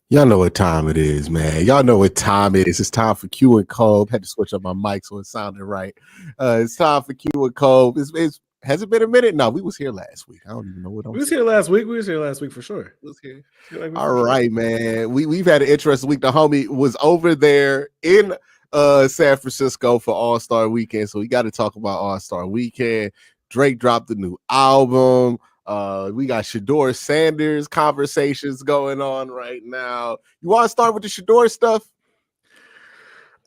Y'all know what time it is, man. Y'all know what time it is. It's time for Q and Colb. Had to switch up my mic so it sounded right. It's time for Q and Colb. Has it been a minute? No, we was here last week. I don't even know what I'm We was saying. here last week. We was here last week for sure. Was here. Like All right, man. We've had an interesting week. The homie was over there in San Francisco for All-Star Weekend, so we got to talk about All-Star Weekend. Drake dropped a new album. We got Shador Sanders conversations going on right now. You want to start with the Shador stuff?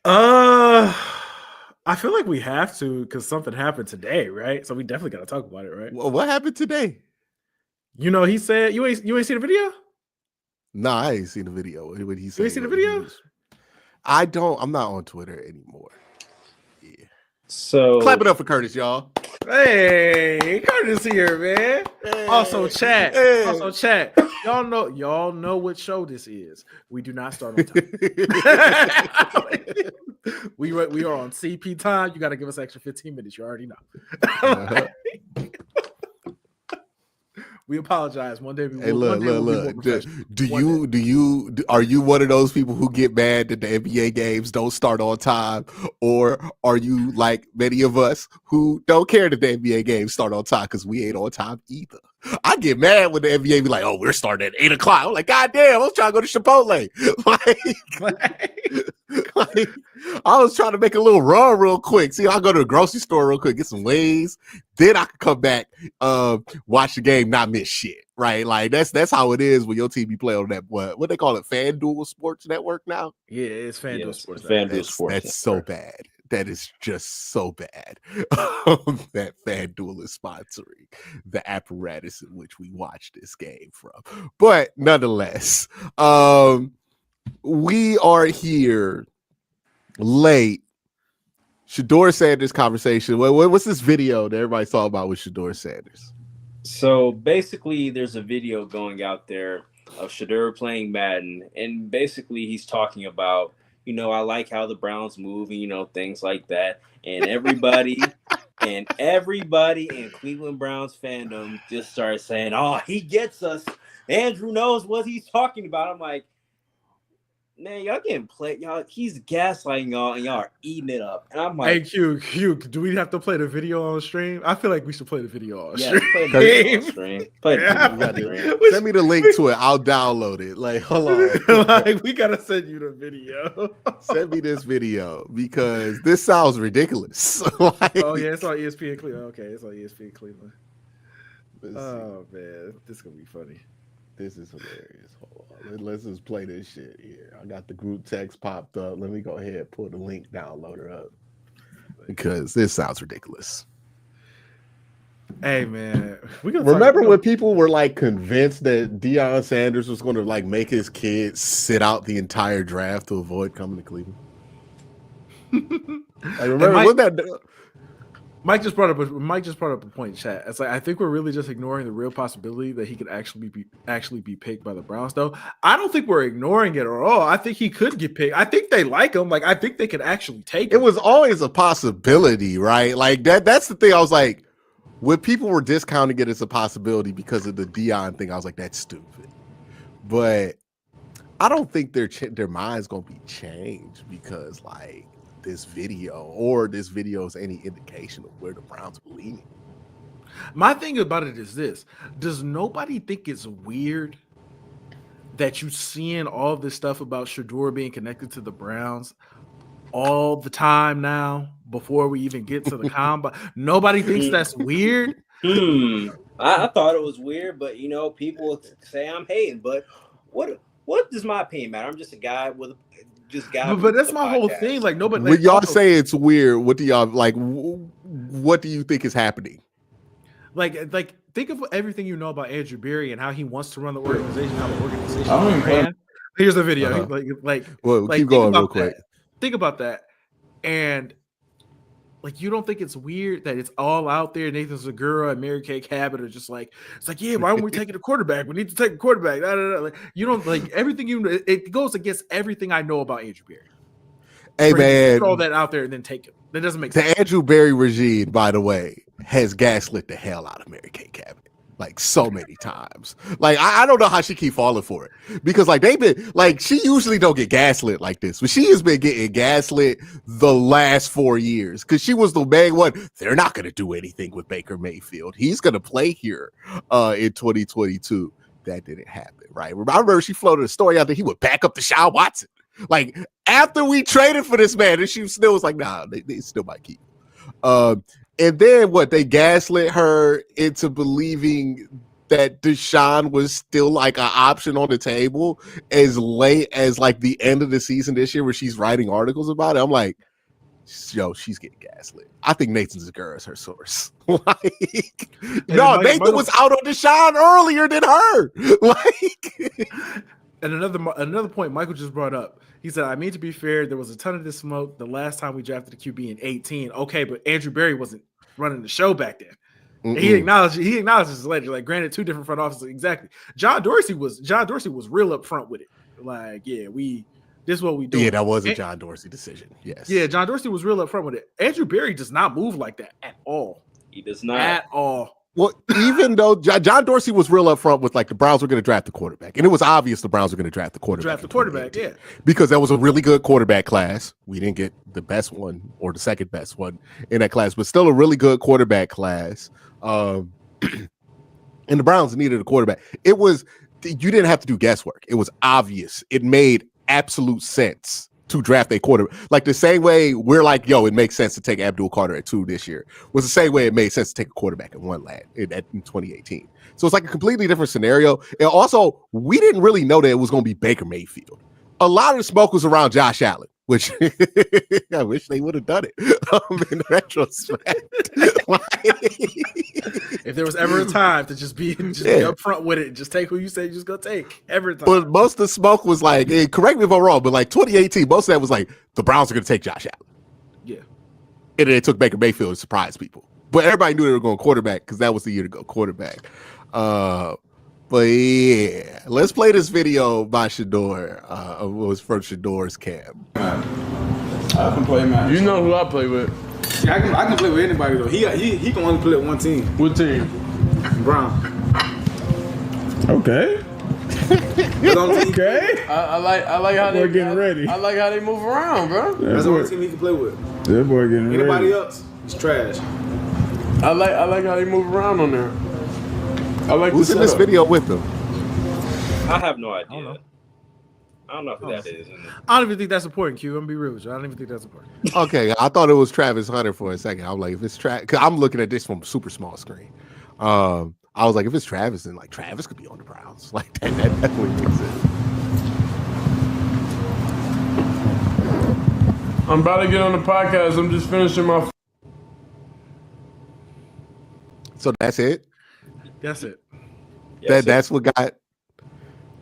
I feel like we have to because something happened today, right? So we definitely got to talk about it, right? Well, what happened today? You know, he said you ain't seen the video. No, I ain't seen the video. What he said? You ain't seen the video? I don't. I'm not on Twitter anymore. Yeah. So clap it up for Curtis, y'all. Hey, Curtis here, man. Hey. Also, chat. Hey. Also, chat. Y'all know what show this is. We do not start on time. we are on CP time. You got to give us an extra 15 minutes. You already know. We apologize. One day we will. Look. Are you one of those people who get mad that the NBA games don't start on time, or are you like many of us who don't care that the NBA games start on time because we ain't on time either? I get mad when the NBA be like, "Oh, we're starting at 8 o'clock." I'm like, "God damn, I was trying to go to Chipotle." like, I was trying to make a little run real quick. See, I'll go to the grocery store real quick, get some Lay's, then I can come back, watch the game, not miss shit. Right? Like that's how it is when your team be playing on that what they call it, FanDuel Sports Network now. Yeah, it's FanDuel Sports. FanDuel Sports. That's so bad. That is just so bad that FanDuel is sponsoring the apparatus in which we watch this game from. But nonetheless, we are here late. Shador Sanders conversation. What's this video that everybody's talking about with Shador Sanders? So basically, there's a video going out there of Sheduer playing Madden, and basically he's talking about, I like how the Browns move, and, things like that. And everybody in Cleveland Browns fandom just started saying, "Oh, he gets us. Andrew knows what he's talking about." I'm like, man, y'all getting played. Y'all, he's gaslighting y'all, and y'all are eating it up. And I'm like, "Hey, Q, do we have to play the video on stream? I feel like we should play the video on stream. Play the video on stream. Send me the link to it. I'll download it. Like, hold on. Like, we gotta send you the video. Send me this video because this sounds ridiculous. Oh yeah, it's on ESPN Cleveland. Okay, it's on ESPN Cleveland. Oh man, this is gonna be funny. This is hilarious. Hold on. Let's just play this shit here. I got the group text popped up. Let me go ahead and pull the link downloader up because this sounds ridiculous. Hey man, remember when people were like convinced that Deion Sanders was going to like make his kids sit out the entire draft to avoid coming to Cleveland? I remember Mike just brought up a point, chat. It's like I think we're really just ignoring the real possibility that he could actually be picked by the Browns. Though I don't think we're ignoring it at all. I think he could get picked. I think they like him. Like I think they could actually take him. It was always a possibility, right? Like that's the thing. I was like, when people were discounting it as a possibility because of the Deion thing, I was like, that's stupid. But I don't think their mind's gonna be changed because like this video is any indication of where the Browns are leaning. My thing about it is this: does nobody think it's weird that you seeing all this stuff about Sheduer being connected to the Browns all the time now before we even get to the combine? Nobody thinks that's weird. I thought it was weird, but people say I'm hating. But what does my opinion matter? I'm just a guy with But that's my whole thing. Like nobody. When y'all say it's weird, what do y'all like? What do you think is happening? Like think of everything you know about Andrew Berry and how he wants to run the organization. How the organization ran. Here's the video. Well, keep going real quick. Think about that, and like you don't think it's weird that it's all out there. Nathan Segura and Mary Kay Cabot are just like, it's like, yeah, why aren't we taking a quarterback? We need to take a quarterback. Like, you don't like everything it goes against everything I know about Andrew Berry. Hey man, throw that out there and then take it. That doesn't make sense. The Andrew Berry regime, by the way, has gaslit the hell out of Mary Kay Cabot. like so many times. Like I don't know how she keep falling for it because like they've been like she usually don't get gaslit like this, but she has been getting gaslit the last 4 years because she was the main one. They're not going to do anything with Baker Mayfield. He's going to play here in 2022. That didn't happen, right? I remember she floated a story out that he would back up Deshaun Watson. Like after we traded for this man, and she still was like, nah, they still might keep him. And then what? They gaslit her into believing that Deshaun was still like an option on the table as late as like the end of the season this year, where she's writing articles about it. I'm like, yo, she's getting gaslit. I think Nathan Zagura is her source. Like, no, Nathan was out on Deshaun earlier than her. Like, and another point Michael just brought up. He said, I mean, to be fair, there was a ton of this smoke the last time we drafted a QB in 2018. Okay, but Andrew Berry wasn't running the show back then. He acknowledges later. Like, granted, two different front offices. Exactly. John Dorsey was real up front with it. Like, yeah, this is what we do. Yeah, that was a John Dorsey decision. Yes. Yeah, John Dorsey was real up front with it. Andrew Berry does not move like that at all. He does not. At all. Well, even though John Dorsey was real up front with like the Browns were going to draft the quarterback, and it was obvious the Browns were going to draft the quarterback. Yeah, because that was a really good quarterback class. We didn't get the best one or the second best one in that class, but still a really good quarterback class. And the Browns needed a quarterback. You didn't have to do guesswork. It was obvious. It made absolute sense to draft a quarterback. Like the same way we're like, yo, it makes sense to take Abdul Carter at 2 this year, was the same way it made sense to take a quarterback at 1 in 2018. So it's like a completely different scenario. And also, we didn't really know that it was going to be Baker Mayfield. A lot of the smoke was around Josh Allen, which I wish they would have done it in retrospect. If there was ever a time to just be upfront with it and just take who you say you're just going to take every time. But most of the smoke was like, hey, correct me if I'm wrong, but like 2018, most of that was like, the Browns are going to take Josh Allen. Yeah. And then they took Baker Mayfield to surprise people. But everybody knew they were going quarterback because that was the year to go quarterback. But yeah, let's play this video by Shador. It was from Shador's camp. I can play match. You know who I play with. Yeah, I can play with anybody though. He can only play with one team. What team? Brown. Okay. Okay. I like how they getting ready. I like how they move around, bro. That's the only team he can play with. That boy getting ready. Anybody else? It's trash. I like how they move around on there. I like who's in this video with them? I have no idea. I don't know who that is. I don't even think that's important, Q. I'm gonna be real with you. I don't even think that's important. Okay, I thought it was Travis Hunter for a second. I was like, if it's Travis, because I'm looking at this from a super small screen. I was like, if it's Travis, then like Travis could be on the Browns. Like that definitely makes sense. I'm about to get on the podcast. I'm just finishing my. So that's it. That's it. That's what got.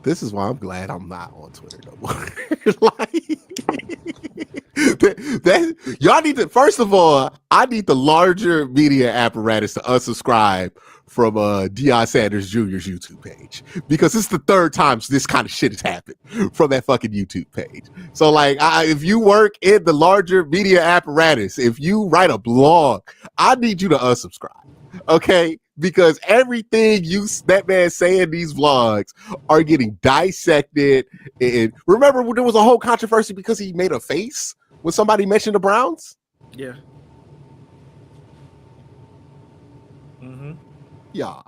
This is why I'm glad I'm not on Twitter no more. Y'all need to. First of all, I need the larger media apparatus to unsubscribe from Deion Sanders Jr.'s YouTube page, because it's the 3rd time this kind of shit has happened from that fucking YouTube page. So like, if you work in the larger media apparatus, if you write a blog, I need you to unsubscribe. Okay, because everything that man saying these vlogs are getting dissected. And remember when there was a whole controversy because he made a face when somebody mentioned the Browns? Yeah. Mm-hmm. Yeah.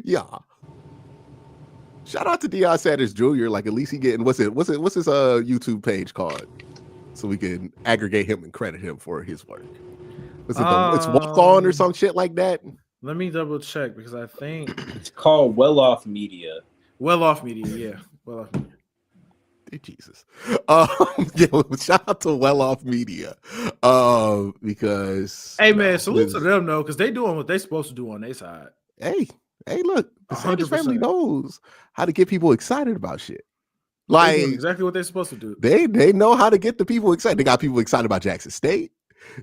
Yeah. Shout out to Deion Sanders Jr. Like, at least he getting what's his YouTube page called, so we can aggregate him and credit him for his work. It's Walk On or some shit like that. Let me double check, because I think it's called Well Off Media. Well Off Media, yeah. Well Off Media. Jesus. Shout out to Well Off Media. Because hey man, salute to them though, because they doing what they supposed to do on their side. Hey, look, the Sanders family knows how to get people excited about shit. Like exactly what they're supposed to do. They know how to get the people excited. They got people excited about Jackson State.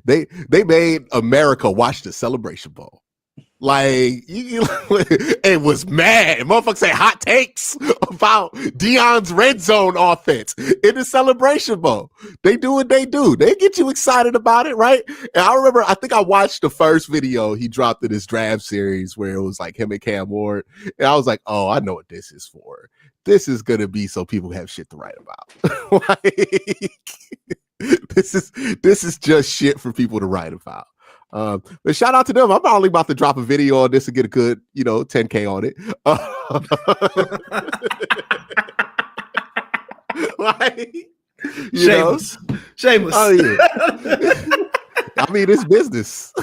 They made America watch the Celebration Bowl. Like, it was mad. Motherfuckers say hot takes about Deion's red zone offense in the Celebration Bowl. They do what they do. They get you excited about it, right? And I remember, I think I watched the first video he dropped in his draft series where it was like him and Cam Ward. And I was like, oh, I know what this is for. This is going to be so people have shit to write about. Like, this is just shit for people to write about. But shout out to them. I'm only about to drop a video on this and get a good, 10K on it. Like, Shameless. Shameless. Oh, yeah. I mean, it's business.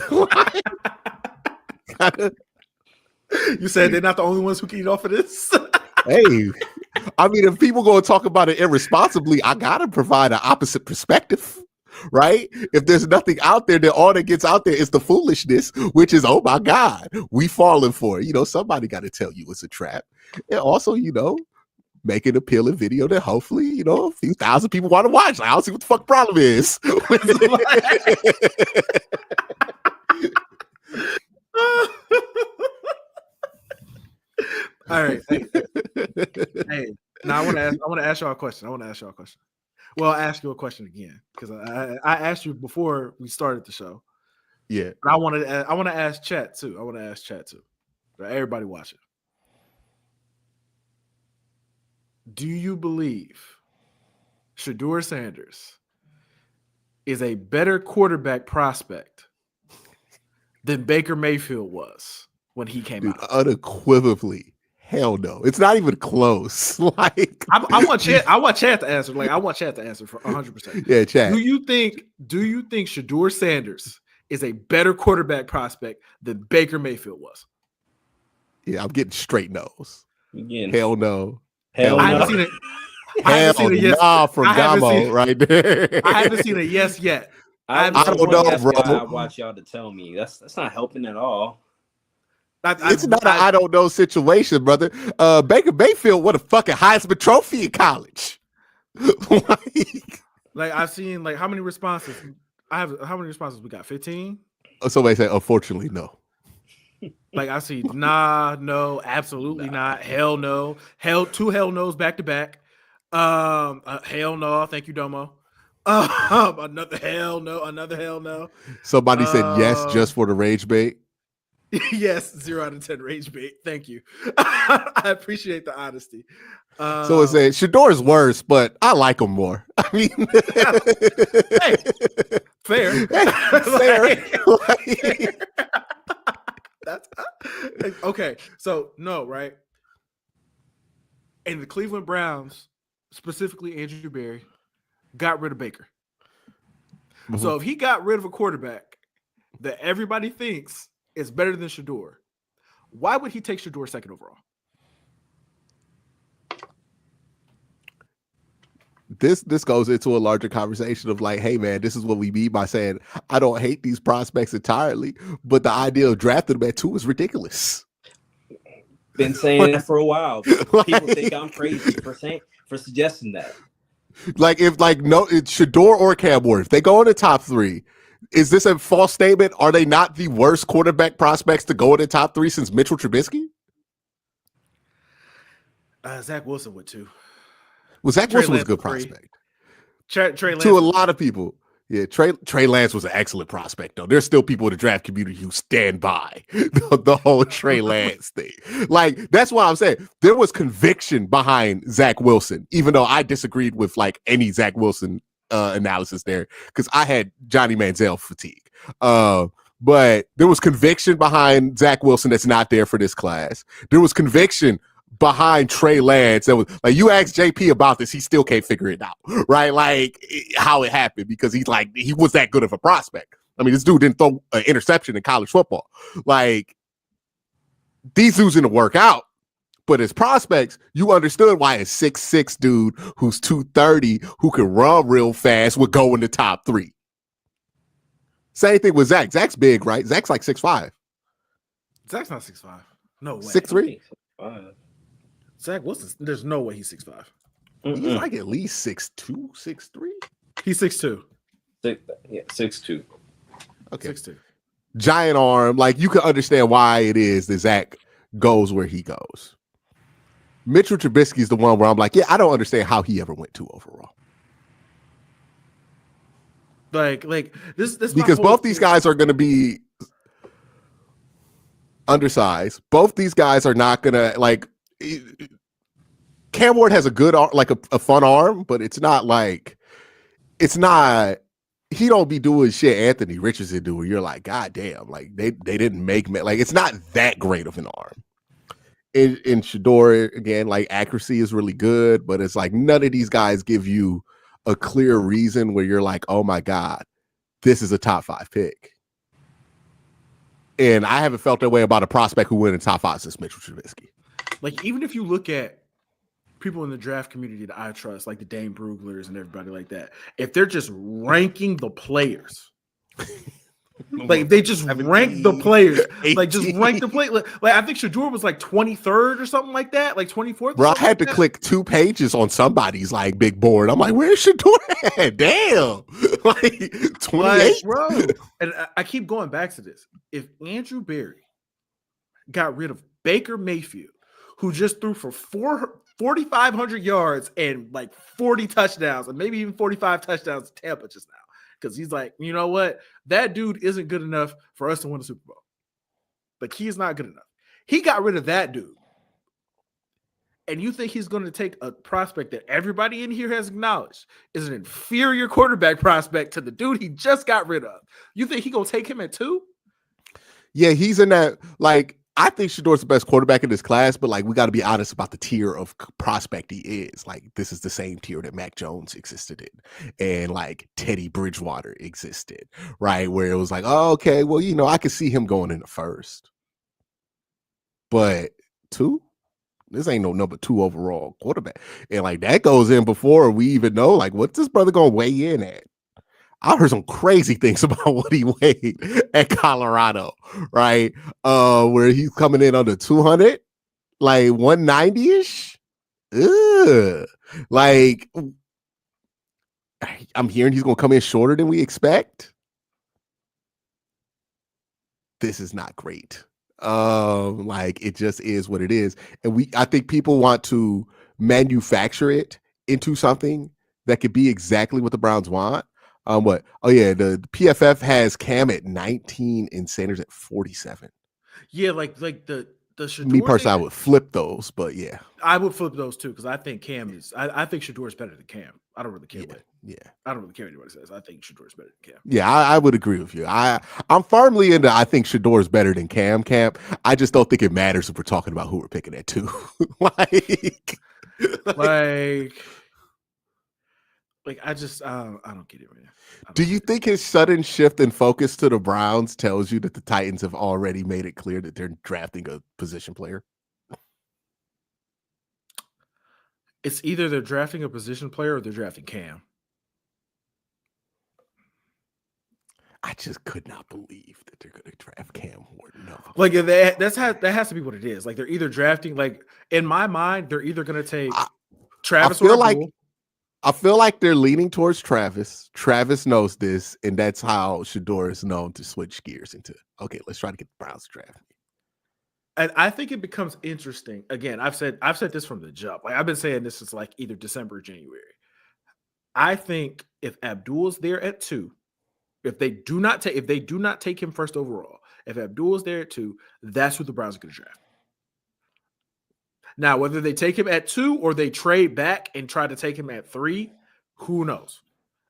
You said they're not the only ones who can eat off of this. Hey, I mean, if people go and talk about it irresponsibly, I gotta provide an opposite perspective. Right? If there's nothing out there, then all that gets out there is the foolishness, which is, oh my God, we falling for it. Somebody got to tell you it's a trap. And also, make an appealing video that hopefully, a few thousand people want to watch. Like, I don't see what the fuck problem is. All right. Hey, now I want to ask y'all a question. Well, I'll ask you a question again because I asked you before we started the show. Yeah. But I want to ask chat too. Everybody watching. Do you believe Shador Sanders is a better quarterback prospect than Baker Mayfield was when he came out? Unequivocally. Hell no. It's not even close. Like I want Chad to answer. Like I want Chad to answer for 100%. Yeah, Chad. Do you think Shador Sanders is a better quarterback prospect than Baker Mayfield was? Yeah, I'm getting straight no's. Again. Hell no. Hell I no. haven't seen it. I haven't seen a yes. From Gamo right there. I haven't seen a yes yet. I don't know, bro. I want y'all to tell me. That's not helping at all. It's not an I don't know situation, brother. Baker Mayfield won a fucking Heisman Trophy in college. Like I've seen how many responses? How many responses we got? 15? Somebody said, unfortunately, no. Like I see, nah, no, absolutely not, hell no, two hell no's back to back. Hell no, thank you, Domo. Another hell no. Somebody said yes just for the rage bait. Yes, 0 out of 10 rage bait. Thank you. I appreciate the honesty. So it says Shador's worse, but I like him more. I mean, hey, fair. Fair. That's okay. So no, right? And the Cleveland Browns, specifically Andrew Berry, got rid of Baker. Mm-hmm. So if he got rid of a quarterback that everybody thinks is better than Shador, why would he take Shador second overall? This goes into a larger conversation of like, hey man, this is what we mean by saying I don't hate these prospects entirely, but the idea of drafting them at 2 is ridiculous. Been saying that for a while. People think I'm crazy for suggesting that. Like it's Shador or Cam Ward, if they go in the top 3, is this a false statement? Are they not the worst quarterback prospects to go in the top 3 since Mitchell Trubisky? Zach Wilson would too. Well, Zach Wilson was a good prospect. Trey Lance to a lot of people. Yeah, Trey Lance was an excellent prospect, though. There's still people in the draft community who stand by the whole Trey Lance thing. Like, that's what I'm saying. There was conviction behind Zach Wilson, even though I disagreed with like any Zach Wilson analysis there, because I had Johnny Manziel fatigue. But there was conviction behind Zach Wilson that's not there for this class. There was conviction behind Trey Lance that was like, you ask JP about this, he still can't figure it out, right? Like how it happened, because he was that good of a prospect. I mean, this dude didn't throw an interception in college football. Like, these dudes didn't work out, but as prospects, you understood why a 6'6" dude who's 230 who can run real fast would go in the top 3. Same thing with Zach. Zach's big, right? Zach's like 6'5". Zach's not 6'5". No way. 6'3". Zach Wilson, there's no way he's 6'5". He's like at least 6'2", 6'3". He's 6'2". 6'2". Okay. 6'2". Giant arm. Like, you can understand why it is that Zach goes where he goes. Mitchell Trubisky is the one where I'm like, yeah, I don't understand how he ever went 2 overall. Like this Because both these guys are going to be undersized. Both these guys are not going to like. Cam Ward has a good, like a fun arm, but it's not. He don't be doing shit Anthony Richardson do. Where you're like, God damn, like they didn't make me. Like it's not that great of an arm. In Sheduer, again, like accuracy is really good, but it's like none of these guys give you a clear reason where you're like, oh my God, this is a top 5 pick. And I haven't felt that way about a prospect who went in top 5 since Mitchell Trubisky. Like, even if you look at people in the draft community that I trust, like the Dane Bruglers and everybody like that, if they're just ranking the players, like they just rank the players, 18. like just rank the play. Like I think Sheduer was like 23rd or something like that, like 24th. Bro, I had to click 2 pages on somebody's like big board. I'm like, where's Sheduer at? Damn, like 28, like, bro. And I keep going back to this. If Andrew Berry got rid of Baker Mayfield, who just threw for 4,500 yards and like 40 touchdowns, and maybe even 45 touchdowns to Tampa just now. Because he's like, you know what? That dude isn't good enough for us to win the Super Bowl. Like, he is not good enough. He got rid of that dude. And you think he's going to take a prospect that everybody in here has acknowledged is an inferior quarterback prospect to the dude he just got rid of? You think he going to take him at 2? Yeah, he's in that, like, I think Shador's the best quarterback in this class, but like we got to be honest about the tier of prospect he is. Like this is the same tier that Mac Jones existed in, and like Teddy Bridgewater existed, right? Where it was like, oh, okay, well, you know, I could see him going in the first, but 2, this ain't no number 2 overall quarterback, and like that goes in before we even know like what's this brother gonna weigh in at. I heard some crazy things about what he weighed at Colorado, right? Where he's coming in under 200, like 190-ish. Like, I'm hearing he's going to come in shorter than we expect. This is not great. Like, it just is what it is. And I think people want to manufacture it into something that could be exactly what the Browns want. What? Oh yeah, the PFF has Cam at 19 and Sanders at 47. Yeah, like the Sheduer Me personally, thing, I would flip those, but yeah, I would flip those too because I think Cam is. I think Sheduer is better than Cam. I don't really care what. Yeah. I don't really care what anybody says. I think Sheduer is better than Cam. Yeah, I would agree with you. I'm firmly into. I think Shador is better than Cam. I just don't think it matters if we're talking about who we're picking at 2. Like I just I don't get it, man. Do you think his sudden shift in focus to the Browns tells you that the Titans have already made it clear that they're drafting a position player? It's either they're drafting a position player or they're drafting Cam. I just could not believe that they're going to draft Cam Ward. No, like that has to be what it is. Like they're either drafting, like in my mind, they're either going to take Travis or Abdul. I feel like they're leaning towards Travis. Travis knows this, and that's how Shador is known to switch gears into, okay, let's try to get the Browns to draft me. And I think it becomes interesting. Again, I've said this from the jump. Like I've been saying this is like either December or January. I think if Abdul's there at 2, if they do not take him first overall, if Abdul's there at 2, that's who the Browns are going to draft. Now, whether they take him at 2 or they trade back and try to take him at 3, who knows?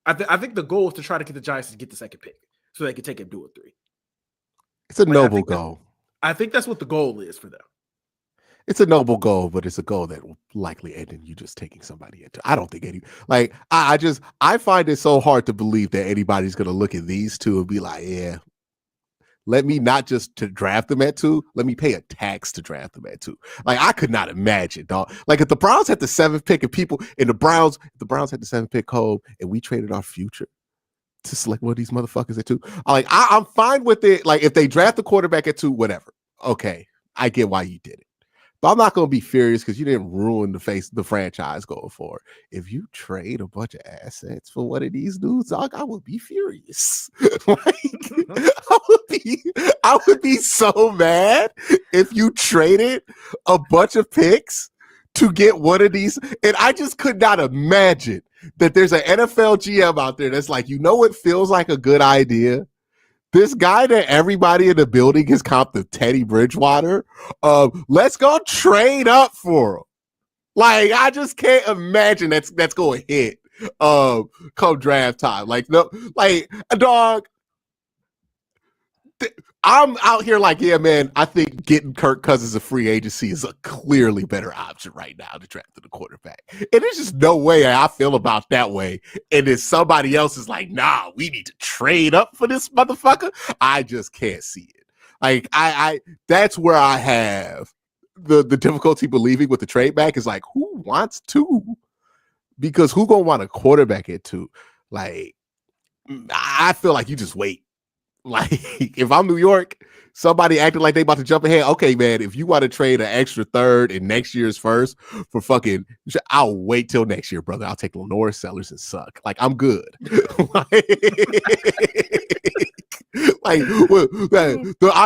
I think the goal is to try to get the Giants to get the second pick so they can take Abdul at 3. It's a noble goal. I think that's what the goal is for them. It's a noble goal, but it's a goal that will likely end in you just taking somebody at 2. I don't think I find it so hard to believe that anybody's going to look at these 2 and be like, yeah, let me not just to draft them at 2, let me pay a tax to draft them at 2. Like I could not imagine, dog. Like if the Browns had the 7th pick and the Browns had the 7th pick Colb and we traded our future to select one of these motherfuckers at 2. I'm fine with it. Like if they draft the quarterback at 2, whatever. Okay, I get why you did it. But I'm not going to be furious because you didn't ruin the franchise going forward. If you trade a bunch of assets for one of these dudes, dog, I would be furious. I would be so mad if you traded a bunch of picks to get one of these. And I just could not imagine that there's an NFL GM out there that's like, you know what feels like a good idea? This guy that everybody in the building is comped to Teddy Bridgewater. Let's go trade up for him. Like, I just can't imagine that's going to hit come draft time. Like, no, like, dog, I'm out here like, yeah, man, I think getting Kirk Cousins a free agency is a clearly better option right now to draft the quarterback. And there's just no way I feel about that way. And then somebody else is like, nah, we need to trade up for this motherfucker. I just can't see it. Like, I that's where I have the difficulty believing with the trade back is like, who wants to? Because who gonna want a quarterback at 2? Like, I feel like you just wait. Like, if I'm New York, somebody acting like they about to jump ahead. Okay, man, if you want to trade an extra third in next year's first for fucking, I'll wait till next year, brother. I'll take Lenore Sellers and suck. Like, I'm good. I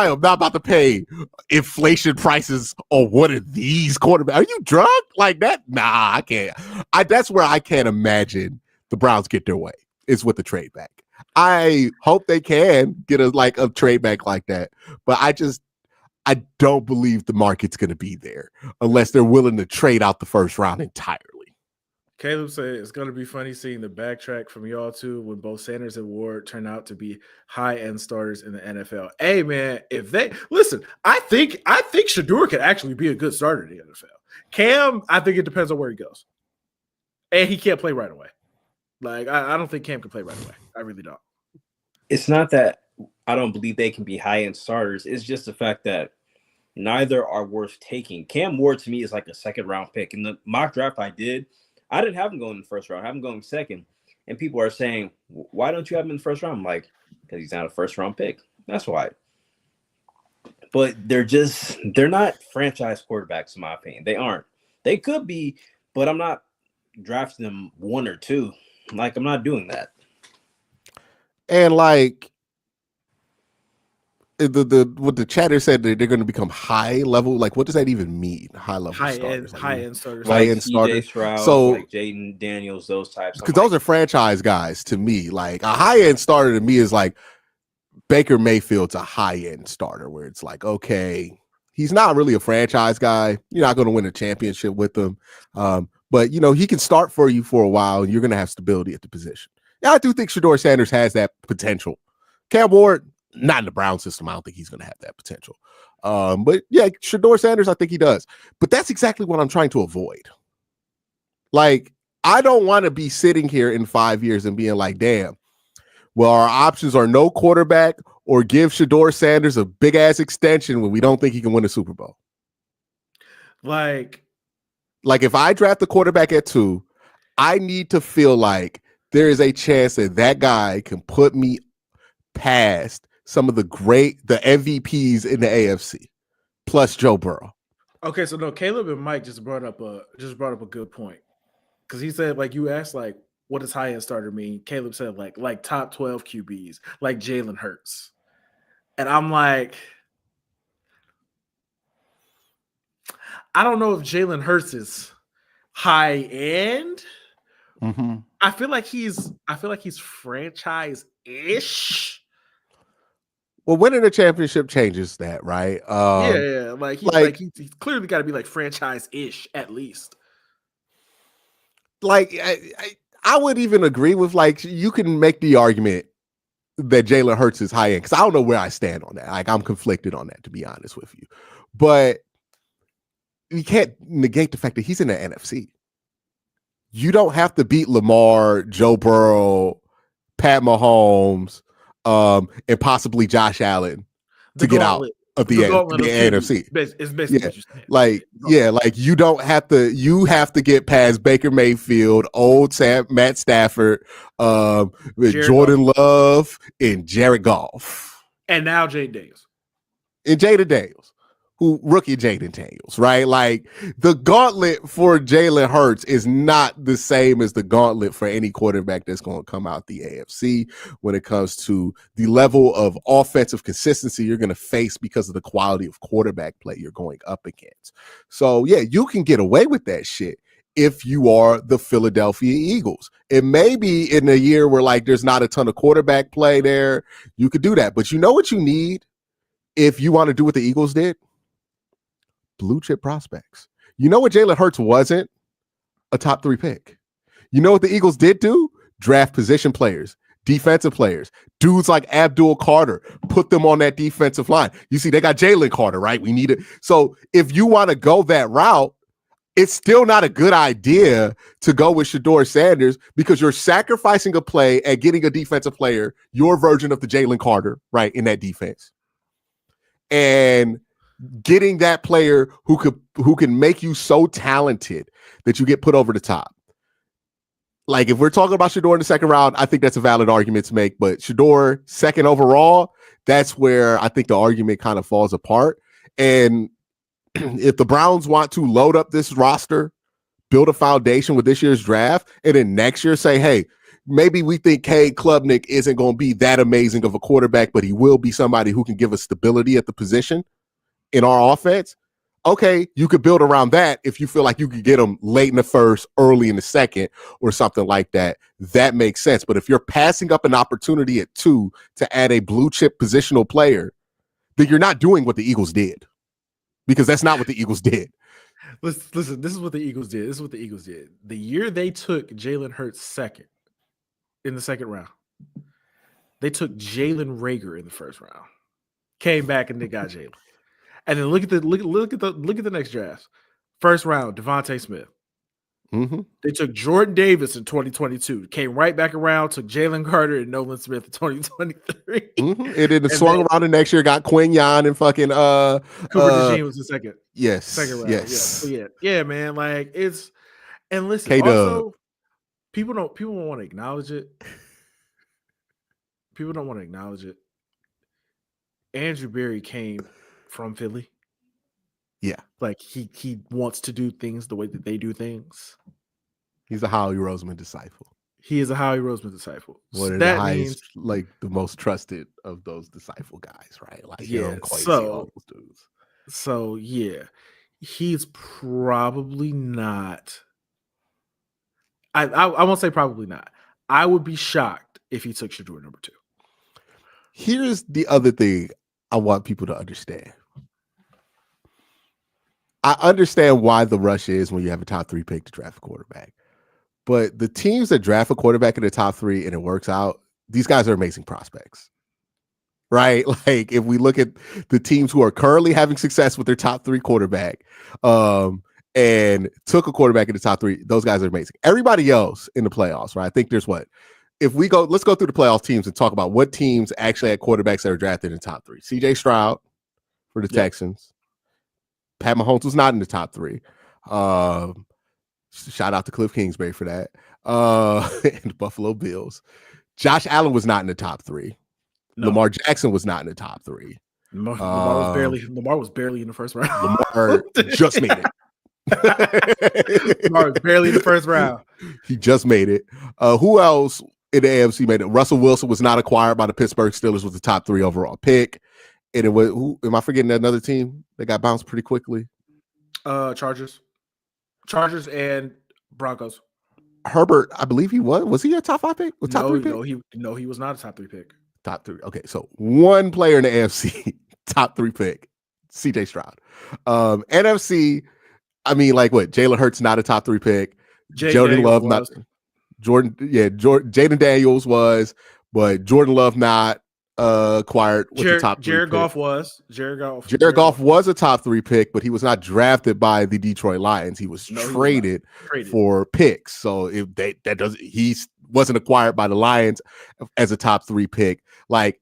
am not about to pay inflation prices on one of these quarterbacks. Are you drunk? Like that? Nah, I can't. That's where I can't imagine the Browns get their way. Is with the trade back. I hope they can get a trade back like that, but I don't believe the market's going to be there unless they're willing to trade out the first round entirely. Caleb said it's going to be funny seeing the backtrack from y'all too when both Sanders and Ward turn out to be high-end starters in the NFL. Hey man, if they listen, I think Sheduer could actually be a good starter in the NFL. Cam, I think it depends on where he goes, and he can't play right away. Like, I don't think Cam can play right away. I really don't. It's not that I don't believe they can be high-end starters. It's just the fact that neither are worth taking. Cam Ward, to me, is like a second-round pick. In the mock draft I did, I didn't have him going in the first round. I have him going second. And people are saying, why don't you have him in the first round? I'm like, because he's not a first-round pick. That's why. But they're not franchise quarterbacks, in my opinion. They aren't. They could be, but I'm not drafting them 1 or 2. Like, I'm not doing that. And like what the chatter said that they're going to become high level. Like, what does that even mean? High level starters. High end starters. High end starters. So like Jaden Daniels, those types. Because those are franchise guys to me. Like a high end starter to me is like Baker Mayfield's a high end starter where it's like, okay, he's not really a franchise guy. You're not going to win a championship with him. But, you know, he can start for you for a while, and you're going to have stability at the position. Yeah, I do think Shador Sanders has that potential. Cam Ward, not in the Brown system. I don't think he's going to have that potential. But, yeah, Shador Sanders, I think he does. But that's exactly what I'm trying to avoid. Like, I don't want to be sitting here in 5 years and being like, damn, well, our options are no quarterback or give Shador Sanders a big-ass extension when we don't think he can win a Super Bowl. Like if I draft the quarterback at 2, I need to feel like there is a chance that guy can put me past some of the MVPs in the AFC, plus Joe Burrow. Okay, so no, Caleb and Mike just brought up a good point. Because he said, like, you asked, like, what does high-end starter mean? Caleb said, like top 12 QBs, like Jalen Hurts. And I'm like, I don't know if Jalen Hurts is high end. Mm-hmm. I feel like he's franchise-ish. Well, winning a championship changes that, right? Yeah. Like he's clearly got to be like franchise-ish at least. Like I would even agree with, like, you can make the argument that Jalen Hurts is high end because I don't know where I stand on that. Like, I'm conflicted on that, to be honest with you. But you can't negate the fact that he's in the NFC. You don't have to beat Lamar, Joe Burrow, Pat Mahomes, and possibly Josh Allen to get out of the NFC. It's basically what you're saying. Like you don't have to. You have to get past Baker Mayfield, Matt Stafford, Jordan Love, and Jared Goff, and now Jaden Daniels, rookie Jaden Daniels, right? Like the gauntlet for Jalen Hurts is not the same as the gauntlet for any quarterback that's going to come out the AFC when it comes to the level of offensive consistency you're going to face because of the quality of quarterback play you're going up against. So yeah, you can get away with that shit if you are the Philadelphia Eagles. It may be in a year where like there's not a ton of quarterback play there, you could do that. But you know what you need if you want to do what the Eagles did? Blue chip prospects. You know what Jalen Hurts wasn't? A top 3 pick. You know what the Eagles did do? Draft position players, defensive players, dudes like Abdul Carter, put them on that defensive line. You see, they got Jalen Carter, right? We need it. So if you want to go that route, it's still not a good idea to go with Shador Sanders because you're sacrificing a play and getting a defensive player, your version of the Jalen Carter, right, in that defense. And getting that player who can make you so talented that you get put over the top. Like if we're talking about Shador in the second round, I think that's a valid argument to make. But Shador second overall, that's where I think the argument kind of falls apart. And if the Browns want to load up this roster, build a foundation with this year's draft, and then next year say, hey, maybe we think Cade Klubnik isn't going to be that amazing of a quarterback, but he will be somebody who can give us stability at the position in our offense. Okay, you could build around that if you feel like you could get him late in the first, early in the second, or something like that. That makes sense. But if you're passing up an opportunity at 2 to add a blue chip positional player, then you're not doing what the Eagles did. Because that's not what the Eagles did. Listen, this is what the Eagles did. This is what the Eagles did. The year they took Jalen Hurts second in the second round, they took Jalen Reagor in the first round. Came back and they got Jalen. And then look at the next draft. First round, Devontae Smith. Mm-hmm. They took Jordan Davis in 2022. Came right back around, took Jalen Carter and Nolan Smith in 2023. Mm-hmm. And then swung around the next year, got Quinyon and fucking Cooper DeJean was the second. Yes. Second round. Yes. Yeah, man. Like it's and listen, K-Dub. also people don't want to acknowledge it. People don't want to acknowledge it. Andrew Berry came from Philly. Yeah. Like he wants to do things the way that they do things. He's a Howie Roseman disciple. He is a Howie Roseman disciple. One So of that the highest, means like the most trusted of those disciple guys, right? Like yeah. crazy, So all those dudes. So yeah, he's probably not. I won't say probably not. I would be shocked if he took Sheduer number 2. Here's the other thing I want people to understand. I understand why the rush is when you have a top 3 pick to draft a quarterback. But the teams that draft a quarterback in the top 3 and it works out, these guys are amazing prospects. Right? Like if we look at the teams who are currently having success with their top 3 quarterback and took a quarterback in the top 3, those guys are amazing. Everybody else in the playoffs, right? I think there's let's go through the playoff teams and talk about what teams actually had quarterbacks that are drafted in the top 3. CJ Stroud for the Texans. Pat Mahomes was not in the top 3. Shout out to Cliff Kingsbury for that. And the Buffalo Bills. Josh Allen was not in the top 3. No. Lamar Jackson was not in the top 3. Lamar was barely in the first round. Lamar just made it. Lamar was barely in the first round. He just made it. Who else in the AFC made it? Russell Wilson was not acquired by the Pittsburgh Steelers with the top 3 overall pick. And it was am I forgetting another team that got bounced pretty quickly? Chargers and Broncos. Herbert, I believe he was. Was he a top 5 pick? Top 3 pick? No, he was not a top 3 pick. Top 3. Okay, so one player in the AFC, top 3 pick, CJ Stroud. NFC, I mean, like what? Jalen Hurts not a top 3 pick. Jordan Love not. Jaden Daniels was, but Jordan Love not acquired with the top 3 Jared pick. Goff was. Jared Goff was a top 3 pick, but he was not drafted by the Detroit Lions. He was traded for picks. So he wasn't acquired by the Lions as a top 3 pick. Like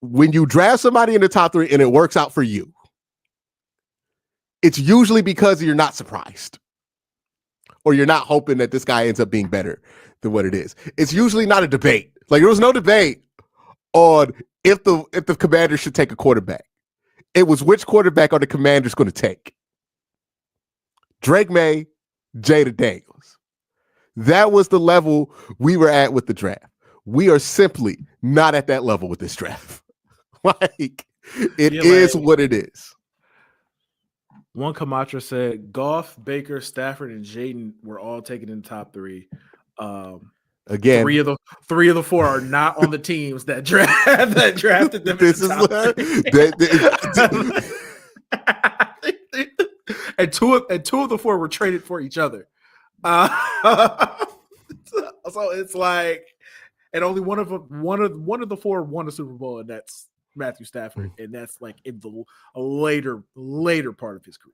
when you draft somebody in the top 3 and it works out for you, it's usually because you're not surprised or you're not hoping that this guy ends up being better than what it is. It's usually not a debate. Like there was no debate on if the Commanders should take a quarterback. It was which quarterback are the Commanders going to take? Drake May, Jada Daniels. That was the level we were at with the draft. We are simply not at that level with this draft. Like, it is what it is. One Kamatra said Goff, Baker, Stafford, and Jaden were all taken in the top 3. Again, three of the 4 are not on the teams that drafted them. This is and two of the 4 were traded for each other. So it's like, and only one of the 4 won a Super Bowl, and that's Matthew Stafford, and that's like in the later part of his career.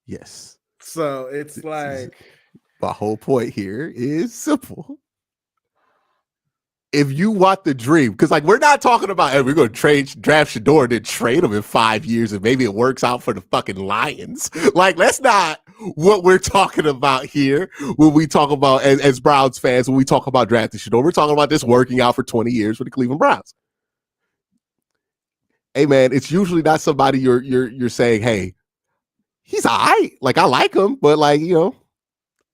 Yes. So it's like, my whole point here is simple. If you want the dream, because like we're not talking about, hey, we're going to draft Shador and then trade him in 5 years and maybe it works out for the fucking Lions. Like, that's not what we're talking about here when we talk about, as Browns fans, when we talk about drafting Shador. We're talking about this working out for 20 years for the Cleveland Browns. Hey man, it's usually not somebody you're saying, hey, he's all right. Like, I like him, but like, you know,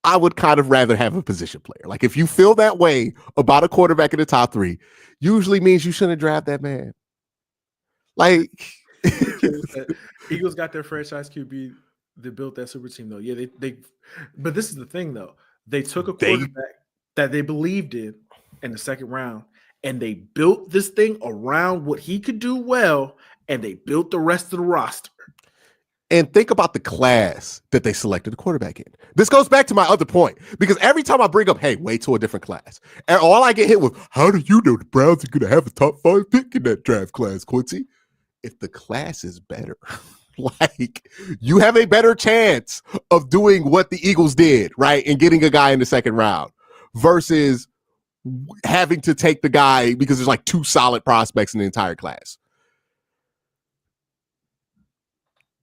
I would kind of rather have a position player. Like, if you feel that way about a quarterback in the top 3, usually means you shouldn't draft that man. Like, Eagles got their franchise QB. They built that super team though. Yeah, they. But this is the thing though. They took a quarterback that they believed in the second round, and they built this thing around what he could do well, and they built the rest of the roster. And think about the class that they selected the quarterback in. This goes back to my other point, because every time I bring up, hey, wait till a different class, and all I get hit with, how do you know the Browns are going to have a top 5 pick in that draft class, Quincy? If the class is better, like, you have a better chance of doing what the Eagles did, right, and getting a guy in the second round versus having to take the guy because there's like 2 solid prospects in the entire class.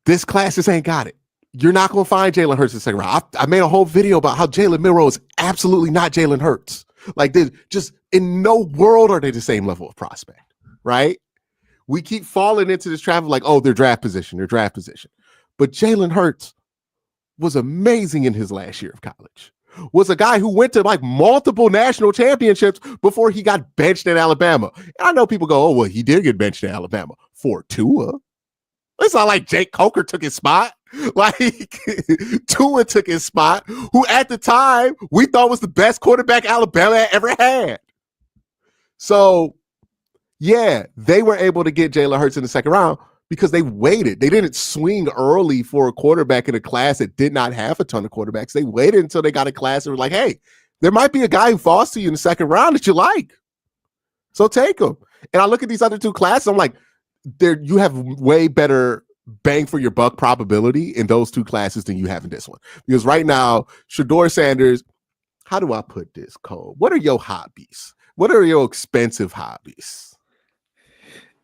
This class just ain't got it. You're not going to find Jalen Hurts in the second round. I made a whole video about how Jalen Milroe is absolutely not Jalen Hurts. Like, they just, in no world are they the same level of prospect, right? We keep falling into this trap of like, oh, their draft position. But Jalen Hurts was amazing in his last year of college. Was a guy who went to like multiple national championships before he got benched at Alabama. And I know people go, oh, well, he did get benched at Alabama for Tua. It's not like Jake Coker took his spot. Like, Tua took his spot, who at the time we thought was the best quarterback Alabama ever had. So, yeah, they were able to get Jalen Hurts in the second round because they waited. They didn't swing early for a quarterback in a class that did not have a ton of quarterbacks. They waited until they got a class and were like, hey, there might be a guy who falls to you in the second round that you like. So take him. And I look at these other 2 classes, I'm like, you have way better bang for your buck probability in those 2 classes than you have in this one. Because right now, Shador Sanders, how do I put this, Cole? What are your hobbies? What are your expensive hobbies?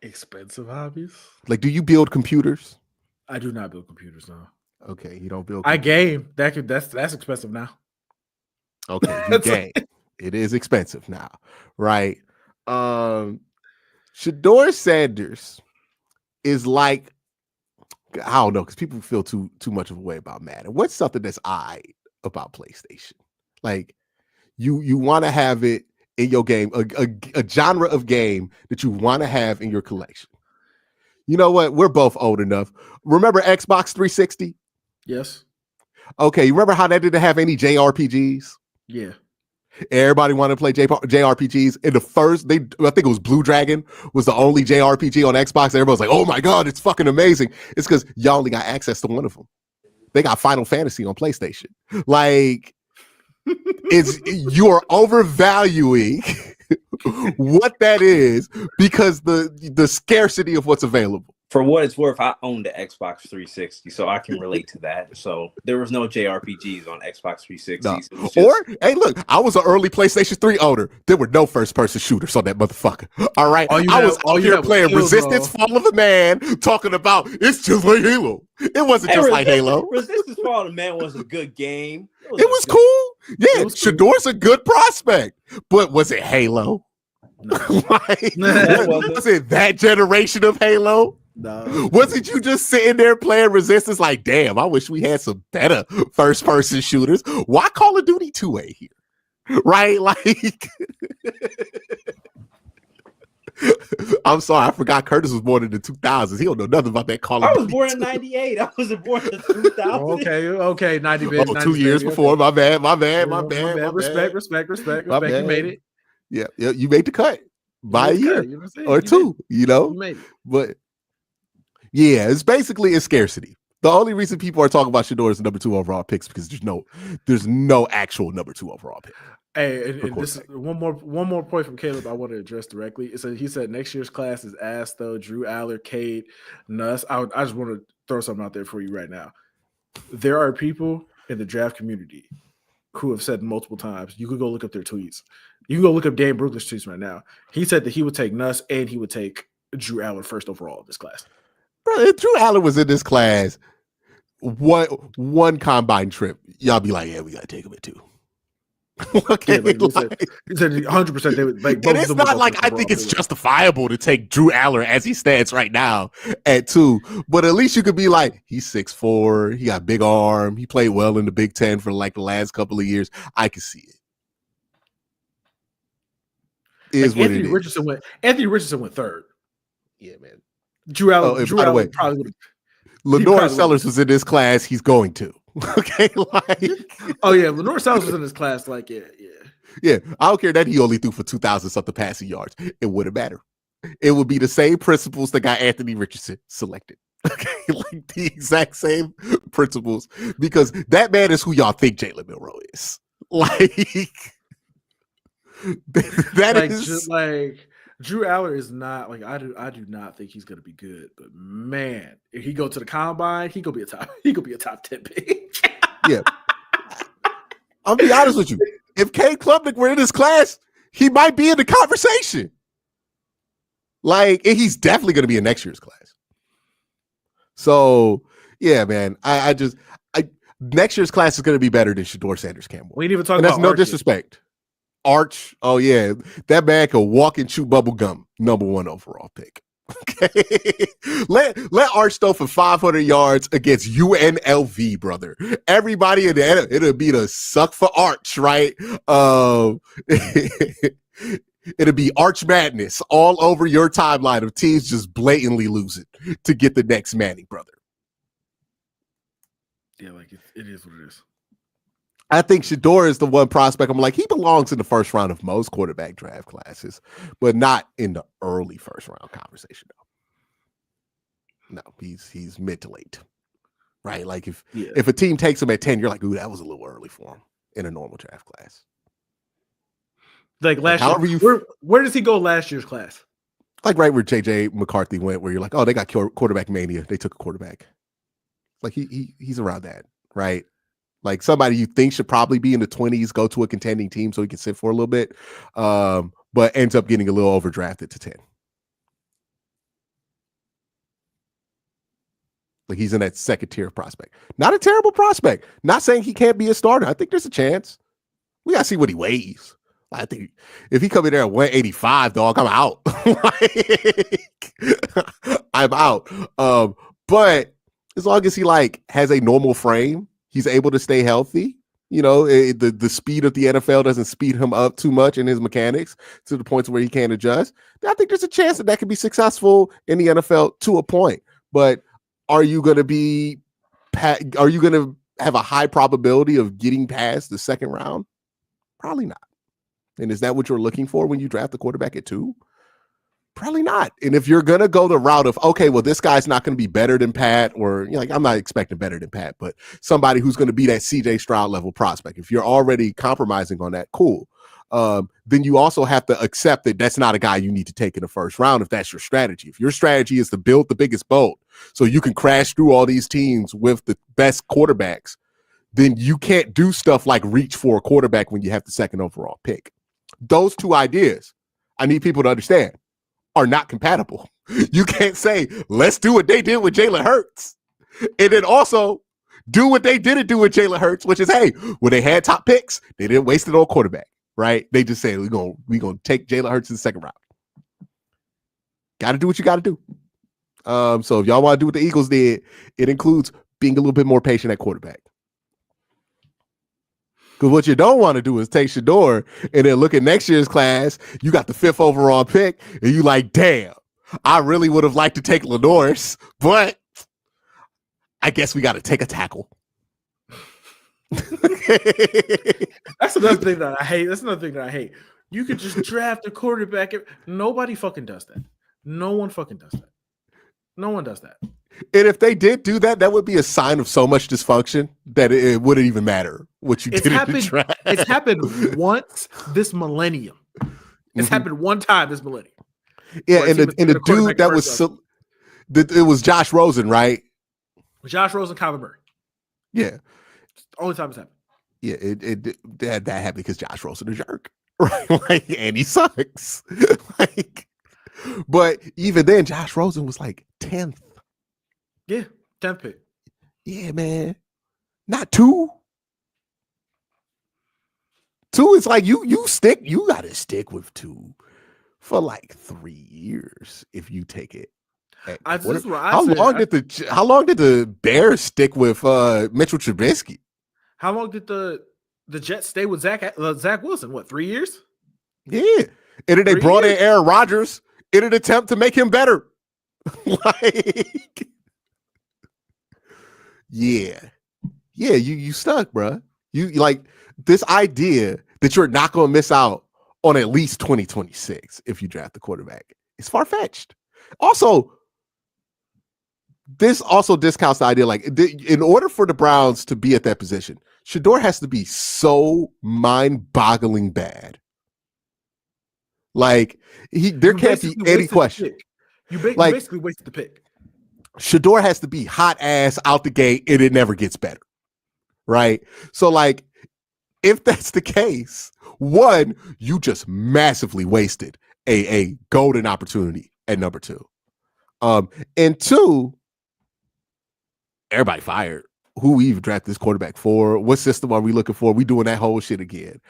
Expensive hobbies? Like, do you build computers? I do not build computers, no. Okay, you don't build computers. I game. That's expensive now. Okay, you game. It is expensive now, right? Shador Sanders is like, I don't know, because people feel too much of a way about Madden. What's something that's odd about PlayStation? Like, you want to have it in your game, a genre of game that you want to have in your collection. You know what? We're both old enough. Remember Xbox 360? Yes. Okay, you remember how that didn't have any JRPGs? Yeah. Everybody wanted to play JRPGs. In the first, I think it was Blue Dragon was the only JRPG on Xbox. Everybody's like, oh my God, it's fucking amazing. It's because y'all only got access to one of them. They got Final Fantasy on PlayStation. Like, you're overvaluing what that is because the scarcity of what's available. For what it's worth, I owned the Xbox 360, so I can relate to that. So there was no JRPGs on Xbox 360. No. So or, hey, look, I was an early PlayStation 3 owner. There were no first-person shooters on that motherfucker. All right? I was out here playing Resistance Fall of the Man, talking about, it's just like Halo. It wasn't just like Halo. Resistance Fall of the Man was a good game. It was cool. Yeah, Shador's a good prospect. But was it Halo? No. Was it that generation of Halo? No. Wasn't you just sitting there playing Resistance like, damn, I wish we had some better first-person shooters. Why Call of Duty 2A here? Right? Like, I'm sorry, I forgot Curtis was born in the 2000s. He don't know nothing about that Call of Duty. I was born in 98. I wasn't born in 2000. Okay, 90 bit. Oh, 2 years before. Okay. My bad. Respect. My You made it. Yeah, you made the cut by a year You know what I'm saying? or two, You made it. But yeah, it's basically a scarcity. The only reason people are talking about Sheduer as the number 2 overall picks because there's no actual number 2 overall pick. Hey, and this is one more point from Caleb I want to address directly. He said next year's class is ass though. Drew Aller, Cade, Nuss. I just want to throw something out there for you right now. There are people in the draft community who have said multiple times, you could go look up their tweets. You can go look up Dan Brugler's tweets right now. He said that he would take Nuss and he would take Drew Aller first overall in this class. Bro, if Drew Aller was in this class, one combine trip, y'all be like, yeah, we got to take him at 2. Okay, yeah, he said 100% they would like. And it's not like I think it's justifiable to take Drew Aller as he stands right now at 2, but at least you could be like, he's 6'4", he got big arm, he played well in the Big Ten for like the last couple of years. I can see it. Is like what Anthony it Richardson is. Anthony Richardson went 3rd. Yeah, man. Drew Aller. By the way, probably would. Lenore Sellers was in this class. He's going to. Okay, like. Oh yeah, Lenore Sellers was in this class. Like, yeah. I don't care that he only threw for 2,000 something passing yards. It wouldn't matter. It would be the same principles that got Anthony Richardson selected. Okay, like the exact same principles because that man is who y'all think Jalen Milroe is. Like. That like, is just like Drew Aller is not like I do not think he's gonna be good, but man, if he go to the combine, he gonna be a top 10 pick. Yeah. I'll be honest with you. If Cade Klubnik were in this class, he might be in the conversation. Like, and he's definitely gonna be in next year's class. So yeah, man. I next year's class is gonna be better than Shador Sanders Campbell. We ain't even talk about that's no disrespect. Arch, oh yeah, that man can walk and chew bubble gum. Number 1 overall pick. Okay, let Arch throw for 500 yards against UNLV, brother. Everybody in the it'll be the suck for Arch, right? It'll be Arch madness all over your timeline of teams just blatantly losing to get the next Manning, brother. Yeah, like it is what it is. I think Sheduer is the one prospect. I'm like, he belongs in the first round of most quarterback draft classes, but not in the early first round conversation, though. No, he's mid to late, right? Like if a team takes him at 10, you're like, ooh, that was a little early for him in a normal draft class. Like last year, where does he go last year's class? Like right where JJ McCarthy went, where you're like, oh, they got quarterback mania. They took a quarterback. Like he's around that, right? Like somebody you think should probably be in the 20s, go to a contending team so he can sit for a little bit, but ends up getting a little overdrafted to 10. Like he's in that second tier prospect. Not a terrible prospect. Not saying he can't be a starter. I think there's a chance. We got to see what he weighs. I think if he come in there at 185, dog, I'm out. I'm out. But as long as he like has a normal frame, he's able to stay healthy. You know, the speed of the NFL doesn't speed him up too much in his mechanics to the point where he can't adjust. I think there's a chance that can be successful in the NFL to a point. But are you going to have a high probability of getting past the second round? Probably not. And is that what you're looking for when you draft the quarterback at 2? Probably not. And if you're going to go the route of, okay, well, this guy's not going to be better than Pat, or like, I'm not expecting better than Pat, but somebody who's going to be that CJ Stroud level prospect. If you're already compromising on that, cool. Then you also have to accept that that's not a guy you need to take in the first round if that's your strategy. If your strategy is to build the biggest boat so you can crash through all these teams with the best quarterbacks, then you can't do stuff like reach for a quarterback when you have the second overall pick. Those two ideas, I need people to understand, are not compatible. You can't say, let's do what they did with Jalen Hurts, and then also do what they didn't do with Jalen Hurts, which is, hey, when they had top picks, they didn't waste it on quarterback, right? They just say, we're gonna take Jalen Hurts in the second round. Got to do what you got to do. So if y'all want to do what the Eagles did, it includes being a little bit more patient at quarterback. Because what you don't want to do is take Shador and then look at next year's class. You got the 5th overall pick, and you like, damn, I really would have liked to take Lenoris, but I guess we got to take a tackle. That's another thing that I hate. That's another thing that I hate. You could just draft a quarterback. Nobody fucking does that. No one fucking does that. No one does that. And if they did do that, that would be a sign of so much dysfunction that it wouldn't even matter what you did in the draft. It's happened once this millennium. It's happened one time this millennium. Yeah, and the dude that was it was Josh Rosen, right? Josh Rosen, Kyler Murray. Yeah. Only time it's happened. Yeah, that happened because Josh Rosen is a jerk. Right? Like, and he sucks. Like, but even then, Josh Rosen was like 10th. Yeah, 10th pick. Yeah, man. Not 2. 2 is like you gotta stick with 2 for like 3 years if you take it. How long did the Bears stick with Mitchell Trubisky? How long did the Jets stay with Zach Wilson? What, 3 years? Yeah. And then they brought in Aaron Rodgers in an attempt to make him better. Like, yeah, you stuck, bro. You like this idea that you're not going to miss out on at least 2026 if you draft the quarterback. It's far-fetched. Also, this also discounts the idea, like, in order for the Browns to be at that position, Sheduer has to be so mind-boggling bad. Like, there can't be any question. You basically wasted the pick. Sheduer has to be hot ass out the gate, and it never gets better, right? So, like, if that's the case, one, you just massively wasted a golden opportunity at number 2. And 2, everybody fired. Who we even draft this quarterback for? What system are we looking for? We doing that whole shit again.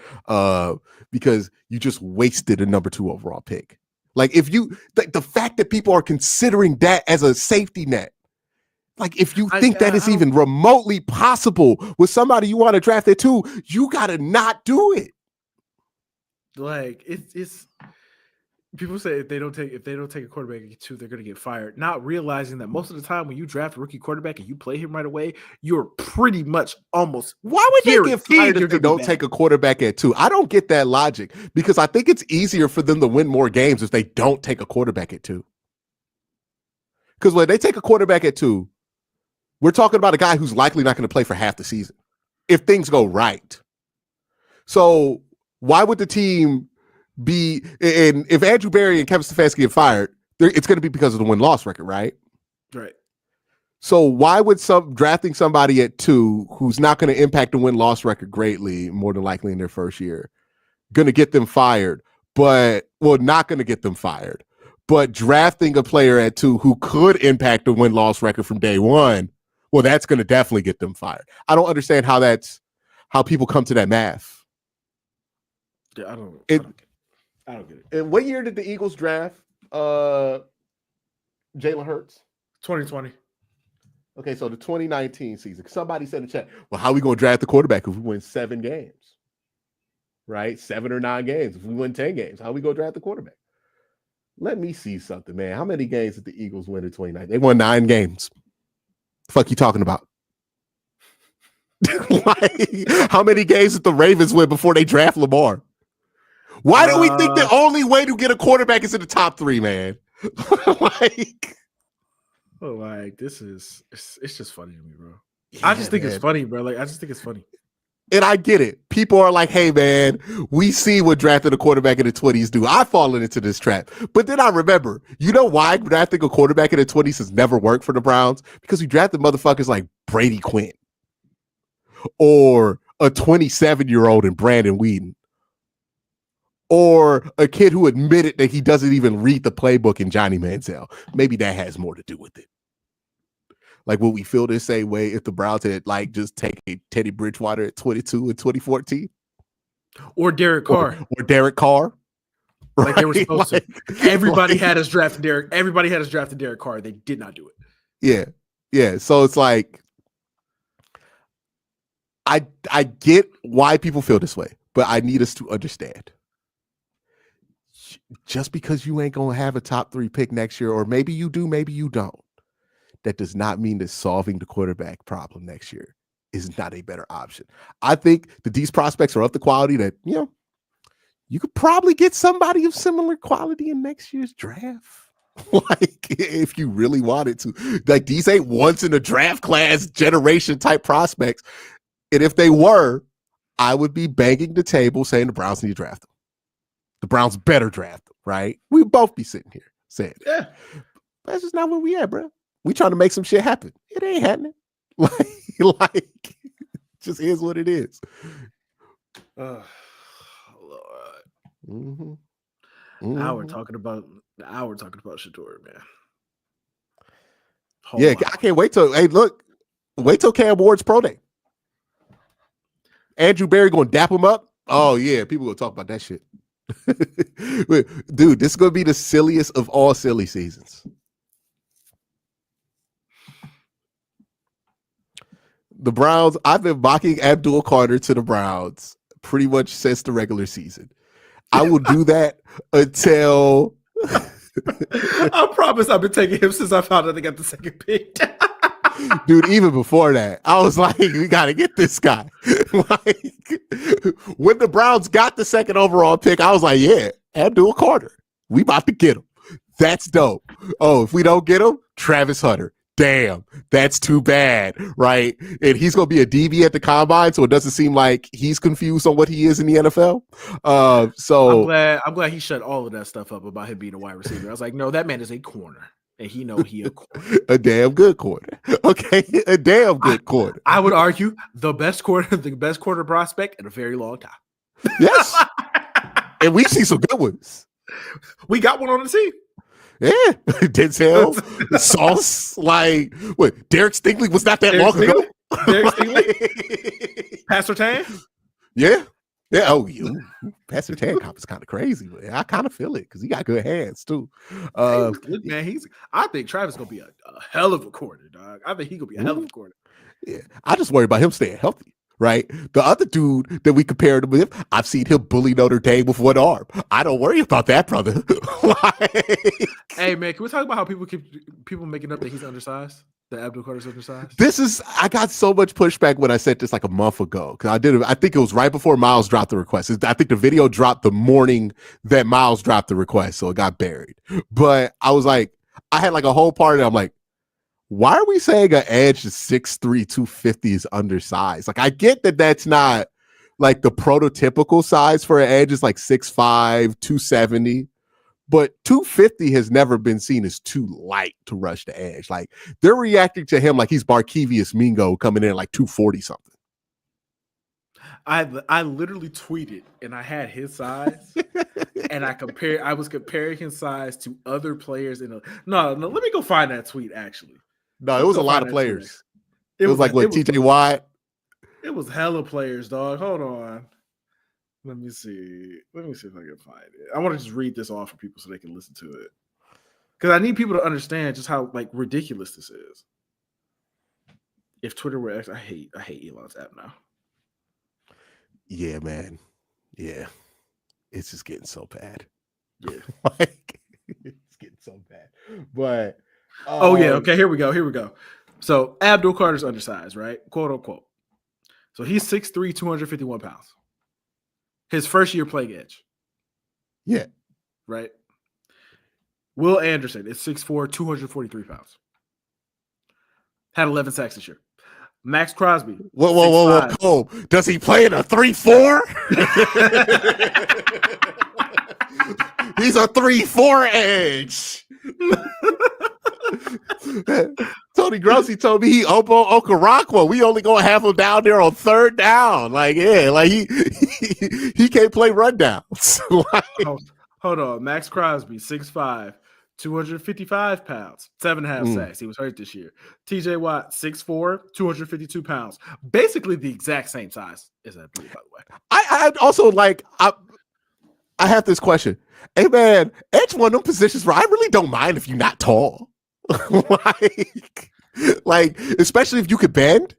Because you just wasted a number 2 overall pick. Like, if you the fact that people are considering that as a safety net, like, if you think that is even remotely possible with somebody you want to draft at 2, you gotta not do it. Like, it's people say if they don't take a quarterback at 2, they're gonna get fired. Not realizing that most of the time when you draft a rookie quarterback and you play him right away, you're pretty much almost. Why would they get fired if they don't take a quarterback at 2? I don't get that logic, because I think it's easier for them to win more games if they don't take a quarterback at 2. Because when they take a quarterback at 2, we're talking about a guy who's likely not going to play for half the season if things go right. So why would the team be, and if Andrew Berry and Kevin Stefanski get fired, it's going to be because of the win-loss record, right? Right. So why would drafting somebody at 2 who's not going to impact the win-loss record greatly, more than likely in their first year, going to get them fired, not going to get them fired, but drafting a player at 2 who could impact the win-loss record from day one, well, that's going to definitely get them fired. I don't understand how people come to that math. Yeah, I don't get it. And what year did the Eagles draft Jalen Hurts? 2020. Okay, so the 2019 season. Somebody said in the chat, well, how are we going to draft the quarterback if we win 7 games? Right? 7 or 9 games. If we win 10 games, how are we going to draft the quarterback? Let me see something, man. How many games did the Eagles win in 2019? They won 9 games. The fuck you talking about? Like, how many games did the Ravens win before they draft Lamar? Why do we think the only way to get a quarterback is in the top 3, man? This is it's just funny to me, bro. Yeah, I just think it's funny, bro. Like, I just think it's funny. And I get it. People are like, hey, man, we see what drafting a quarterback in the 20s do. I've fallen into this trap. But then I remember, you know why drafting a quarterback in the 20s has never worked for the Browns? Because we drafted motherfuckers like Brady Quinn or a 27-year-old in Brandon Whedon or a kid who admitted that he doesn't even read the playbook in Johnny Manziel. Maybe that has more to do with it. Like, would we feel the same way if the Browns had, like, just taken Teddy Bridgewater at 22 in 2014? Or Derek Carr. Or Derek Carr, Like they were right? supposed to. Everybody had us drafting Derek. Everybody had us drafting Derek Carr. They did not do it. Yeah. Yeah. So it's like I get why people feel this way, but I need us to understand. Just because you ain't gonna have a top 3 pick next year, or maybe you do, maybe you don't, that does not mean that solving the quarterback problem next year is not a better option. I think that these prospects are of the quality that, you could probably get somebody of similar quality in next year's draft. Like, if you really wanted to. Like, these ain't once in a draft class generation type prospects. And if they were, I would be banging the table saying the Browns need to draft them. The Browns better draft them, right? We'd both be sitting here saying, yeah, that's just not where we at, bro. We trying to make some shit happen. It ain't happening. Like just is what it is. Lord. Mm-hmm. Now we're talking about Sheduer, man. I can't wait till wait till Cam Ward's pro day. Andrew Berry gonna dap him up. Oh yeah, people gonna talk about that shit. Dude, this is gonna be the silliest of all silly seasons. The Browns, I've been mocking Abdul Carter to the Browns pretty much since the regular season. I will do that until I promise I've been taking him since I found out they got the second pick. Dude, even before that, I was like, we got to get this guy. Like, when the Browns got the second overall pick, I was like, yeah, Abdul Carter. We about to get him. That's dope. Oh, if we don't get him, Travis Hunter. Damn, that's too bad, right? And he's going to be a DB at the combine, so it doesn't seem like he's confused on what he is in the NFL. So I'm glad he shut all of that stuff up about him being a wide receiver. I was like, no, that man is a corner. And he know he a corner. A damn good corner. Okay, a damn good corner. I would argue the best corner prospect in a very long time. Yes. And we see some good ones. We got one on the team. Yeah. Denzel, Sauce, like, what, Derek Stingley was not that Derek long ago. Derek Stingley? Pastor Tan? Yeah. Yeah. Oh, you. Pastor Tan Cop is kind of crazy, but I kind of feel it because he got good hands too. Look, man, I think Travis gonna be a hell of a corner, dog. I think he gonna be a hell of a corner. Yeah. I just worry about him staying healthy. Right. The other dude that we compared him with, I've seen him bully Notre Dame with one arm. I don't worry about that, brother. Like, hey, man, can we talk about how people making up that he's undersized? That Abdul Carter's undersized? I got so much pushback when I said this like a month ago. Because I think it was right before Miles dropped the request. I think the video dropped the morning that Miles dropped the request. So it got buried. But I was like, I had like a whole party. I'm like, why are we saying an edge is 6'3", 250 is undersized? Like, I get that that's not like the prototypical size for an edge is like 6'5", 270, but 250 has never been seen as too light to rush the edge. Like, they're reacting to him like he's Barkevious Mingo coming in at like 240 something. I literally tweeted and I had his size and I was comparing his size to other players no, let me go find that tweet actually. No, it was a lot of players. It was like what, TJ Watt? It was hella players, dog. Hold on. Let me see if I can find it. I want to just read this off for people so they can listen to it. Because I need people to understand just how like ridiculous this is. If Twitter were X, I hate Elon's app now. Yeah, man. Yeah. It's just getting so bad. Yeah. Like, it's getting so bad. But oh yeah, okay, here we go. So Abdul Carter's undersized, right? Quote unquote. So he's 6'3", 251 pounds. His first year playing edge. Yeah. Right? Will Anderson is 6'4", 243 pounds. Had 11 sacks this year. Max Crosby. Whoa. Cole, does he play in a 3-4? He's a 3-4 edge. Tony Grossi told me he Obo Okoronkwo. We only gonna have him down there on third down. Like, yeah, like he can't play rundowns. Like, hold on. Max Crosby, 6'5", 255 pounds, 7.5 sacks. He was hurt this year. TJ Watt, 6'4", 252 pounds. Basically the exact same size as that dude, by the way. I also like I have this question. Hey man, edge one of them positions where I really don't mind if you're not tall. like, especially if you could bend.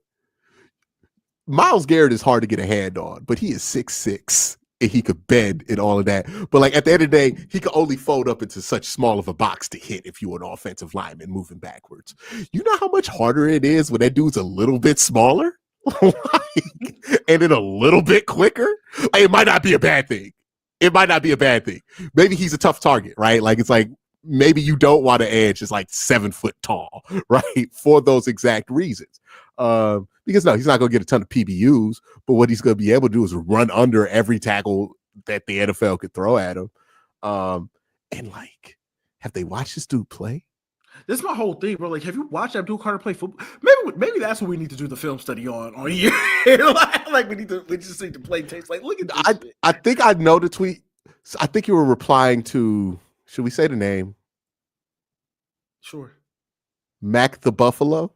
Myles Garrett is hard to get a hand on, but he is 6'6", and he could bend and all of that. But like at the end of the day, he could only fold up into such small of a box to hit if you were an offensive lineman moving backwards. You know how much harder it is when that dude's a little bit smaller? And then a little bit quicker? Like, it might not be a bad thing. It might not be a bad thing. Maybe he's a tough target, right? Like, it's like, maybe you don't want to edge is like 7 foot tall, right? For those exact reasons. Because no, he's not going to get a ton of PBUs, but what he's going to be able to do is run under every tackle that the NFL could throw at him. And like, have they watched this dude play? This is my whole thing, bro. Like, have you watched Abdul Carter play football? Maybe that's what we need to do the film study on here. like we just need to play tapes. Like, look at this. I think I know the tweet. I think you were replying to, should we say the name? Sure. Mac the Buffalo.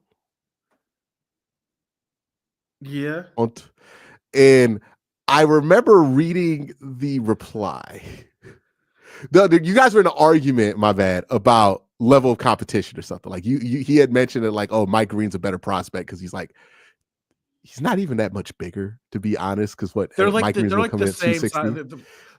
Yeah. And I remember reading the reply. You guys were in an argument, my bad, about level of competition or something. Like he had mentioned it, like, oh, Mike Green's a better prospect because he's not even that much bigger, to be honest. Because they're Mike Green's like the same 260. size.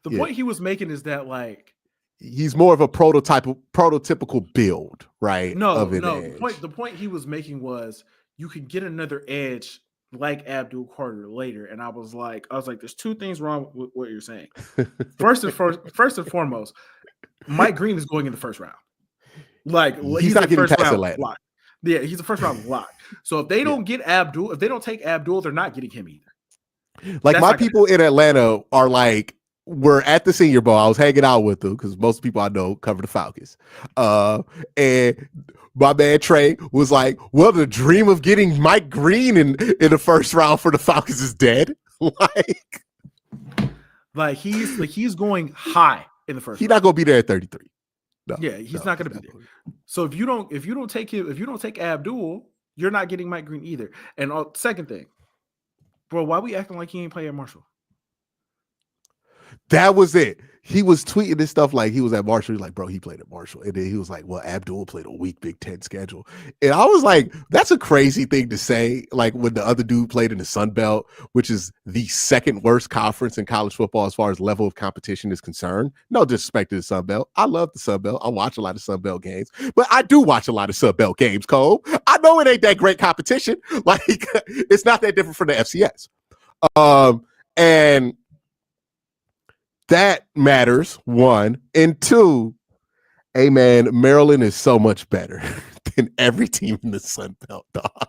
The point he was making is that like he's more of a prototypical build, right? No. The point he was making was you can get another edge like Abdul Carter later, and I was like, there's two things wrong with what you're saying. First and foremost, Mike Green is going in the first round. Like, he's not getting past Atlanta. Lock. Yeah, he's a first round lock. So if they don't get Abdul, if they don't take Abdul, they're not getting him either. Like, my people in Atlanta are like, we're at the Senior Bowl. I was hanging out with them because most people I know cover the Falcons. And my man Trey was like, well, the dream of getting Mike Green in the first round for the Falcons is dead. like he's going high in the first He's round. not gonna be there at 33. No, yeah, he's not gonna be there. So if you don't take Abdul, you're not getting Mike Green either. And second thing, bro, why we acting like he ain't playing at Marshall? That was it. He was tweeting this stuff like he was at Marshall. He's like, bro, he played at Marshall. And then he was like, well, Abdul played a weak Big Ten schedule. And I was like, that's a crazy thing to say. Like, when the other dude played in the Sun Belt, which is the second worst conference in college football as far as level of competition is concerned. No disrespect to the Sun Belt. I love the Sun Belt. I watch a lot of Sun Belt games. But I do watch a lot of Sun Belt games, Cole. I know it ain't that great competition. Like, it's not that different from the FCS. And that matters, one. And two, hey man, Maryland is so much better than every team in the Sun Belt, dog.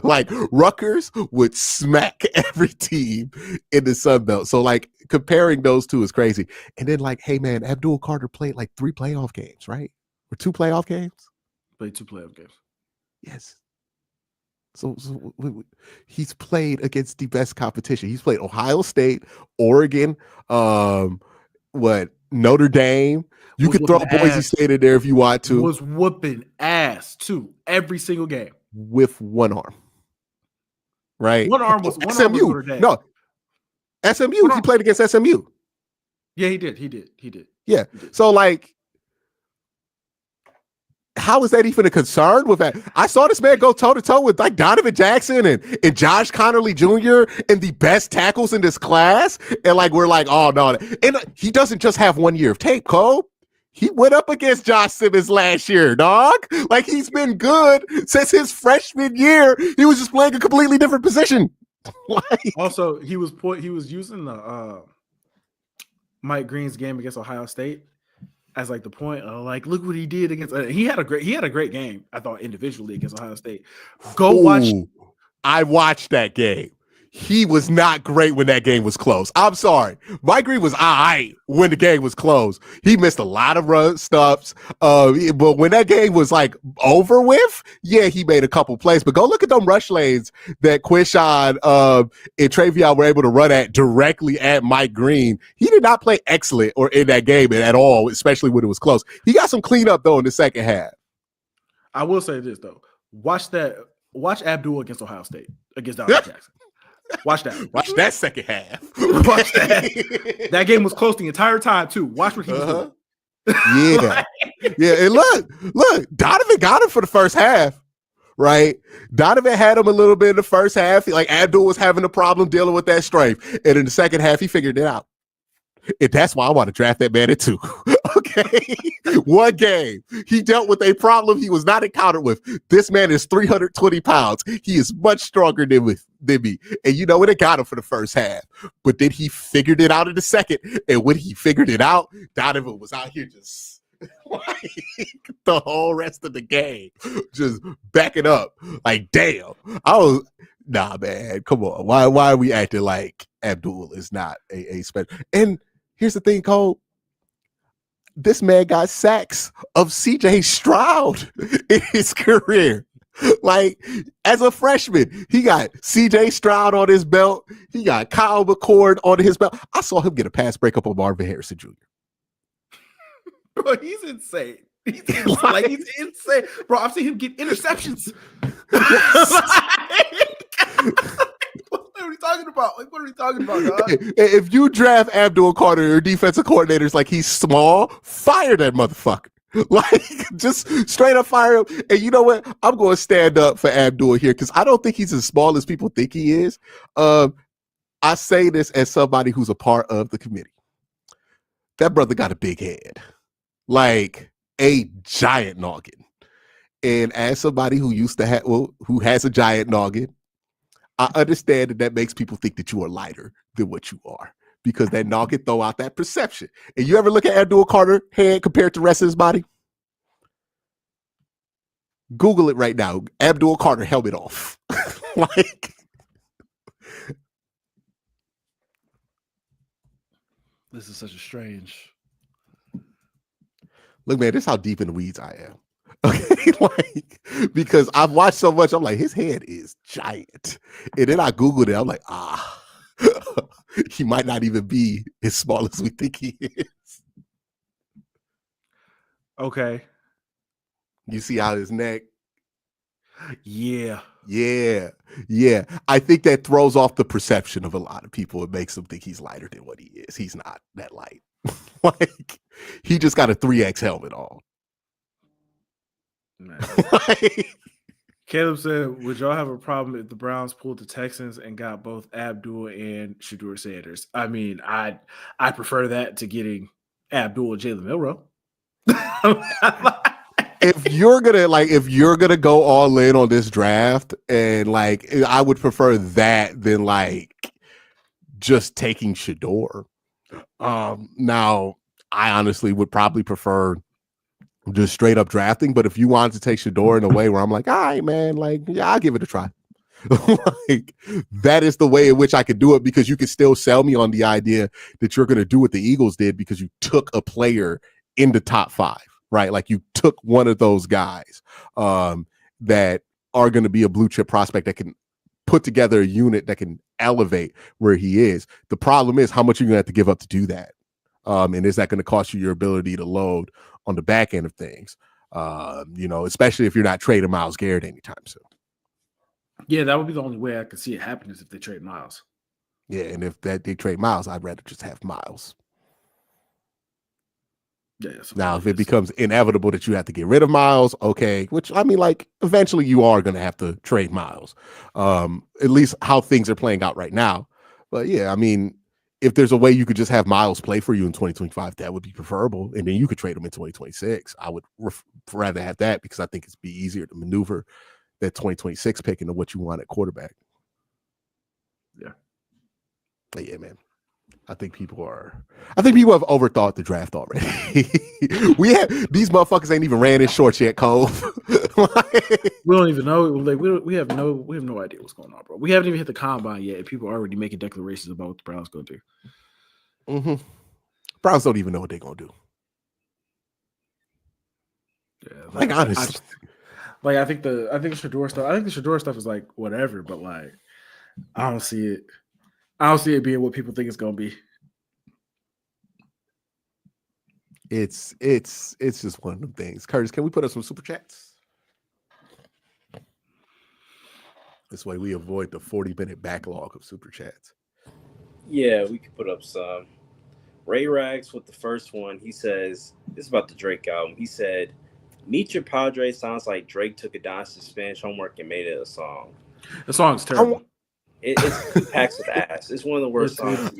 Like, Rutgers would smack every team in the Sun Belt. So like, comparing those two is crazy. And then like, hey man, Abdul Carter played like 3 playoff games, right? Or 2 playoff games? Played 2 playoff games. Yes. So he's played against the best competition. He's played Ohio State, Oregon, Notre Dame. You could throw Boise State in there if you want to. Was whooping ass too every single game with one arm, right? One arm was SMU. Notre Dame. No, SMU. He played against SMU. Yeah, he did. Yeah. So like, how is that even a concern with that? I saw this man go toe-to-toe with like Donovan Jackson and Josh Connerly Jr. and the best tackles in this class. And like, we're like, oh no. And he doesn't just have 1 year of tape, Cole. He went up against Josh Simmons last year, dog. Like, he's been good since his freshman year. He was just playing a completely different position. Also, he was using the Mike Green's game against Ohio State as like the point of like, look what he did against. He had a great game, I thought, individually against Ohio State. Watch. I watched that game. He was not great when that game was close. I'm sorry. Mike Green was all right when the game was close. He missed a lot of run stops. But when that game was like over with, yeah, he made a couple plays. But go look at them rush lanes that Quinshon and Travion were able to run at directly at Mike Green. He did not play excellent or in that game at all, especially when it was close. He got some cleanup though in the second half. I will say this though. Watch Abdul against Ohio State against Donovan Jackson. Watch that. Watch that second half. Watch that. That game was close the entire time too. Watch what he was doing. Yeah. Yeah. And look, Donovan got him for the first half, right? Donovan had him a little bit in the first half. Like Abdul was having a problem dealing with that strength. And in the second half, he figured it out. And that's why I want to draft that man at 2. Okay. One game. He dealt with a problem he was not encountered with. This man is 320 pounds. He is much stronger than me. And you know what? It got him for the first half. But then he figured it out in the second. And when he figured it out, Donovan was out here just like the whole rest of the game. Just backing up. Like, damn. Nah, man. Come on. Why are we acting like Abdul is not a special? And here's the thing, Cole. This man got sacks of CJ Stroud in his career. Like, as a freshman, he got CJ Stroud on his belt. He got Kyle McCord on his belt. I saw him get a pass breakup on Marvin Harrison Jr. Bro, he's insane. He's insane. Bro, I've seen him get interceptions. What are we talking about? Like, what are we talking about, dog? If you draft Abdul Carter, your defensive coordinator's like he's small, fire that motherfucker. Like, just straight up fire him. And you know what? I'm going to stand up for Abdul here because I don't think he's as small as people think he is. I say this as somebody who's a part of the committee. That brother got a big head, like a giant noggin. And as somebody who who has a giant noggin, I understand that makes people think that you are lighter than what you are because that noggin throw out that perception. And you ever look at Abdul Carter head compared to the rest of his body? Google it right now. Abdul Carter helmet off. Like, this is such a strange. Look, man, this is how deep in the weeds I am. Okay, like, because I've watched so much, I'm like, his head is giant. And then I Googled it, I'm like, he might not even be as small as we think he is. Okay. You see how his neck? Yeah. I think that throws off the perception of a lot of people. It makes them think he's lighter than what he is. He's not that light. Like, he just got a 3X helmet on. Caleb said, would y'all have a problem if the Browns pulled the Texans and got both Abdul and Shador Sanders? I mean, I prefer that to getting Abdul and Jalen Milroe. if you're gonna go all in on this draft, and like, I would prefer that than like just taking Shador. Now I honestly would probably prefer just straight up drafting, but if you wanted to take Sheduer in a way where I'm like, all right, man, like, yeah, I'll give it a try. Like, that is the way in which I could do it, because you could still sell me on the idea that you're going to do what the Eagles did because you took a player in the top 5, right? Like, you took one of those guys that are going to be a blue chip prospect that can put together a unit that can elevate where he is. The problem is how much you're going to have to give up to do that. And is that going to cost you your ability to load on the back end of things? Especially if you're not trading Myles Garrett anytime soon. Yeah, that would be the only way I could see it happen is if they trade Myles. Yeah, and if they trade Myles, I'd rather just have Myles. Yeah. Now, if it becomes inevitable that you have to get rid of Myles, okay, which I mean, like, eventually you are going to have to trade Myles. At least how things are playing out right now. But yeah, I mean, if there's a way you could just have Myles play for you in 2025, that would be preferable. And then you could trade him in 2026. I would rather have that because I think it'd be easier to maneuver that 2026 pick into what you want at quarterback. Yeah. But yeah, man. I think people have overthought the draft already. These motherfuckers ain't even ran in shorts yet, Cole. We don't even know. Like, we have no idea what's going on, bro. We haven't even hit the combine yet, and people are already making declarations about what the Browns going to do. Mm-hmm. Browns don't even know what they're going to do. Yeah, like honestly, I think the Shador stuff. I think the Shador stuff is like whatever, but like I don't see it. I don't see it being what people think it's going to be. It's just one of them things. Curtis, can we put up some super chats? This way we avoid the 40-minute backlog of super chats. Yeah, we could put up some. Ray Rags with the first one. He says, this is about the Drake album. He said, Meet Your Padre sounds like Drake took a dance to Spanish homework and made it a song. The song's terrible. It packs with ass. It's one of the worst songs.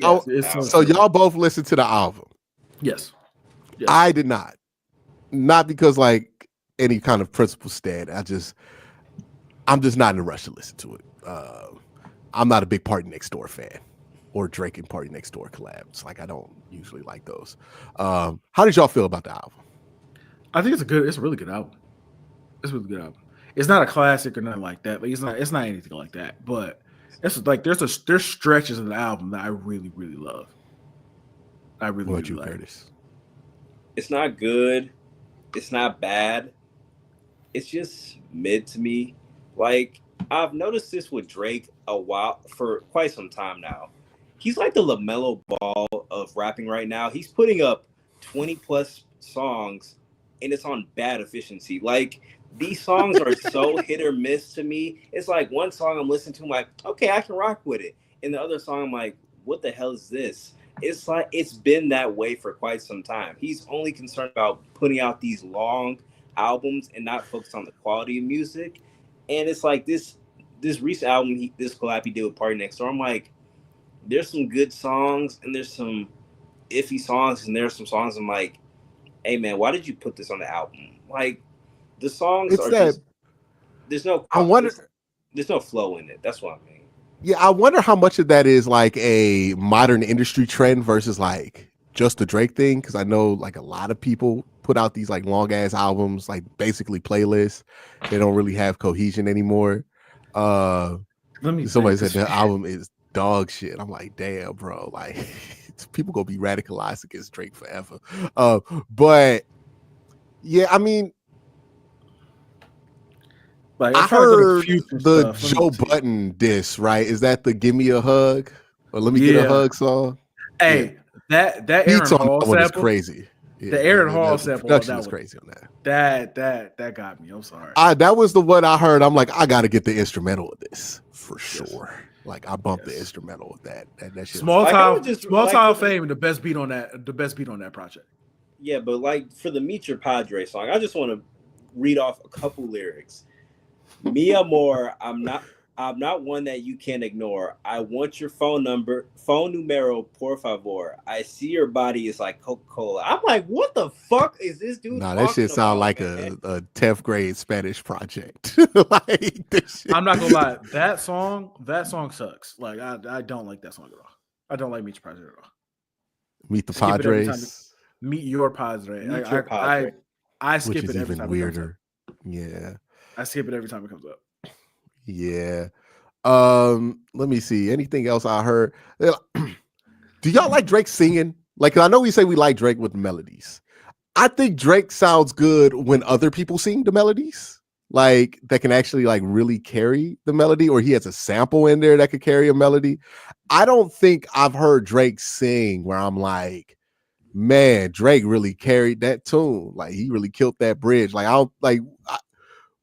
So y'all both listened to the album? Yes. I did not. Not because like any kind of principle stand. I'm just not in a rush to listen to it. I'm not a big Party Next Door fan or Drake and Party Next Door collabs. Like I don't usually like those. How did y'all feel about the album? I think it's a really good album. It's a really good album. It's not a classic or nothing like that. Like it's not anything like that. But it's like there's stretches of the album that I really, really love. I really, what really you, like. Curtis? It's not good. It's not bad. It's just mid to me. Like I've noticed this with Drake for quite some time now. He's like the LaMelo Ball of rapping right now. He's putting up 20 plus songs and it's on bad efficiency. Like these songs are so hit or miss to me. It's like one song I'm listening to, I'm like, okay, I can rock with it. And the other song, I'm like, what the hell is this? It's like it's been that way for quite some time. He's only concerned about putting out these long albums and not focused on the quality of music. And it's like this recent album, this collab he did with Party Next Door, I'm like, there's some good songs and there's some iffy songs and there's some songs I'm like, hey man, why did you put this on the album? Like the songs just there's no flow in it. That's what I mean. Yeah, I wonder how much of that is like a modern industry trend versus like just the Drake thing. Cause I know like a lot of people put out these like long ass albums, like basically playlists. They don't really have cohesion anymore. Somebody said the album is dog shit. I'm like, damn, bro. Like people gonna be radicalized against Drake forever. But yeah, I mean, like, I heard the Joe Budden diss, right? Is that the "Give Me a Hug" or "Let Me Get a Hug" song? Hey, that Aaron Hall sample is crazy. Yeah, the Aaron Hall sample production is crazy on that. That got me. I'm sorry. That was the one I heard. I'm like, I got to get the instrumental of this for sure. Like I bumped the instrumental of that. That shit. Small time fame, the best beat on that project. Yeah, but like for the Meet Your Padre song, I just want to read off a couple lyrics. Mi amor, I'm not one that you can't ignore. I want your phone numero, por favor. I see your body is like Coca-Cola. I'm like, what the fuck is this dude? Nah, that shit sound like a 10th grade Spanish project. Like this shit. I'm not gonna lie, that song sucks. Like I don't like that song at all. I don't like Meet Your Padre at all. Meet the Padres. Meet Your Padre. Meet your Padre. I skip which is it every even time. Weirder. Yeah. I skip it every time it comes up. Yeah. Let me see. Anything else I heard? Do y'all like Drake singing? Like, I know we say we like Drake with melodies. I think Drake sounds good when other people sing the melodies, like that can actually like really carry the melody, or he has a sample in there that could carry a melody. I don't think I've heard Drake sing where I'm like, man, Drake really carried that tune. Like he really killed that bridge. Like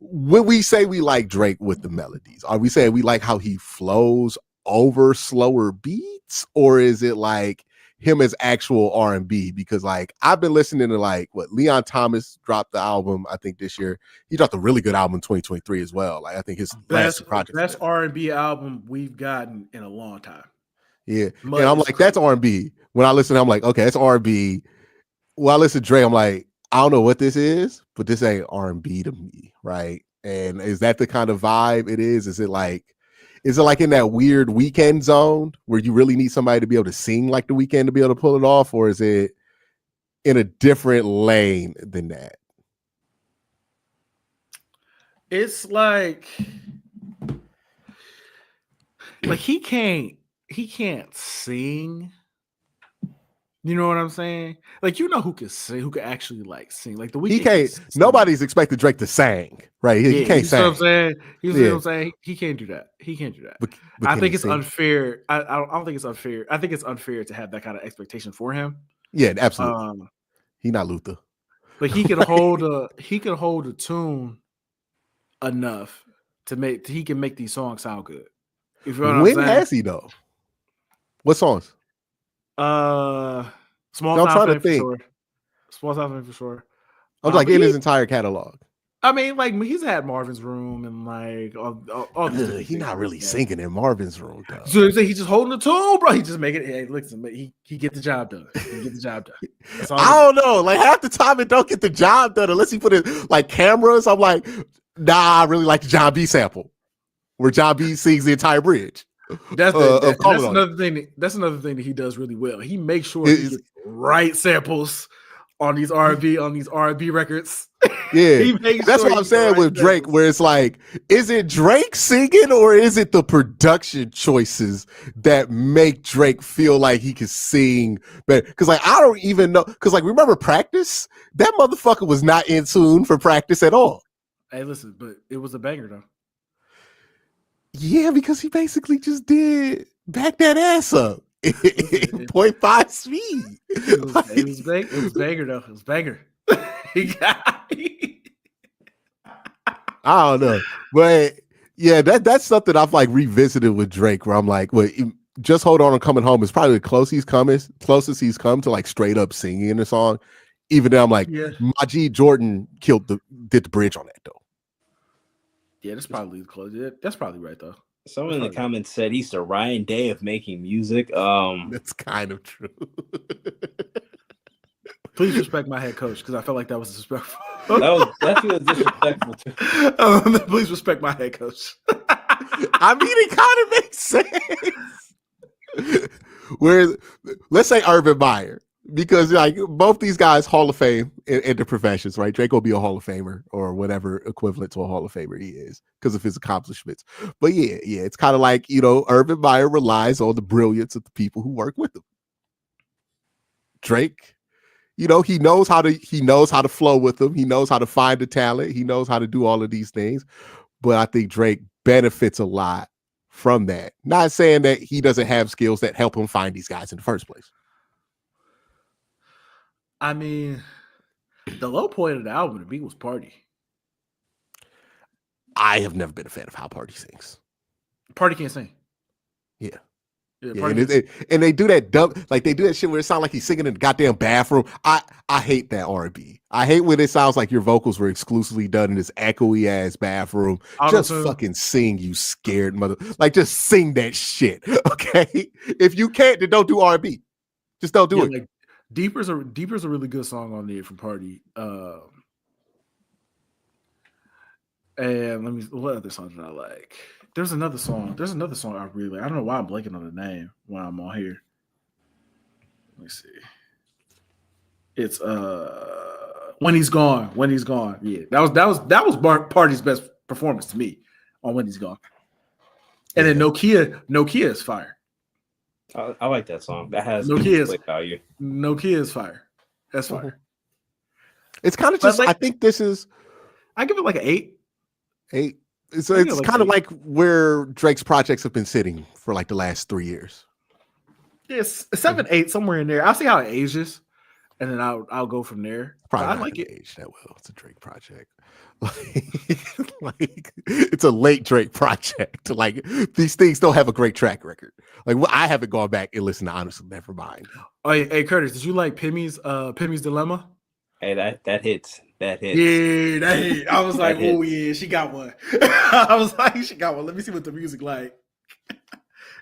when we say we like Drake with the melodies, are we saying we like how he flows over slower beats, or is it like him as actual R&B? Because like I've been listening to like what Leon Thomas dropped the album, I think this year. He dropped a really good album in 2023 as well. Like I think his best R&B album we've gotten in a long time. Yeah, and I'm like, that's R&B. When I listen, I'm like, okay, it's R&B. When I listen to Dre, I'm like, I don't know what this is, but this ain't R&B to me, right? And is that the kind of vibe it is? Is it like in that weird Weekend zone where you really need somebody to be able to sing like the Weekend to be able to pull it off, or is it in a different lane than that? It's like he can't sing. You know what I'm saying? Like, you know who can sing, who can actually like sing. Like the Weeknd. He can't. Nobody's expecting Drake to sing, right? He can't sing. You know what I'm saying? You know what I'm saying? He can't do that. He can't do that. But I think it's unfair. I don't think it's unfair. I think it's unfair to have that kind of expectation for him. Yeah, absolutely. He's not Luther. But he can hold a tune enough he can make these songs sound good. You feel what When I'm has he though? What songs? saying? Small I'm Time trying to Fame for think. sure. Small Time Fame for sure. I'm like But in his entire catalog. I mean, like he's had Marvin's Room and like all these different He's things not like really that. singing in Marvin's Room though. So he's just holding the tune, bro. He just make it. Hey, listen, he get the job done. He get the job done. That's all. I don't know. Like half the time it don't get the job done unless he put it like cameras. I'm like, nah, I really like the John B sample where John B sings the entire bridge. That's That's another thing. That's another thing that he does really well. He makes sure he gets right samples on these R&B records. Yeah, that's what I'm saying with Drake, where it's like, is it Drake singing or is it the production choices that make Drake feel like he can sing better? Because like I don't even know. Because like remember Practice? That motherfucker was not in tune for Practice at all. Hey, listen, but it was a banger though. Yeah, because he basically just did back that ass up. 0.5 speed. It was banger though. It was banger. I don't know, but yeah, that's something I've like revisited with Drake, where I'm like, well, Just Hold On and Coming Home is probably the closest he's come to like straight up singing in the song. Even though I'm like, Majid Jordan did the bridge on that though. Yeah, that's probably close. Yeah, that's probably right though. Someone in the comments said he's the Ryan Day of making music. That's kind of true. Please respect my head coach because I felt like that was disrespectful. That feels disrespectful too. Please respect my head coach. I mean, it kind of makes sense. Where, let's say Urban Meyer, because like both these guys Hall of Fame in their professions, right? Drake will be a Hall of Famer or whatever equivalent to a Hall of Famer he is because of his accomplishments. But yeah, it's kind of like, Urban Meyer relies on the brilliance of the people who work with him. Drake, he knows how to flow with them. He knows how to find the talent. He knows how to do all of these things. But I think Drake benefits a lot from that. Not saying that he doesn't have skills that help him find these guys in the first place. I mean, the low point of the album to me was Party. I have never been a fan of how Party sings. Party can't sing. Yeah. And they do that dumb, like they do that shit where it sounds like he's singing in the goddamn bathroom. I hate that R&B. I hate when it sounds like your vocals were exclusively done in this echoey ass bathroom. Just fucking sing, you scared mother. Like just sing that shit, okay? If you can't, then don't do R&B. Just don't do it. Like, Deeper's a really good song on there from Party. And what other song did I like? There's another song I really like. I don't know why I'm blanking on the name when I'm on here. Let me see. It's When He's Gone. When He's Gone. Yeah. That was Party's best performance to me on When He's Gone. And then Nokia is fire. I like that song. That has value. Nokia is fire. That's fire. It's kind of just like, I think this is, I give it like an 8. 8. So it's kind of like where Drake's projects have been sitting for like the last 3 years. Yes, 7, 8, somewhere in there. I'll see how it ages, and then I'll go from there. Probably I like it. Age that well. It's a Drake project. Like it's a late Drake project. Like these things don't have a great track record. Like I haven't gone back and listened to Honestly Nevermind. Oh, hey Curtis, did you like Pimmy's Dilemma? Hey, that hits. That hits. Yeah, that hit. I was like, oh yeah, she got one. I was like, she got one. Let me see what the music like.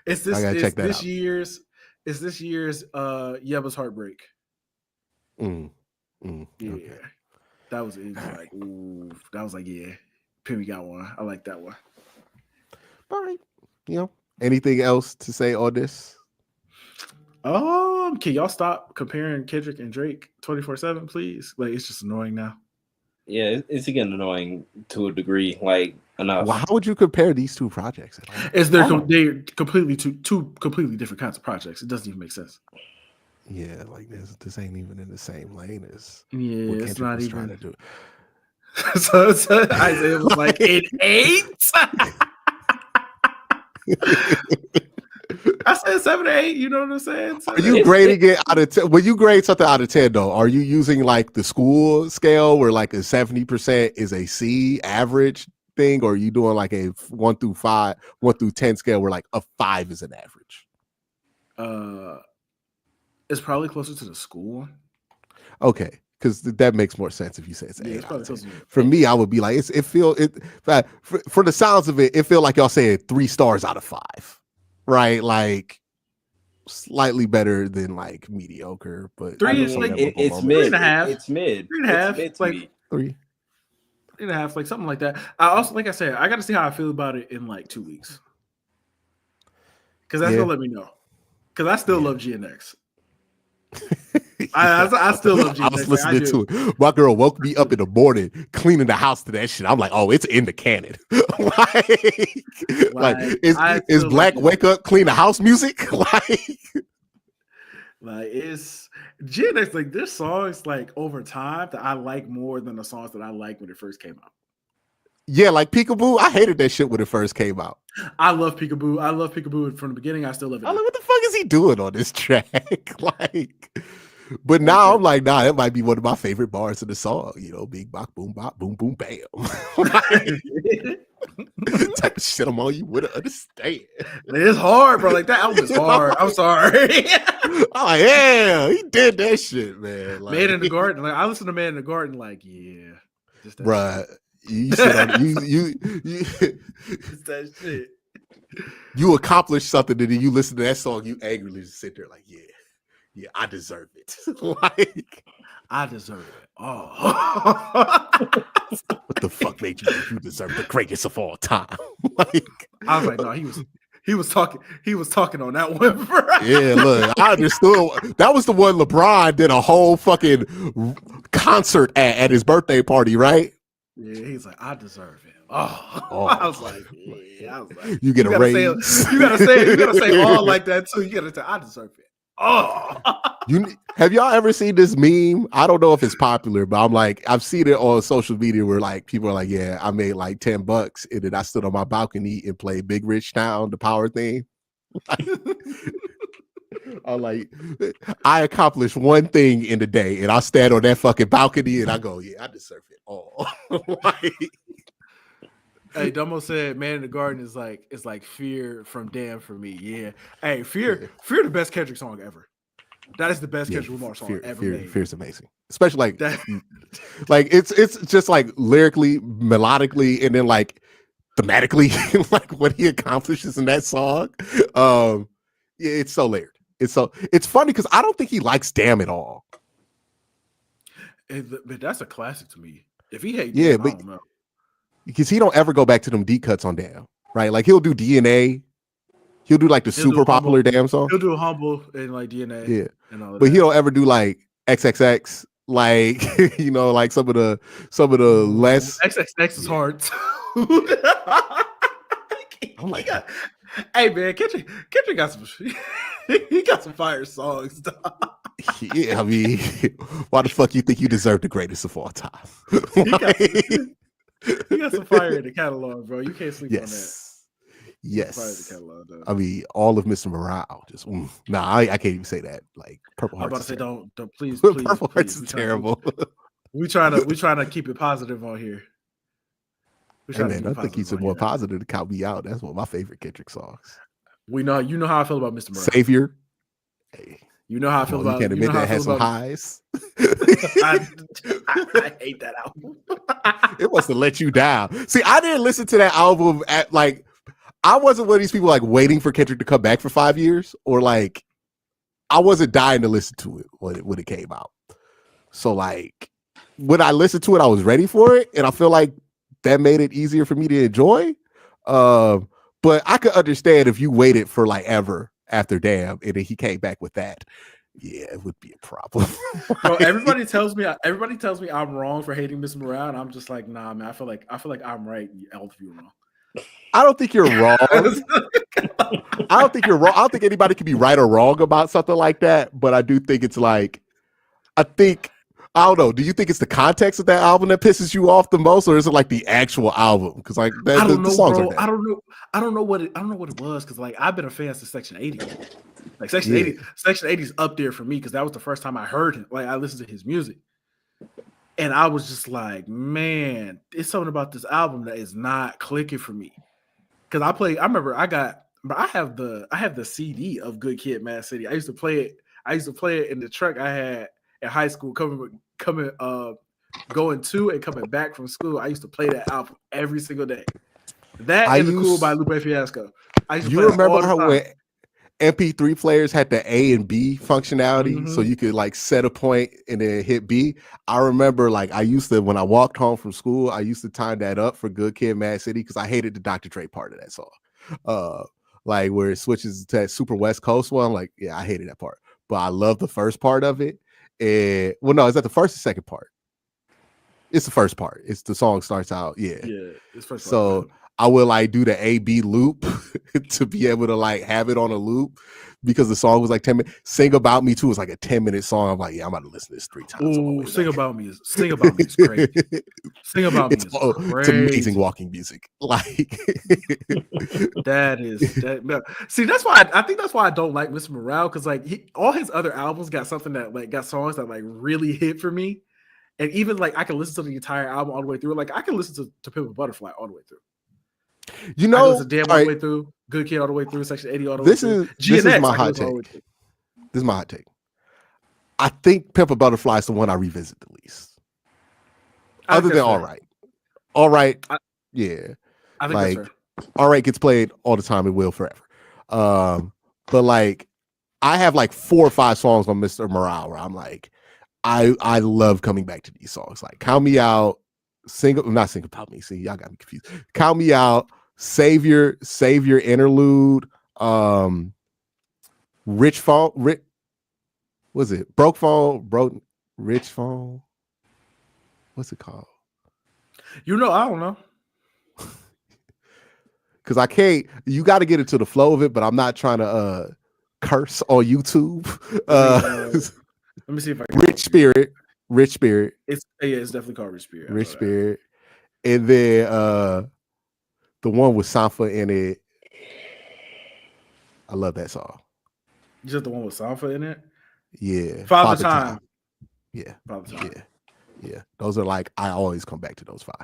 It's this year's Yebba's Heartbreak. Yeah. Okay. That was it. Like, ooh, that was like, yeah, Pimmy got one. I like that one. All right. Anything else to say on this? Can y'all stop comparing Kendrick and Drake 24/7, please? Like, it's just annoying now. Yeah, it's getting annoying to a degree. Like, enough. Well, how would you compare these two projects? They're completely two completely different kinds of projects. It doesn't even make sense. Yeah, like this ain't even in the same lane as what Kendrick it's not was even trying to do. so Isaiah was like, it ain't. I said 7 or 8. You know what I'm saying? Are you grading it out of 10? When you grade something out of 10, though, are you using like the school scale where like a 70% is a C average? thing, or are you doing like a 1 through 5, 1 through 10 scale where like a 5 is an average? It's probably closer to the school one. Okay, because that makes more sense if you say it's an 8 it's out of 10. probably For me, I would be like, for the sounds of it feel like y'all saying 3 stars out of 5, right? Like slightly better than like mediocre, but 3 is like it's mid. 3.5. It's mid. 3.5. It's like mid. 3. 3.5, like something like that. I also, like I said, I got to see how I feel about it in like 2 weeks, because that's gonna let me know. Because I still love GNX. I still love GNX. I was listening to it. My girl woke me up in the morning cleaning the house to that shit. I'm like, oh, it's in the canon. Is Black Wake Up Clean the House music? Like it's GNX. Like there's songs like over time that I like more than the songs that I liked when it first came out. Yeah, like Peekaboo. I hated that shit when it first came out. I love Peekaboo. I love Peekaboo from the beginning. I still love it. I'm like, what the fuck is he doing on this track? But now I'm like, nah, that might be one of my favorite bars of the song. You know, big bop, boom, boom, bam. Type of shit I'm on, you wouldn't understand. It's hard, bro. Like that album is hard. I'm sorry. I'm like, yeah, he did that shit, man. Like, Man in the Garden. Like I listen to Man in the Garden. Like, yeah, just that bruh. You sit on you it's that shit. You accomplish something, and then you listen to that song, you angrily just sit there like, yeah, I deserve it. Like, I deserve it. Oh, what the fuck made you think you deserve the greatest of all time? Like, I was like, no, he was talking on that one. Bro. Yeah, look, I understood. That was the one LeBron did a whole fucking concert at his birthday party, right? Yeah, he's like, I deserve it. Oh. I was like, yeah. I was like, you get a raise. You gotta say all like that too. You gotta say, I deserve it. Oh, have y'all ever seen this meme? I don't know if it's popular, but I'm like, I've seen it on social media where like people are like, yeah, I made like $10 and then I stood on my balcony and played Big Rich Town, the power theme. I'm like, I accomplished one thing in the day, and I stand on that fucking balcony and I go, yeah, I deserve it all. Like, hey, Dumbo said, "Man in the Garden is like Fear from Damn for me." Yeah. Hey, Fear, the best Kendrick song ever. That is the best Kendrick Lamar song ever made. Fear's amazing, especially like like it's just like lyrically, melodically, and then like thematically, like what he accomplishes in that song. Yeah, it's so layered. It's funny because I don't think he likes Damn at all. But that's a classic to me. If he hates, yeah, Damn, I don't know. Because he don't ever go back to them deep cuts on Damn, right? Like he'll do DNA, he'll do like the super popular Damn song. He'll do Humble and like DNA, yeah, and all of but that. he don't ever do like XXX, like you know, like some of the less. XXX is hard. I'm like, hey man, Kendrick got some. He got some fire songs. Yeah, I mean, why the fuck you think you deserve the greatest of all time? He got some fire in the catalog, bro. You can't sleep on that. Yes. Fire in the catalog, though. I mean, all of Mr. Morale. Just I can't even say that. Like Purple Hearts. I'm about to say, don't please. Purple Hearts is terrible. We trying to keep it positive on here. Hey man, I think he's more positive to count me out. That's one of my favorite Kendrick songs. You know how I feel about Mr. Morale. Savior. Hey. You know how I feel about. You can't admit that had some highs. I hate that album. It must have let you down. See, I didn't listen to that album at like. I wasn't one of these people like waiting for Kendrick to come back for 5 years, or like I wasn't dying to listen to it when it came out. So like when I listened to it, I was ready for it, and I feel like that made it easier for me to enjoy. But I could understand if you waited for like ever after Damn, and then he came back with that. Yeah, it would be a problem. Bro, everybody tells me I'm wrong for hating Mr. Morale, and I'm just like, nah, man. I feel like I'm right. All of you are wrong. I don't think you're wrong. I don't think you're wrong. I don't think anybody can be right or wrong about something like that. But I do think it's like, I don't know. Do you think it's the context of that album that pisses you off the most, or is it like the actual album? Because like I don't know, songs bro. are I don't know what it was, because like I've been a fan since Section 80. Like Section 80 is up there for me because that was the first time I heard him. Like I listened to his music. And I was just like, man, it's something about this album that is not clicking for me. Because I remember I have the CD of Good Kid, Mad City. I used to play it in the truck I had in high school, going to and coming back from school. I used to play that album every single day. That and the Cool by Lupe Fiasco. I used to play You remember all the how time. when MP3 players had the A and B functionality, so you could like set a point and then hit B? I remember like I used to, when I walked home from school, I used to time that up for Good Kid, Mad City because I hated the Dr. Dre part of that song. Like where it switches to that super West Coast one. Like, yeah, I hated that part, but I love the first part of it. And well, no, is that the first or second part? It's the first part. It's the song starts out. Yeah. It's first so I will like do the A-B loop to be able to like have it on a loop because the song was like 10 minutes. Sing About Me Too was like a 10-minute song. I'm like, yeah, I'm about to listen to this 3 times. Ooh, Sing About Me is crazy. Sing About Me is crazy. It's amazing walking music. Like see, that's why I think that's why I don't like Mr. Morale, because like all his other albums got something that like got songs that like really hit for me. And even like I can listen to the entire album all the way through. Like I can listen to Pimp a Butterfly all the way through. You know, all the way through. Good Kid all the way through. Section 80 all the way through. This is my hot take. This is my hot take. I think Pimp a Butterfly is the one I revisit the least. Other than All Right. All Right, yeah. I think like, that's fair. All Right gets played all the time. It will forever. But like, I have like 4 or 5 songs on Mr. Morale where I'm like, I love coming back to these songs. Like Count Me Out, not Sing About Me. See, y'all got me confused. Count Me Out, Savior Interlude, Rich Phone, was it Broke Phone, Rich Phone? What's it called? You know, I don't know. Because I can't, you got to get into the flow of it, but I'm not trying to curse on YouTube. Let me see if I can. Rich Spirit. It's definitely called Rich Spirit. Rich Spirit. And then the one with Sanfa in it. I love that song. Just the one with Sanfa in it? Yeah. Father Time. Yeah. Father Time. Yeah. Those are like, I always come back to those 5.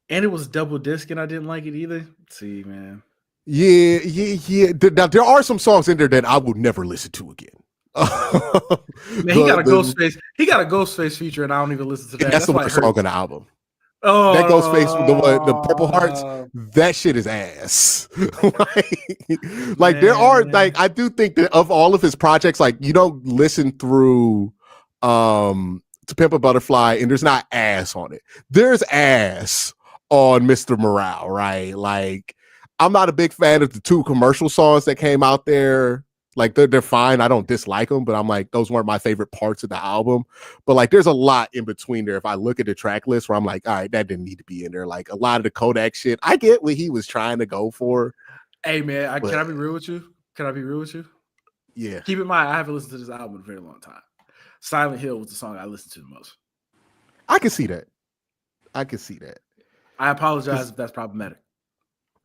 And it was double disc and I didn't like it either. See, man. Yeah. Now, there are some songs in there that I would never listen to again. Man, he got a Ghostface feature, and I don't even listen to that. That's the worst song on the album. Oh, that Ghostface, the Purple Hearts, that shit is ass. like there are like, I do think that of all of his projects, like you don't listen through To Pimp a Butterfly and there's not ass on it. There's ass on Mr. Morale, right? Like I'm not a big fan of the 2 commercial songs that came out there. Like they're fine. I don't dislike them, but I'm like, those weren't my favorite parts of the album. But like, there's a lot in between there. If I look at the track list where I'm like, all right, that didn't need to be in there. Like a lot of the Kodak shit, I get what he was trying to go for. Hey man, can I be real with you? Yeah. Keep in mind, I haven't listened to this album in a very long time. Silent Hill was the song I listened to the most. I can see that. I apologize if that's problematic.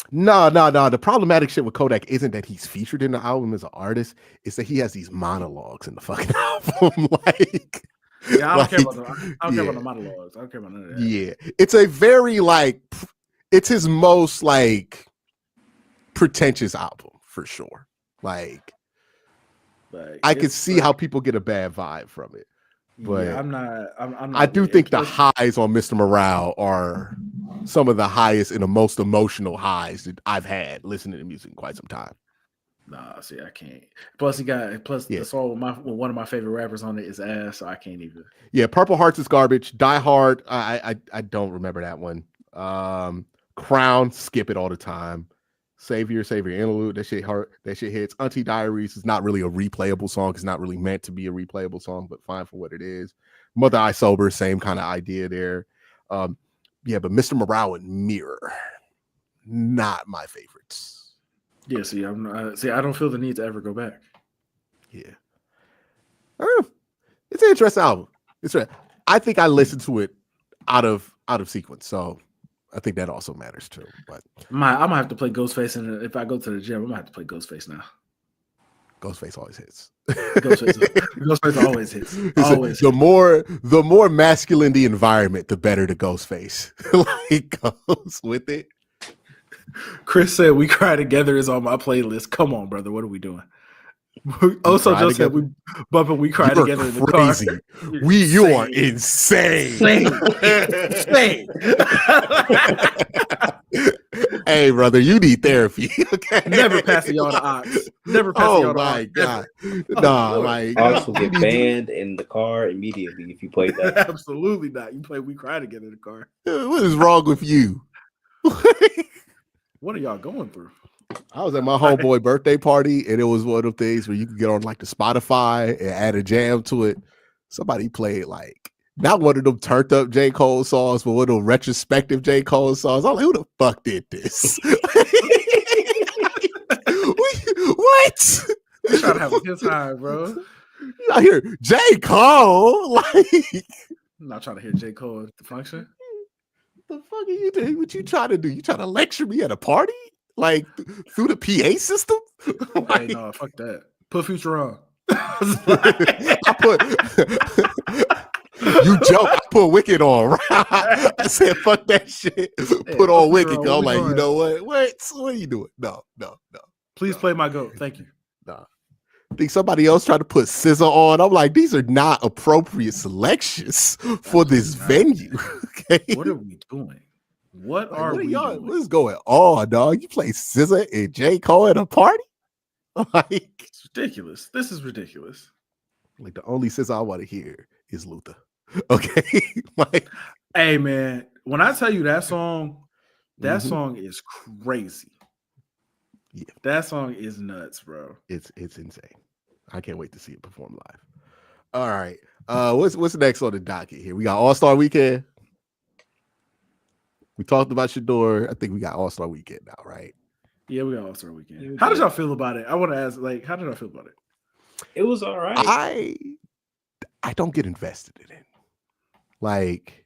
No. The problematic shit with Kodak isn't that he's featured in the album as an artist. It's that he has these monologues in the fucking album. Like, yeah, I don't care about the monologues. I don't care about none of that. Yeah, it's a very like, it's his most like pretentious album for sure. Like I could see how people get a bad vibe from it. But yeah, I'm not. I do think the highs on Mr. Morale are some of the highest and the most emotional highs that I've had listening to music in quite some time. Nah, see, I can't. Plus, the song with one of my favorite rappers on it is ass, so I can't even. Yeah, Purple Hearts is garbage. Die Hard, I don't remember that one. Crown, skip it all the time. Savior Interlude, that shit hits. Auntie Diaries is not really a replayable song. It's not really meant to be a replayable song, but fine for what it is. Mother I Sober, same kind of idea there. Yeah, but Mr. Morale and Mirror, not my favorites. Yeah, see, I don't feel the need to ever go back. Yeah, it's an interesting album. I think I listened to it out of sequence, so I think that also matters too. But I'm gonna have to play Ghostface, and if I go to the gym, I'm gonna have to play Ghostface now. Ghostface always hits. Ghostface always hits. Always. The more masculine the environment, the better the Ghostface like goes with it. Chris said "We Cry Together" is on my playlist. Come on, brother. What are we doing? Also, Joe said we bumping "We Cry Together" in the car. You are insane. Insane. Hey, brother, you need therapy. Okay? Never passing y'all the ox. Never passing y'all the ox. Oh my god. Nah, like Ox will get banned in the car immediately if you play that. Absolutely not. You play "We Cry Together" in the car. What is wrong with you? What are y'all going through? I was at my homeboy birthday party, and it was one of the things where you could get on like the Spotify and add a jam to it. Somebody played like not one of them turned up J. Cole songs, but one of them retrospective J. Cole songs. I'm like, who the fuck did this? What? I'm trying to have a good time, bro. I hear J. Cole. Like, I'm not trying to hear J. Cole at the function. The fuck are you doing? What you trying to do? You trying to lecture me at a party? Like through the PA system? Hey, no, fuck that. Put Future on. I put you joke. I put Wicked on. Right? I said fuck that shit. Put on Wicked. I'm like, you know what? What are you doing? No. Please play my goat. Thank you. Nah. I think somebody else tried to put SZA on. I'm like, these are not appropriate selections for this venue. Okay? What are we doing? What are we doing? What is going on, dog? You play SZA and J. Cole at a party? Like, it's ridiculous. This is ridiculous. Like the only SZA I want to hear is Luther. Okay. Like, hey man, when I tell you that song is crazy. Yeah. That song is nuts, bro. It's insane. I can't wait to see it perform live. All right. What's next on the docket here? We got All-Star Weekend. We talked about Shador. I think we got All-Star Weekend now, right? Yeah, we got All-Star Weekend. How did y'all feel about it? I want to ask, like, how did I feel about it? It was all right. I don't get invested in it. Like,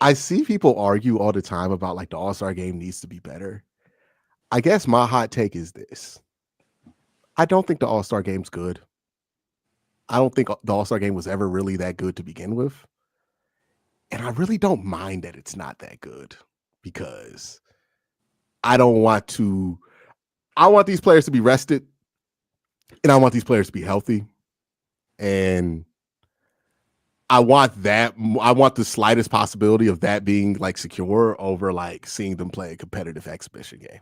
I see people argue all the time about like the All-Star game needs to be better. I guess my hot take is this. I don't think the All-Star game's good. I don't think the All-Star game was ever really that good to begin with. And I really don't mind that it's not that good because I want these players to be rested and I want these players to be healthy. And I want the slightest possibility of that being like secure over like seeing them play a competitive exhibition game.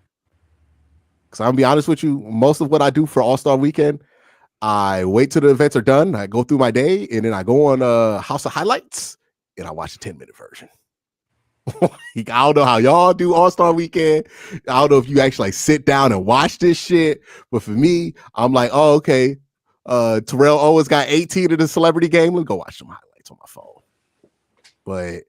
Because I'm gonna be honest with you, most of what I do for All-Star Weekend, I wait till the events are done, I go through my day, and then I go on House of Highlights and I watch the 10-minute version. Like, I don't know how y'all do All-Star Weekend. I don't know if you actually like sit down and watch this shit. But for me, I'm like, oh, okay. Terrell Owens got 18 in the celebrity game. Let me go watch some highlights on my phone. But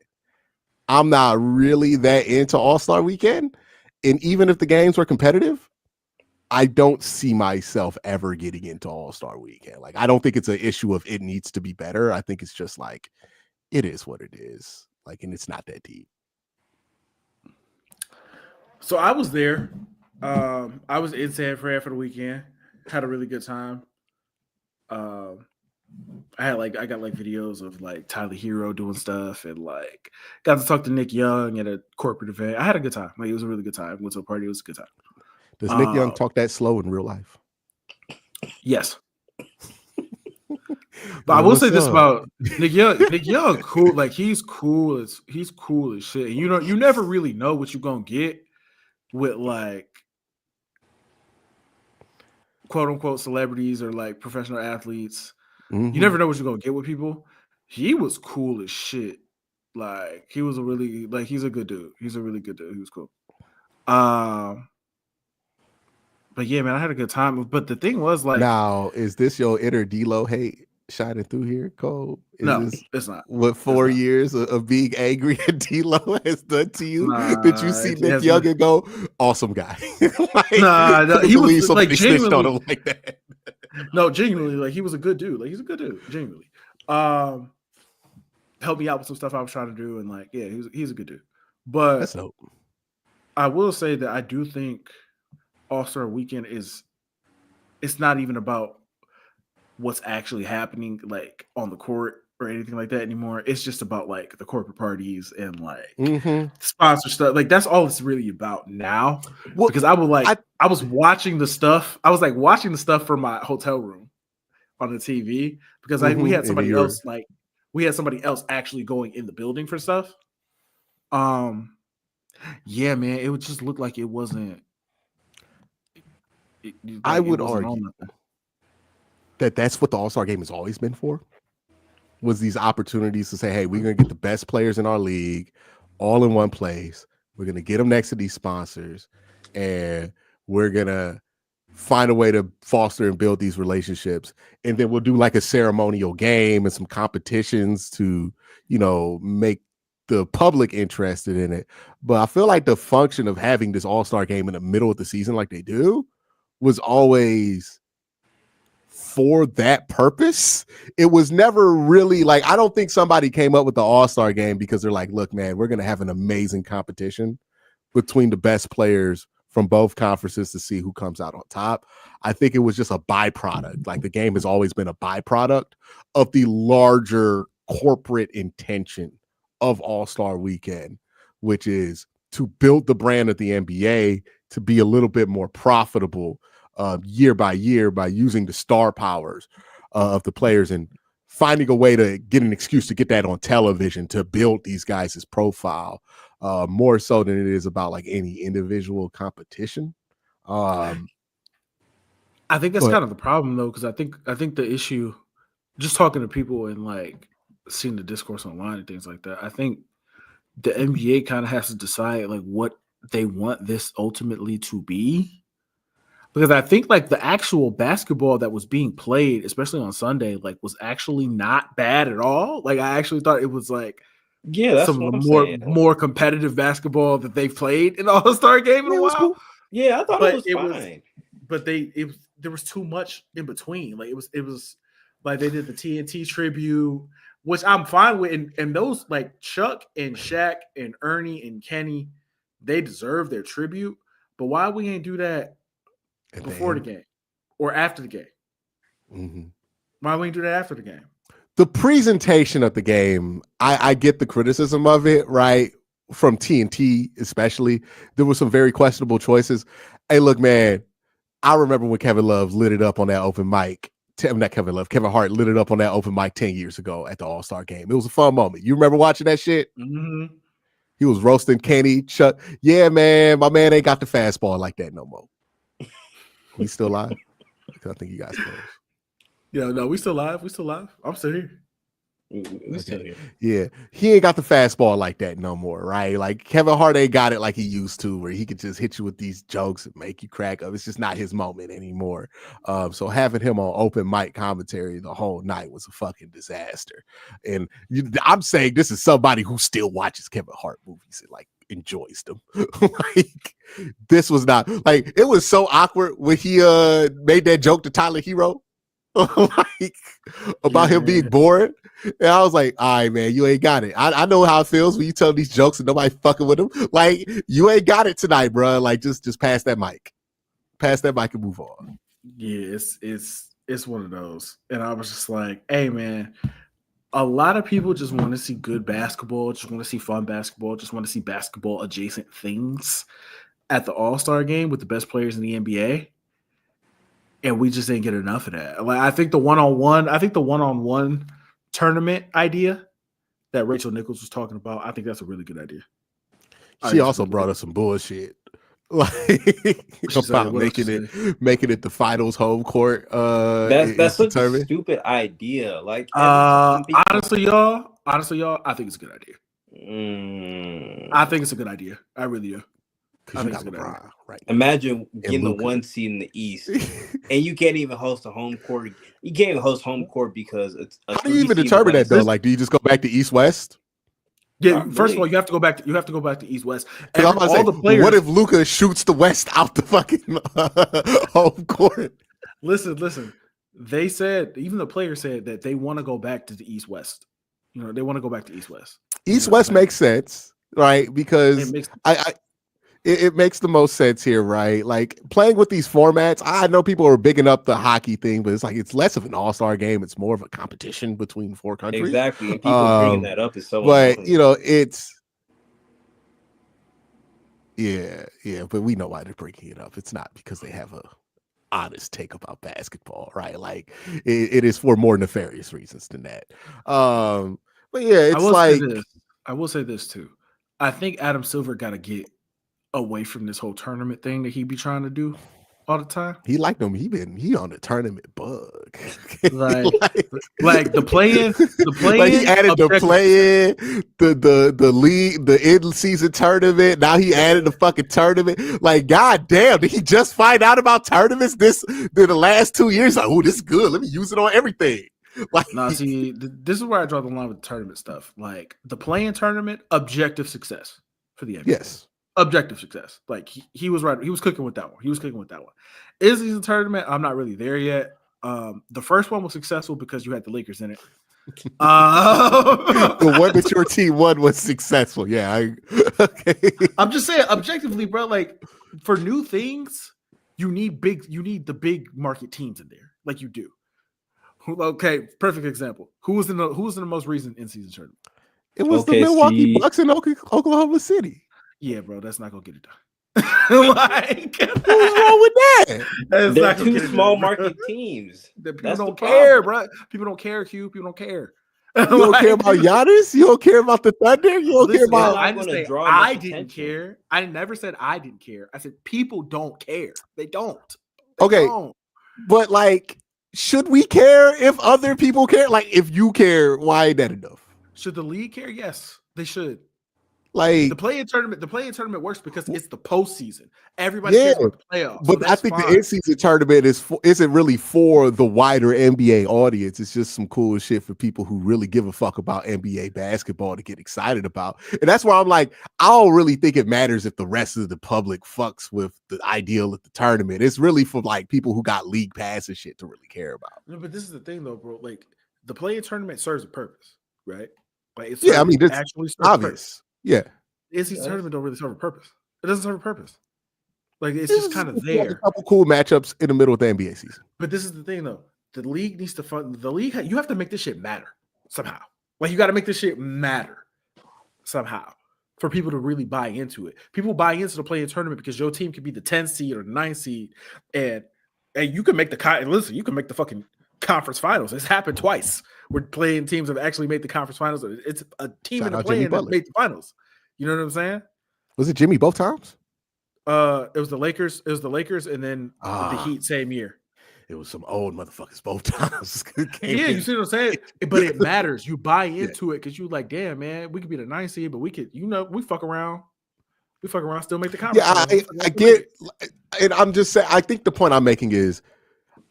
I'm not really that into All-Star Weekend. And even if the games were competitive, I don't see myself ever getting into All-Star Weekend. Like, I don't think it's an issue of it needs to be better. I think it's just like, it is what it is. Like, and it's not that deep. So I was there. I was in San Fran for the weekend. Had a really good time. I got like videos of like Tyler Hero doing stuff and like got to talk to Nick Young at a corporate event. I had a good time. Like, it was a really good time. Went to a party. It was a good time. Does Nick Young talk that slow in real life? Yes. But I will say this about Nick Young. Nick Young, cool. Like, he's cool as shit. And you never really know what you're gonna get with like quote unquote celebrities or like professional athletes. Mm-hmm. You never know what you're gonna get with people. He was cool as shit. Like, he was he's a good dude. He's a really good dude. He was cool. But yeah, man, I had a good time. But the thing was, like, now, is this your inner D-Lo hate shining through here, Cole? No, it's not. What 4 years of being angry at D-Lo has done to you? Did you see Nick Young and go, awesome guy? Like, no, he was like genuinely on him like that. No, genuinely, like, he was a good dude. Like, he's a good dude, genuinely. Helped me out with some stuff I was trying to do, and like, yeah, he's a good dude. But that's dope. I will say that I do think All-Star Weekend is it's not even about what's actually happening like on the court or anything like that anymore. It's just about like the corporate parties and like sponsor stuff. Like that's all it's really about now. Well, because I was watching the stuff. I was like watching the stuff from my hotel room on the TV because we had somebody else actually going in the building for stuff. Yeah, man, it would just look like it wasn't. I would argue that that's what the All-Star game has always been for, was these opportunities to say, hey, we're going to get the best players in our league all in one place. We're going to get them next to these sponsors, and we're going to find a way to foster and build these relationships. And then we'll do like a ceremonial game and some competitions to, make the public interested in it. But I feel like the function of having this All-Star game in the middle of the season like they do was always for that purpose. It was never really like, I don't think somebody came up with the All-Star game because they're like, look, man, we're going to have an amazing competition between the best players from both conferences to see who comes out on top. I think it was just a byproduct. Like the game has always been a byproduct of the larger corporate intention of All-Star Weekend, which is to build the brand of the NBA to be a little bit more profitable year by year by using the star powers of the players and finding a way to get an excuse to get that on television to build these guys' profile more so than it is about like any individual competition. I think that's kind of the problem though, because I think the issue, just talking to people and like seeing the discourse online and things like that, I think the NBA kind of has to decide like what they want this ultimately to be. Because I think like the actual basketball that was being played, especially on Sunday, like was actually not bad at all. Like I actually thought it was like that's some of the more competitive basketball that they've played in the All-Star game in a while. Cool. Yeah, I thought it was fine. But there was too much in between. Like it was like they did the TNT tribute, which I'm fine with. And those like Chuck and Shaq and Ernie and Kenny, they deserve their tribute. But why we ain't do that before the game or after the game? Why we ain't do that after the game? The presentation of the game, I get the criticism of it, right? From TNT, especially. There were some very questionable choices. Hey, look, man, I remember when Kevin Love lit it up on that open mic. Not Kevin Love, Kevin Hart lit it up on that open mic 10 years ago at the All-Star game. It was a fun moment. You remember watching that shit? He was roasting Kenny, Chuck. Yeah, man, my man ain't got the fastball like that no more. We still live? I think you guys close. Yeah, no, we still live. I'm still here. Yeah, he ain't got the fastball like that no more, right? Like Kevin Hart ain't got it like he used to, where he could just hit you with these jokes and make you crack up. It's just not his moment anymore. So having him on open mic commentary the whole night was a fucking disaster. And I'm saying this is somebody who still watches Kevin Hart movies and like enjoys them. Like this was not like, it was so awkward when he made that joke to Tyler Hero. Like about him being bored, and I was like, all right, man, you ain't got it. I know how it feels when you tell these jokes and nobody fucking with them. Like you ain't got it tonight, bro. Like just pass that mic and move on. Yeah, it's one of those. And I was just like, hey, man, a lot of people just want to see good basketball, just want to see fun basketball, just want to see basketball adjacent things at the All-Star game with the best players in the NBA. And we just didn't get enough of that. Like I think the one-on-one tournament idea that Rachel Nichols was talking about, I think that's a really good idea. She also brought us some bullshit. Like about making it the finals home court. That's such a stupid idea. Like honestly, y'all, I think it's a good idea. I think it's a good idea. I really do. I think it's a good idea. Right. Imagine getting the 1 seed in the East, and you can't even host a home court. You can't even host home court because it's. How do you even determine that though? Like, do you just go back to East West? Yeah, first of all, you have to go back to East West. And all the players. What if Luka shoots the West out the fucking home court? Listen. They said, even the players said that they want to go back to the East West. You know, they want to go back to East West. East West makes sense, right? Because it makes the most sense here, right? Like playing with these formats. I know people are bigging up the hockey thing, but it's like it's less of an all-star game. It's more of a competition between 4 countries. Exactly, and people bringing that up is so But annoying. you know, it's yeah, but we know why they're bringing it up. It's not because they have a honest take about basketball, right? Like it is for more nefarious reasons than that. But yeah, it's I will say this too. I think Adam Silver got to get away from this whole tournament thing that he be trying to do all the time. He liked him. He on the tournament bug. like the play-in, like he added the play-in, the league, the in-season tournament. Now he added the fucking tournament. Like, god damn, did he just find out about tournaments the last 2 years? Like, oh, this is good. Let me use it on everything. Like, now, see, this is where I draw the line with the tournament stuff. Like the play-in tournament, objective success for the NBA. Yes. Objective success. Like he was right. He was cooking with that one. In-season tournament, I'm not really there yet. The first one was successful because you had the Lakers in it. The one that your team won was successful. Yeah. Okay. I'm just saying, objectively, bro. Like for new things, you need the big market teams in there, like you do. Okay, perfect example. Who was in the most recent in-season tournament? It was the Milwaukee Bucks in Oklahoma City. Yeah, bro, that's not gonna get it done. Like, what's wrong with that? They're 2 small market teams. People don't care, bro. People don't care, Hugh. People don't care. You don't care about Giannis? You don't care about the Thunder? You don't care about... I didn't care. I never said I didn't care. I said people don't care. They don't. Okay, but like, should we care if other people care? Like, if you care, why ain't that enough? Should the league care? Yes, they should. Like the play-in tournament works because it's the postseason. Everybody cares about the playoffs. But I think the in-season tournament isn't really for the wider NBA audience. It's just some cool shit for people who really give a fuck about NBA basketball to get excited about. And that's where I'm like, I don't really think it matters if the rest of the public fucks with the ideal of the tournament. It's really for like people who got league pass and shit to really care about. No, but this is the thing though, bro. Like the play-in tournament serves a purpose, right? Like it's I mean, it's actually obvious. Yeah. In-season tournament don't really serve a purpose. It doesn't serve a purpose. Like it's just kind of there. A couple cool matchups in the middle of the NBA season. But this is the thing, though. The league needs to fund. The league, you have to make this shit matter somehow. Like you got to make this shit matter somehow for people to really buy into it. People buy into the play-in tournament because your team could be the 10th seed or the 9th seed, and you can make you can make the fucking conference finals. It's happened twice. Where playing teams have actually made the conference finals. It's a team in the play-in that made the finals. You know what I'm saying? Was it Jimmy both times? It was the Lakers. It was the Lakers, and then the Heat same year. It was some old motherfuckers both times. Yeah, you see what I'm saying? But it matters. You buy into it because you like, damn, man, we could be the 9th seed, but we could, we fuck around. We fuck around, still make the conference. Yeah, I get, and I'm just saying. I think the point I'm making is,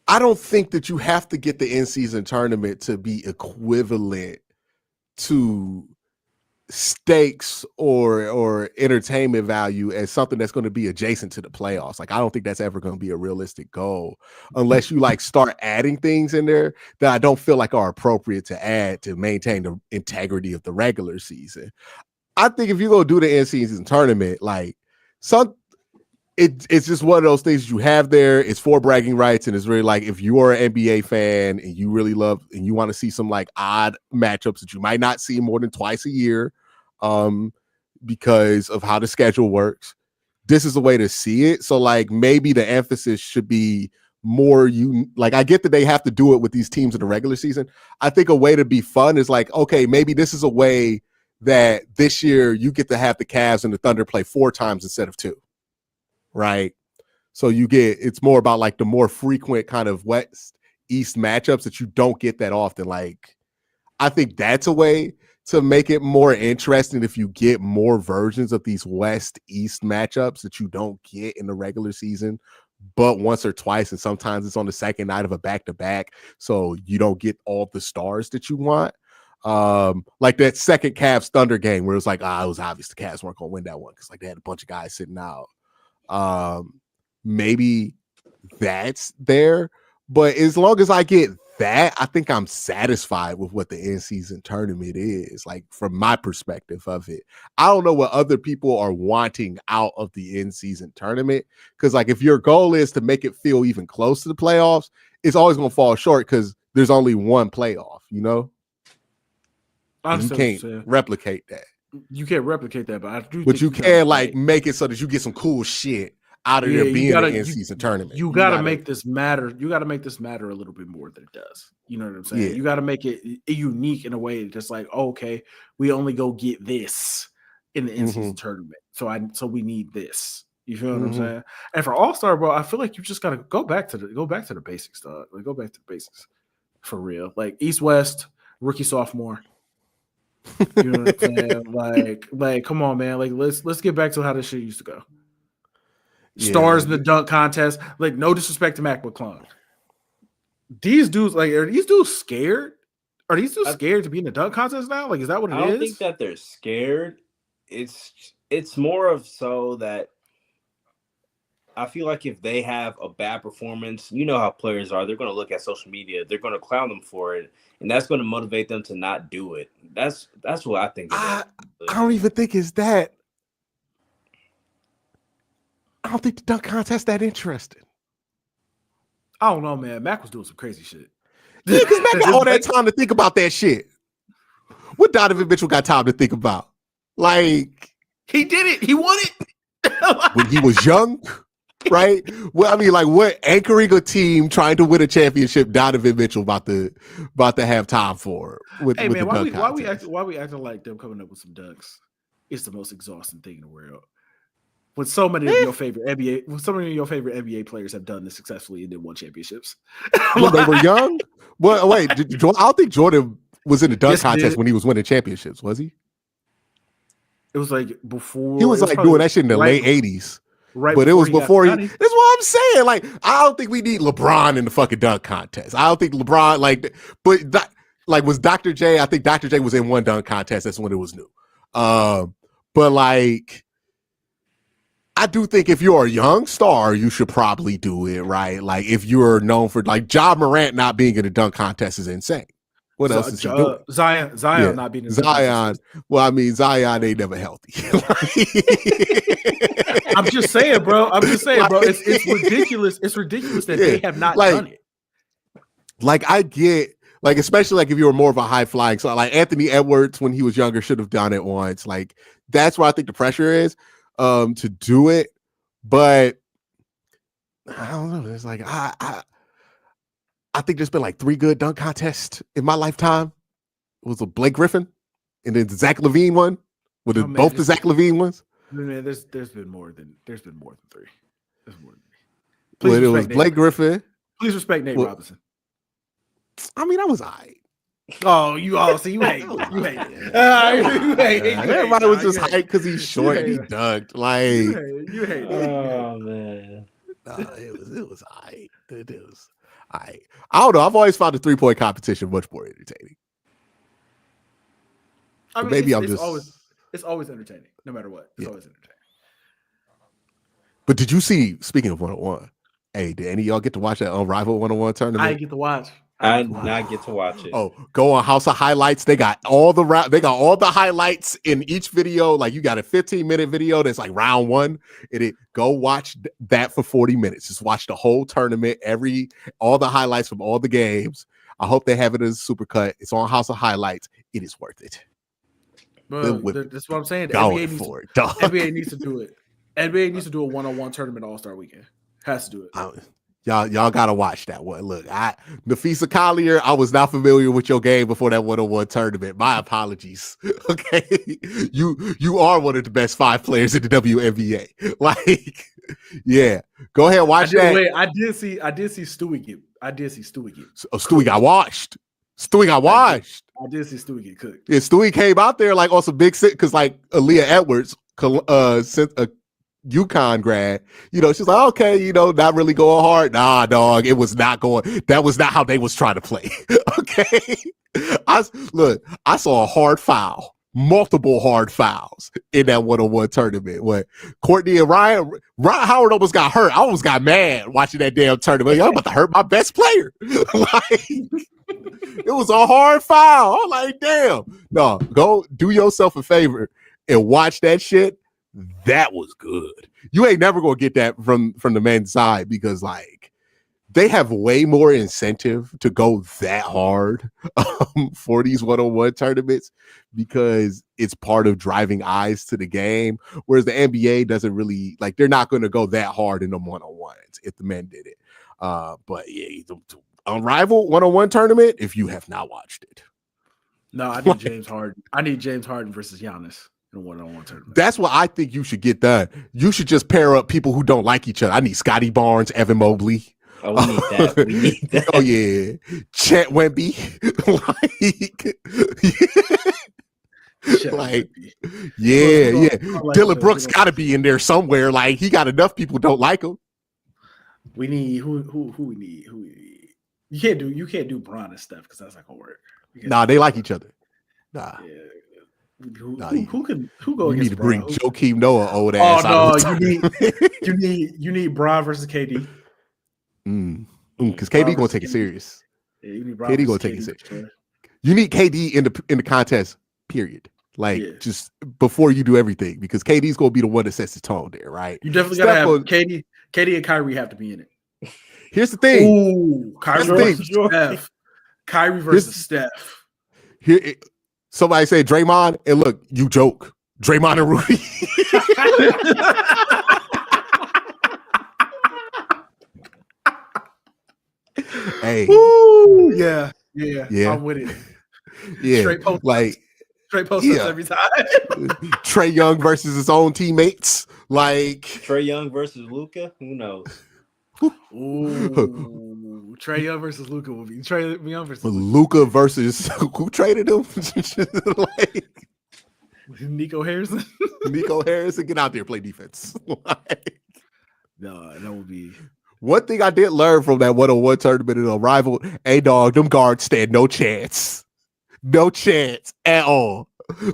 I don't think that you have to get the in-season tournament to be equivalent to stakes or entertainment value as something that's going to be adjacent to the playoffs. Like, I don't think that's ever going to be a realistic goal unless you like start adding things in there that I don't feel like are appropriate to add to maintain the integrity of the regular season. I think if you go do the in-season tournament, like it's just one of those things you have there. It's for bragging rights, and it's really like if you are an NBA fan and you really love and you want to see some like odd matchups that you might not see more than twice a year, because of how the schedule works, this is a way to see it. So like maybe the emphasis should be more like I get that they have to do it with these teams in the regular season. I think a way to be fun is like, okay, maybe this is a way that this year you get to have the Cavs and the Thunder play 4 times instead of 2. Right. So it's more about like the more frequent kind of West East matchups that you don't get that often. Like, I think that's a way to make it more interesting if you get more versions of these West East matchups that you don't get in the regular season, but once or twice. And sometimes it's on the second night of a back-to-back. So you don't get all the stars that you want. Like that second Cavs Thunder game where it was like, it was obvious the Cavs weren't going to win that one because like they had a bunch of guys sitting out. Maybe that's there, but as long as I get that, I think I'm satisfied with what the in-season tournament is, like from my perspective of it. I don't know what other people are wanting out of the in-season tournament, because like if your goal is to make it feel even close to the playoffs, it's always going to fall short because there's only one playoff, you know? I And you understand can't replicate that. You can't replicate that, but I do. But you can like make it so that you get some cool shit out of there being an in-season tournament. You gotta make this matter. You gotta make this matter a little bit more than it does. You know what I'm saying? Yeah. You gotta make it unique in a way that's like, oh, okay, we only go get this in the in-season tournament. So we need this. You feel what I'm saying? And for All-Star, bro, I feel like you just gotta go back to the basics, dog. Like go back to the basics for real. Like East-West, rookie, sophomore. You know what I'm saying? Like, come on, man. Like, let's get back to how this shit used to go. Stars in the dunk contest. Like, no disrespect to Mac McClung. These dudes, like, are these dudes scared? Are these dudes scared to be in the dunk contest now? Like, is that what it is? I don't think that they're scared. It's more of so that I feel like if they have a bad performance, you know how players are. They're going to look at social media. They're going to clown them for it, and that's going to motivate them to not do it. That's what I think. I don't even think it's that. I don't think the dunk contest that interesting. I don't know, man. Mac was doing some crazy shit. Yeah, because Mac got all that time to think about that shit. What Donovan Mitchell got time to think about? Like, he did it. He won it when he was young. Right? Well, I mean, like, what anchoring a team trying to win a championship Donovan Mitchell about to have time for? Hey, man, why we acting like them coming up with some dunks? It's the most exhausting thing in the world. When so many of your favorite NBA players have done this successfully and then won championships. When they were young? Well, wait, I don't think Jordan was in the dunk contest when he was winning championships, was he? It was like before. He was like doing that shit in the late 80s. Right, but it was before he. That's what I'm saying. Like, I don't think we need LeBron in the fucking dunk contest. I don't think LeBron was Dr. J. I think Dr. J was in one dunk contest. That's when it was new. But like, I do think if you're a young star, you should probably do it, right? Like, if you're known for like Ja Morant not being in the dunk contest is insane. What else is he doing? Zion not being in the Zion. Well, I mean, Zion ain't never healthy. I'm just saying, bro. It's ridiculous. It's ridiculous that they have not done it. Like, I get, like, especially like if you were more of a high flying, so like Anthony Edwards when he was younger should have done it once. Like, that's where I think the pressure is to do it. But I don't know. It's like I think there's been like 3 good dunk contests in my lifetime. It was a Blake Griffin, and then the Zach LaVine one. Both the Zach LaVine ones? Man, there's been more than 3. There's more than 3. Please it was Blake Griffin. Please respect Nate Robinson. I mean, I was all right. Oh, you hate. You hate. Everybody was just hyped because he's short and he dunked. Like, you hate. Oh man, it was all right. It was all right. I don't know. I've always found the 3-point competition much more entertaining. I mean, maybe it's always entertaining, no matter what. It's always entertaining. But did you see? Speaking of 101, hey, did any of y'all get to watch that Unrivaled 101 tournament? I didn't get to watch. I did not get to watch it. Oh, go on House of Highlights. They got all the highlights in each video. Like, you got a 15-minute video that's like round 1. Go watch that for 40 minutes. Just watch the whole tournament, all the highlights from all the games. I hope they have it as a supercut. It's on House of Highlights. It is worth it. Bro, that's what I'm saying. The NBA needs to do it. NBA needs to do a 1-on-1 tournament All-Star weekend. Has to do it. Y'all gotta watch that one. Look, Nafisa Collier, I was not familiar with your game before that 1-on-1 tournament. My apologies. Okay, you are one of the best 5 players in the WNBA. Like, yeah, go ahead, watch that. Wait, I did see Stewie get. Oh, Stewie got washed. I did see Stewie get cooked. Yeah, Stewie came out there like on some big sit because like Aaliyah Edwards sent a UConn grad, she's like, okay, not really going hard. Nah, dog, it was not going. That was not how they was trying to play. Okay, I saw a hard foul multiple hard fouls in that one-on-one tournament. What Courtney and Ryan Howard almost got hurt. I almost got mad watching that damn tournament. I'm about to hurt my best player. Like, it was a hard foul. I'm like, damn. No, go do yourself a favor and watch that shit. That was good. You ain't never gonna get that from the men's side because like they have way more incentive to go that hard for these one-on-one tournaments because it's part of driving eyes to the game. Whereas the NBA doesn't really like, they're not going to go that hard in the one-on-ones if the men did it. But yeah, the Unrivaled one-on-one tournament, if you have not watched it. No, I need James Harden. I need James Harden versus Giannis in a one-on-one tournament. That's what I think you should get done. You should just pair up people who don't like each other. I need Scotty Barnes, Evan Mobley. Oh, we need that. We need that. Oh yeah, Chet Wemby. Yeah. Dylan Brooks got to be in there somewhere. Like he got enough people don't like him. We need who we need. Who we need. You can't do Bron and Steph because that's not gonna work. Nah, they like each other. Nah. Yeah. Who go? You against need to bring Bron? Joakim Noah old ass. Oh no, you need Bron versus KD. Because KD gonna take it serious. Yeah, you need Bron KD gonna take it serious. Sure. You need KD in the contest. Period. Like just before you do everything, because KD's gonna be the one that sets the tone there, right? You definitely gotta have KD and Kyrie have to be in it. Here's the thing. Ooh, Kyrie versus Steph. Kyrie versus Steph. Here, somebody said Draymond, and look, you joke. Draymond and Rudy. Hey. Woo, yeah. I'm with it. Yeah. Straight post every time. Trae Young versus his own teammates. Like Trae Young versus Luka. Who knows? Ooh, Trae Young versus Luka will be Trae Young versus Luka versus who traded him? Like, Nico Harrison. Nico Harrison, get out there, play defense. Like, no, that would be. One thing I did learn from that one-on-one tournament in Unrivaled, dog, them guards stand no chance. No chance at all.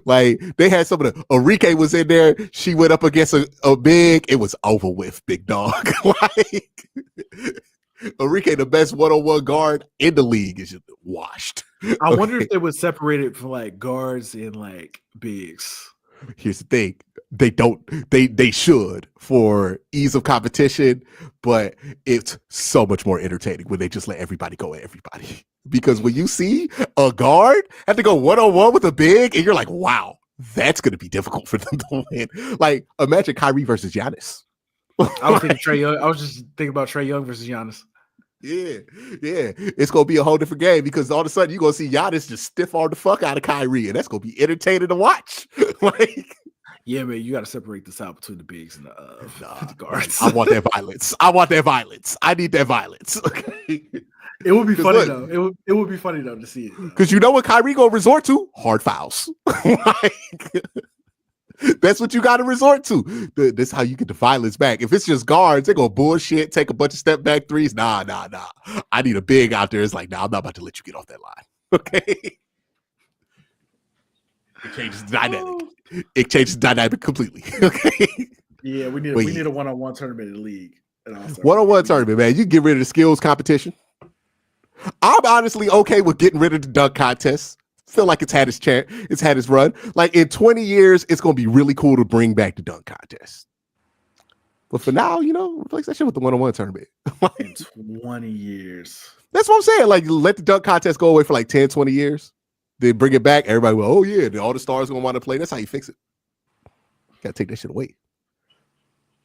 Like, they had some of the... Enrique was in there. She went up against a big. It was over with, big dog. Like, Enrique, the best one-on-one guard in the league, is just washed. I wonder if they would separate it from, like, guards and, like, bigs. Here's the thing. They don't. They should for ease of competition, but it's so much more entertaining when they just let everybody go at everybody. Because when you see a guard have to go one-on-one with a big, and you're like, wow, that's going to be difficult for them to win. Like, imagine Kyrie versus Giannis. I was thinking Trae Young. I was just thinking about Trae Young versus Giannis. Yeah. It's going to be a whole different game because all of a sudden you're going to see Giannis just stiff arm the fuck out of Kyrie, and that's going to be entertaining to watch. Like, yeah, man, you got to separate this out between the bigs and the guards. I want that violence. I need that violence. Okay. It would be funny though. It would be funny though to see it. Because you know what Kyrie gonna resort to? Hard fouls. Like, that's what you got to resort to. That's how you get the violence back. If it's just guards, they're gonna bullshit, take a bunch of step back threes. Nah. I need a big out there. It's like, nah, I'm not about to let you get off that line. Okay. It changes the dynamic. It changes the dynamic completely. Okay. Yeah, we need a one-on-one tournament in the league. One-on-one tournament, man. You get rid of the skills competition. I'm honestly okay with getting rid of the dunk contest. Feel like it's had its chance. It's had its run. Like in 20 years, it's gonna be really cool to bring back the dunk contest. But for now, replace that shit with the one-on-one tournament. In 20 years. That's what I'm saying. Like, let the dunk contest go away for like 10, 20 years. Then bring it back. Everybody will, oh yeah, all the stars gonna want to play. That's how you fix it. You gotta take that shit away.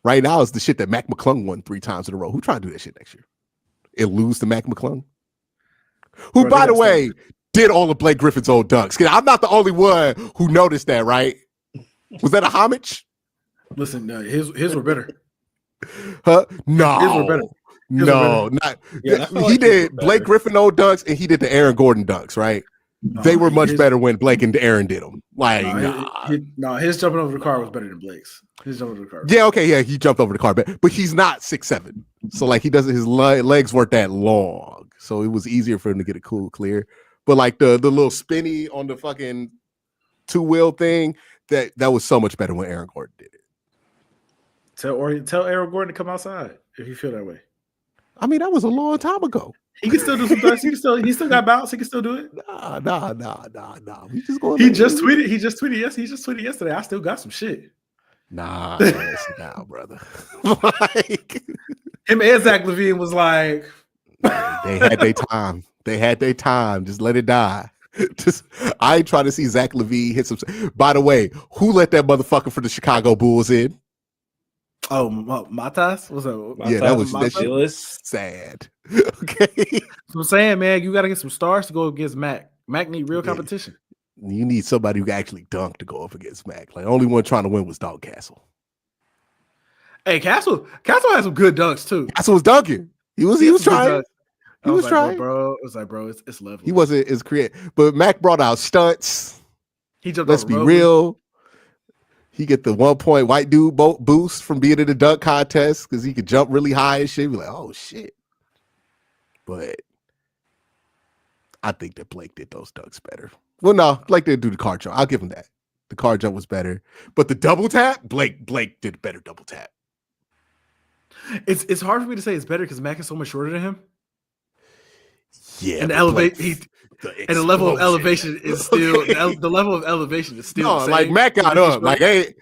Right now, it's the shit that Mac McClung won 3 times in a row. Who trying to do that shit next year? And lose to Mac McClung? Who, by the way, did all of Blake Griffin's old dunks. Because I'm not the only one who noticed that, right? Was that a homage? Listen, his were better. Huh? No. His were better. Not. Yeah, he did Blake Griffin old dunks, and he did the Aaron Gordon dunks, right? They were much better when Blake and Aaron did them. Like, his jumping over the car was better than Blake's. His jumping over the car. Yeah, okay, yeah, he jumped over the car, but he's not 6'7", so like he doesn't. His legs weren't that long, so it was easier for him to get it clear. But like the little spinny on the fucking two-wheel thing, that was so much better when Aaron Gordon did it. Tell Aaron Gordon to come outside if you feel that way. I mean, that was a long time ago. He can still do some things. He still got bounce. He can still do it. Nah. We just going. He just tweeted yesterday. I still got some shit. Nah, man, sit down, brother. Like, him and Zach LaVine was like, they had their time. They had their time. Just let it die. I ain't trying to see Zach LaVine hit some. By the way, who let that motherfucker for the Chicago Bulls in? Oh, Matas? What's up? Yeah, that was sad. Okay. So I'm saying, man, you got to get some stars to go against Mac. Mac need real competition. You need somebody who can actually dunk to go up against Mac. Like, only one trying to win was Dog Castle. Hey, Castle had some good dunks too. Castle was dunking. He was trying. He was trying, bro. It was like, bro, it's level. He wasn't as creative, but Mac brought out stunts. He jumped. Let's be real. He get the 1 point white dude boost from being in the dunk contest because he could jump really high and shit. Be like, oh shit. But I think that Blake did those dunks better. Well, no, Blake didn't do the card jump. I'll give him that. The card jump was better. But the double tap, Blake did a better double tap. It's hard for me to say it's better because Mac is so much shorter than him. Yeah. And the level of elevation is still the level of elevation is still the same. Like Mac got up. Like ain't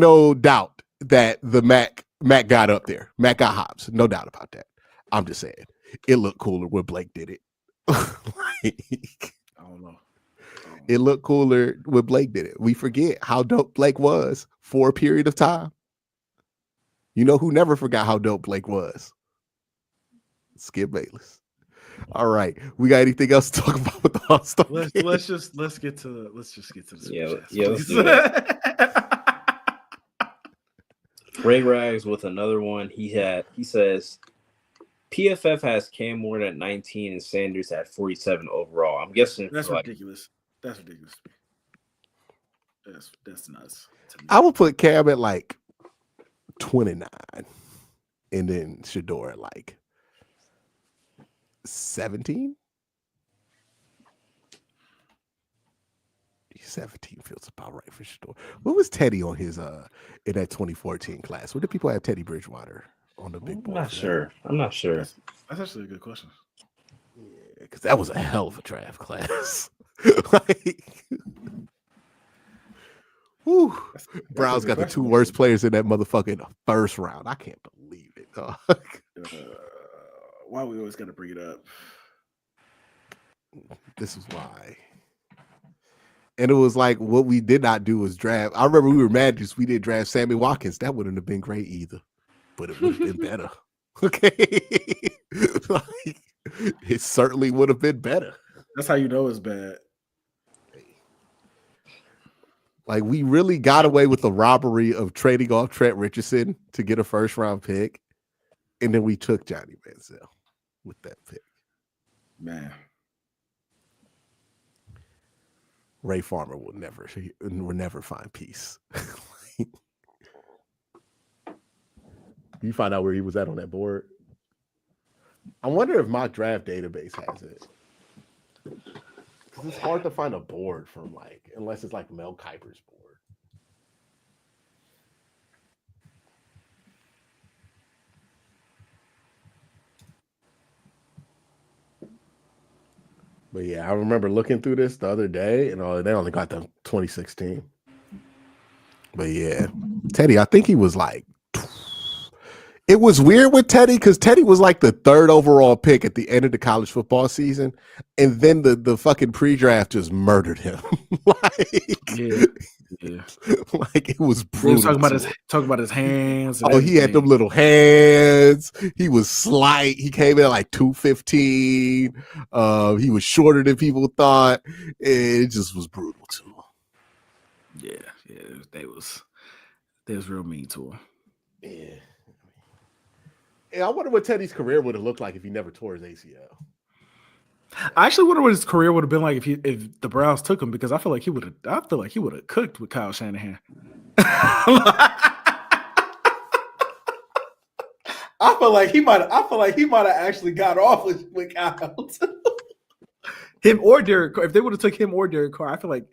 no doubt that the Mac got up there. Mac got hops. No doubt about that. I'm just saying. It looked cooler when Blake did it. Like, I don't know. It looked cooler when Blake did it. We forget how dope Blake was for a period of time. You know who never forgot how dope Blake was? Skip Bayless. All right, we got anything else to talk about with the All-Star? Let's just get to this. Yeah. Let's do that. Ray Rags with another one. He says PFF has Cam Ward at 19 and Sanders at 47 overall. I'm guessing that's ridiculous. That's ridiculous to me. That's nuts. I would put Cam at like 29 and then Shador at like 17. 17 feels about right for Shador. What was Teddy on his in that 2014 class? What did people have Teddy Bridgewater on the big board? I'm not sure. That's actually a good question. Yeah, because that was a hell of a draft class. Browns got the two worst players in that motherfucking first round. I can't believe it. Why we always got to bring it up? This is why. And it was like what we did not do was draft. I remember we were mad because we didn't draft Sammy Watkins. That wouldn't have been great either, but it would have been better. Okay, like, it certainly would have been better. That's how you know it's bad. Like, we really got away with the robbery of trading off Trent Richardson to get a first-round pick, and then we took Johnny Manziel with that pick. Man. Ray Farmer will never find peace. You find out where he was at on that board? I wonder if my draft database has it. Because it's hard to find a board from, like, unless it's like Mel Kiper's board. But yeah, I remember looking through this the other day, and they only got the 2016. But yeah, Teddy, I think he was like, it was weird with Teddy because Teddy was like the third overall pick at the end of the college football season, and then the fucking pre-draft just murdered him. Like it was brutal. Talking about his hands. Oh, he had them little hands. He was slight. He came in at like 215. He was shorter than people thought. It just was brutal too. Yeah, they was real mean to him. Yeah. I wonder what Teddy's career would have looked like if he never tore his ACL. I actually wonder what his career would have been like if the Browns took him, because I feel like he would have cooked with Kyle Shanahan. I feel like he might have actually got off with Kyle. Him or Derek Carr. If they would have took him or Derek Carr, I feel like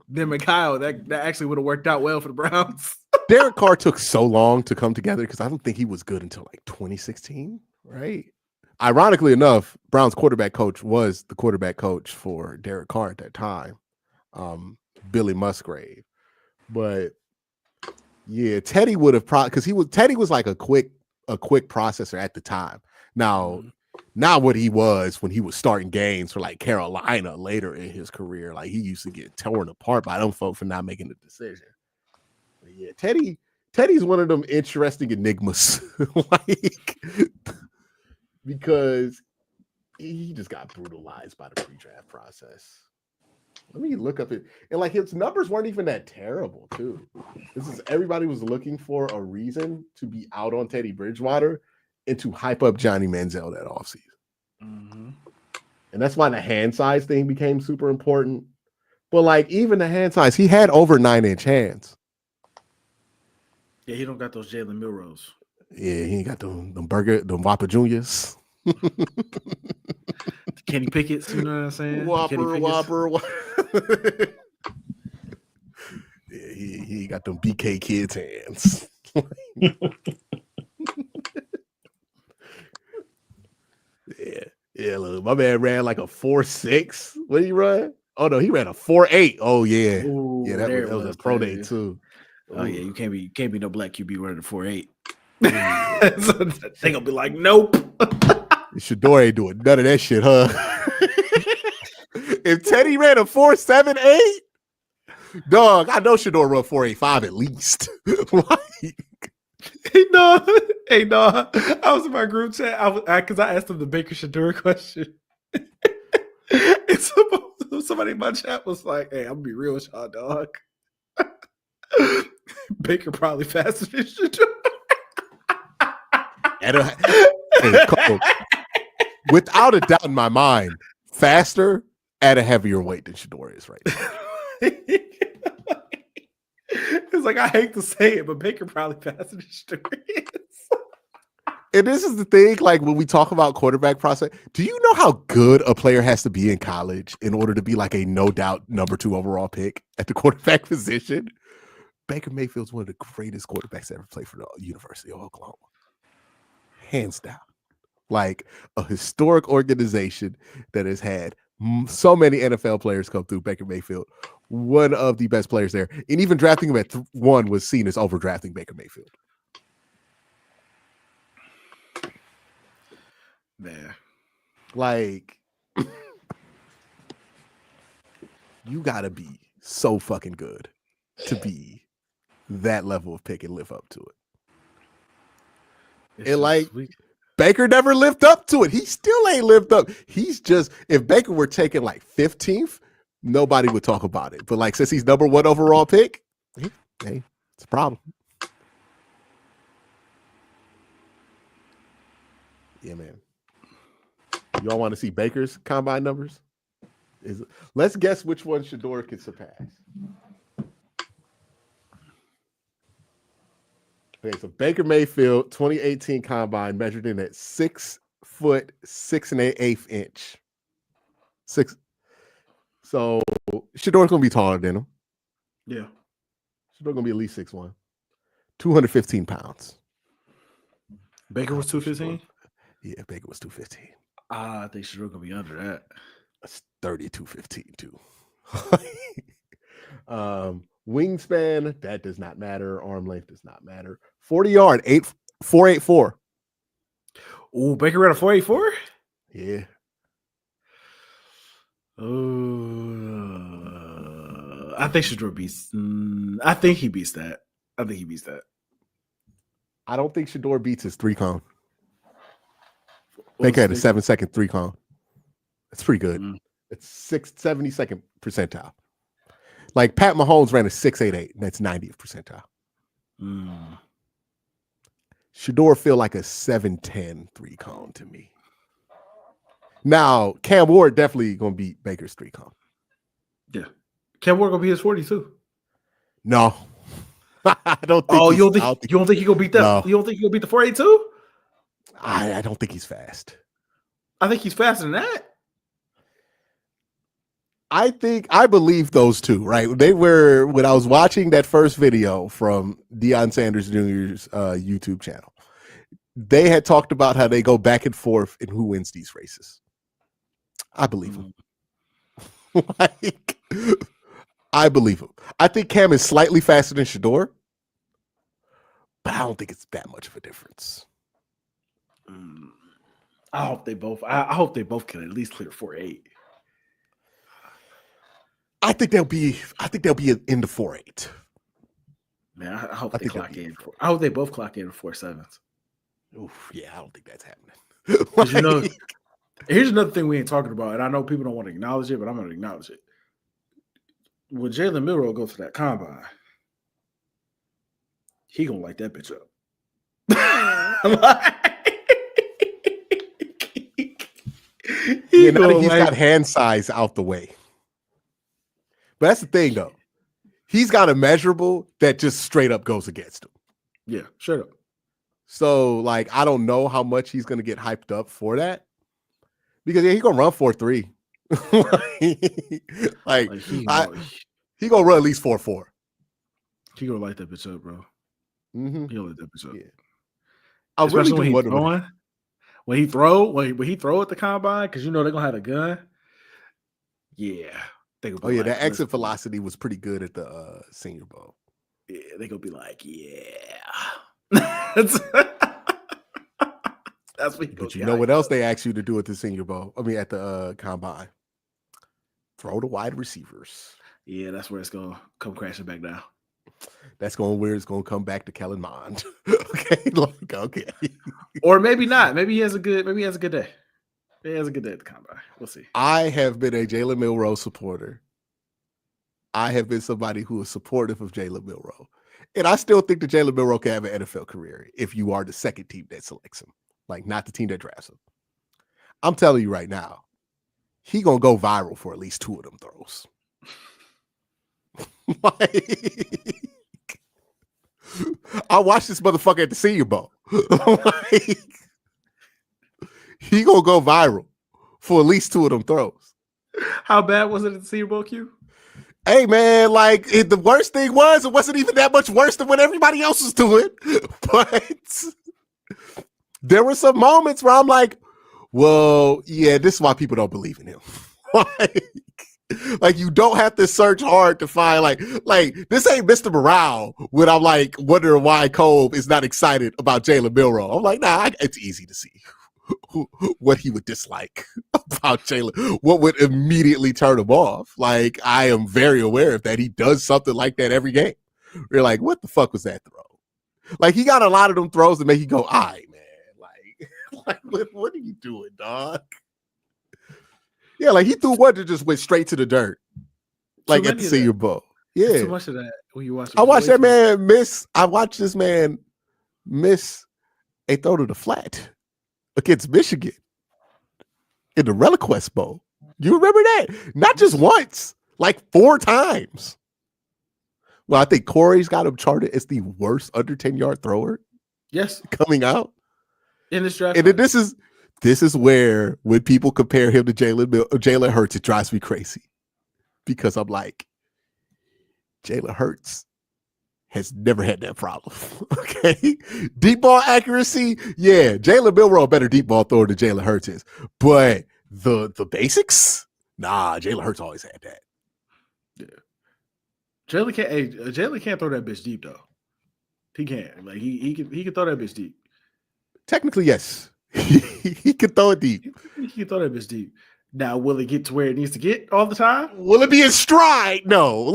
them and Kyle that actually would have worked out well for the Browns. Derek Carr took so long to come together because I don't think he was good until like 2016, right? Ironically enough, Brown's quarterback coach was the quarterback coach for Derek Carr at that time, Billy Musgrave. But yeah, Teddy would have probably because Teddy was like a quick processor at the time. Now, not what he was when he was starting games for like Carolina later in his career. Like he used to get torn apart by them folks for not making the decision. But yeah, Teddy's one of them interesting enigmas, like because he just got brutalized by the pre-draft process. Let me look up it, and like his numbers weren't even that terrible, too. This is everybody was looking for a reason to be out on Teddy Bridgewater and to hype up Johnny Manziel that offseason. And that's why the hand size thing became super important. But like even the hand size, he had over 9-inch hands. Yeah, he don't got those Jalen Milrose. Yeah, he ain't got them Whopper Juniors. Kenny Pickett's, you know what I'm saying? Whopper. Yeah, he got them BK kids hands. Yeah. Look, my man ran like a 4.6. What did he run? Oh no, he ran a 4.8. Oh yeah, Ooh, yeah. That was a pro day too. Oh yeah, you can't be no black QB running a 4.8. So they gonna be like, nope. Shador ain't doing none of that shit, huh? If Teddy ran a 4.78, dog, I know Shador run 4.85 at least. Hey, no. I was in my group chat because I asked him the Baker Shador question. And somebody in my chat was like, "Hey, I'm gonna be real with y'all, dog. Baker probably faster than Shador." Without a doubt in my mind, faster at a heavier weight than Shador is right now. It's like, I hate to say it, but Baker probably faster than Shador is. And this is the thing, like when we talk about quarterback process, do you know how good a player has to be in college in order to be like a no doubt number 2 overall pick at the quarterback position? Baker Mayfield's one of the greatest quarterbacks to ever play for the University of Oklahoma. Hands down. Like a historic organization that has had so many NFL players come through. Baker Mayfield, one of the best players there. And even drafting him at 1 was seen as overdrafting Baker Mayfield. Man. Like, you gotta be so fucking good to be that level of pick and live up to it. And like, Baker never lived up to it. He still ain't lived up. He's just, if Baker were taken like 15th, nobody would talk about it. But like, since he's number 1 overall pick, hey, it's a problem. Yeah, man. Y'all want to see Baker's combine numbers? Let's guess which one Shador could surpass. Okay, so Baker Mayfield, 2018 combine, measured in at 6 foot 6 1/8 inch. So Shador's gonna be taller than him. Yeah. Shador's gonna be at least 6'1", 215 pounds. Baker was 215? Yeah, Baker was 215. I think Shador gonna be under that. That's 32-15 too. Wingspan, that does not matter. Arm length does not matter. 40-yard, 4.84. Oh, Baker ran a 4.84? Yeah. I think Shador beats. I think he beats that. I don't think Shador beats his 3-cone. Baker had a 7-second 3-cone. That's pretty good. It's 72nd percentile. Like Pat Mahomes ran a 6.88, and that's 90th percentile. Shador feel like a 7.10 3-cone to me. Now, Cam Ward definitely gonna beat Baker's 3-cone. Yeah. Cam Ward gonna be his 42. No. I don't think. Oh, you don't think he gonna beat that? No. You don't think he'll beat the 4.82? I don't think he's fast. I think he's faster than that. I believe those two, right? They were, when I was watching that first video from Deion Sanders Jr.'s YouTube channel, they had talked about how they go back and forth in who wins these races. I believe him. Like, I believe him. I think Cam is slightly faster than Shador, but I don't think it's that much of a difference. I hope they both. I hope they both can at least clear 4.8. I think they'll be in the 4.8. Man, I hope they clock in. I hope they both clock in 4.7s. Oof, yeah, I don't think that's happening. Because you know, here's another thing we ain't talking about, and I know people don't want to acknowledge it, but I'm going to acknowledge it. When Jalen Milroe goes to that combine, he gonna light that bitch up. He's got hand size out the way. But that's the thing, though. He's got a measurable that just straight up goes against him. Yeah, straight up. So, like, I don't know how much he's going to get hyped up for that. Because, yeah, he's going to run 4.3. He going to run at least 4.4. He going to light that bitch up, bro. Mm-hmm. He'll light that bitch up. Yeah. I Especially really when he's throwing. When he throw at the combine, because you know they're going to have a gun. Yeah. That exit velocity was pretty good at the Senior Bowl. Yeah, they're going to be like, yeah. That's what. But you know what else they asked you to do at the Senior Bowl? I mean, at the combine, throw to wide receivers. Yeah, that's where it's gonna come crashing back down. That's where it's gonna come back to Kellen Mond. Okay. Or maybe not. Maybe he has a good day. He has a good day at the combine. We'll see. I have been a Jalen Milroe supporter. I have been somebody who is supportive of Jalen Milroe. And I still think that Jalen Milroe can have an NFL career if you are the second team that selects him, like not the team that drafts him. I'm telling you right now, he gonna go viral for at least 2 of them throws. I watched this motherfucker at the Senior Bowl. He gonna go viral for at least 2 of them throws. How bad was it at the Senior Bowl, Q? Hey man, the worst thing was it wasn't even that much worse than what everybody else was doing. But there were some moments where I'm like, well, yeah, this is why people don't believe in him. Like you don't have to search hard to find like this ain't Mr. Morale when I'm like wondering why Colb is not excited about Jalen Milroe. I'm like, nah, it's easy to see what he would dislike about Jalen, what would immediately turn him off. Like I am very aware of that. He does something like that every game. You're like, what the fuck was that throw? Like he got a lot of them throws that make you go, all right, man. Like what are you doing, dog? Yeah, like he threw one that just went straight to the dirt, like at the Senior Bowl. Yeah, too much of that when you watch. I watched that man miss. I watched this man miss a throw to the flat against Michigan in the ReliQuest Bowl. You remember that? Not just once, like 4 times. Well, I think Corey's got him charted as the worst under 10-yard thrower. Yes, coming out in this draft. And then this is where when people compare him to Jalen Hurts, it drives me crazy because I'm like, Jalen Hurts has never had that problem. Okay, deep ball accuracy, yeah, Jalen Milroe a better deep ball thrower than Jalen Hurts is, but the basics, nah, Jalen Hurts always had that. Yeah, Jalen can't throw that bitch deep though. He can't. Like he can throw that bitch deep. Technically, yes. He can throw it deep. He can throw that bitch deep. Now, will it get to where it needs to get all the time? Will it be in stride? No.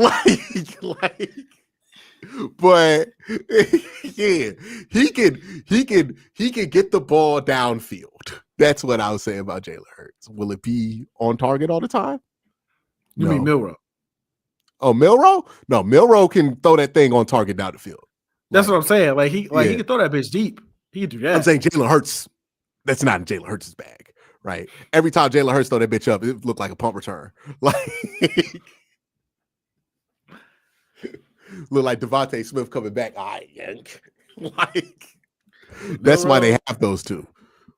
But yeah, he can get the ball downfield. That's what I was saying about Jalen Hurts. Will it be on target all the time? You mean Milroe? Oh, Milroe? No, Milroe can throw that thing on target down the field. That's what I'm saying. Like he can throw that bitch deep. He can do that. I'm saying Jalen Hurts. That's not in Jalen Hurts' bag, right? Every time Jalen Hurts throw that bitch up, it looked like a pump return. Like look like Devontae Smith coming back. Yank. Like that's why they have those two.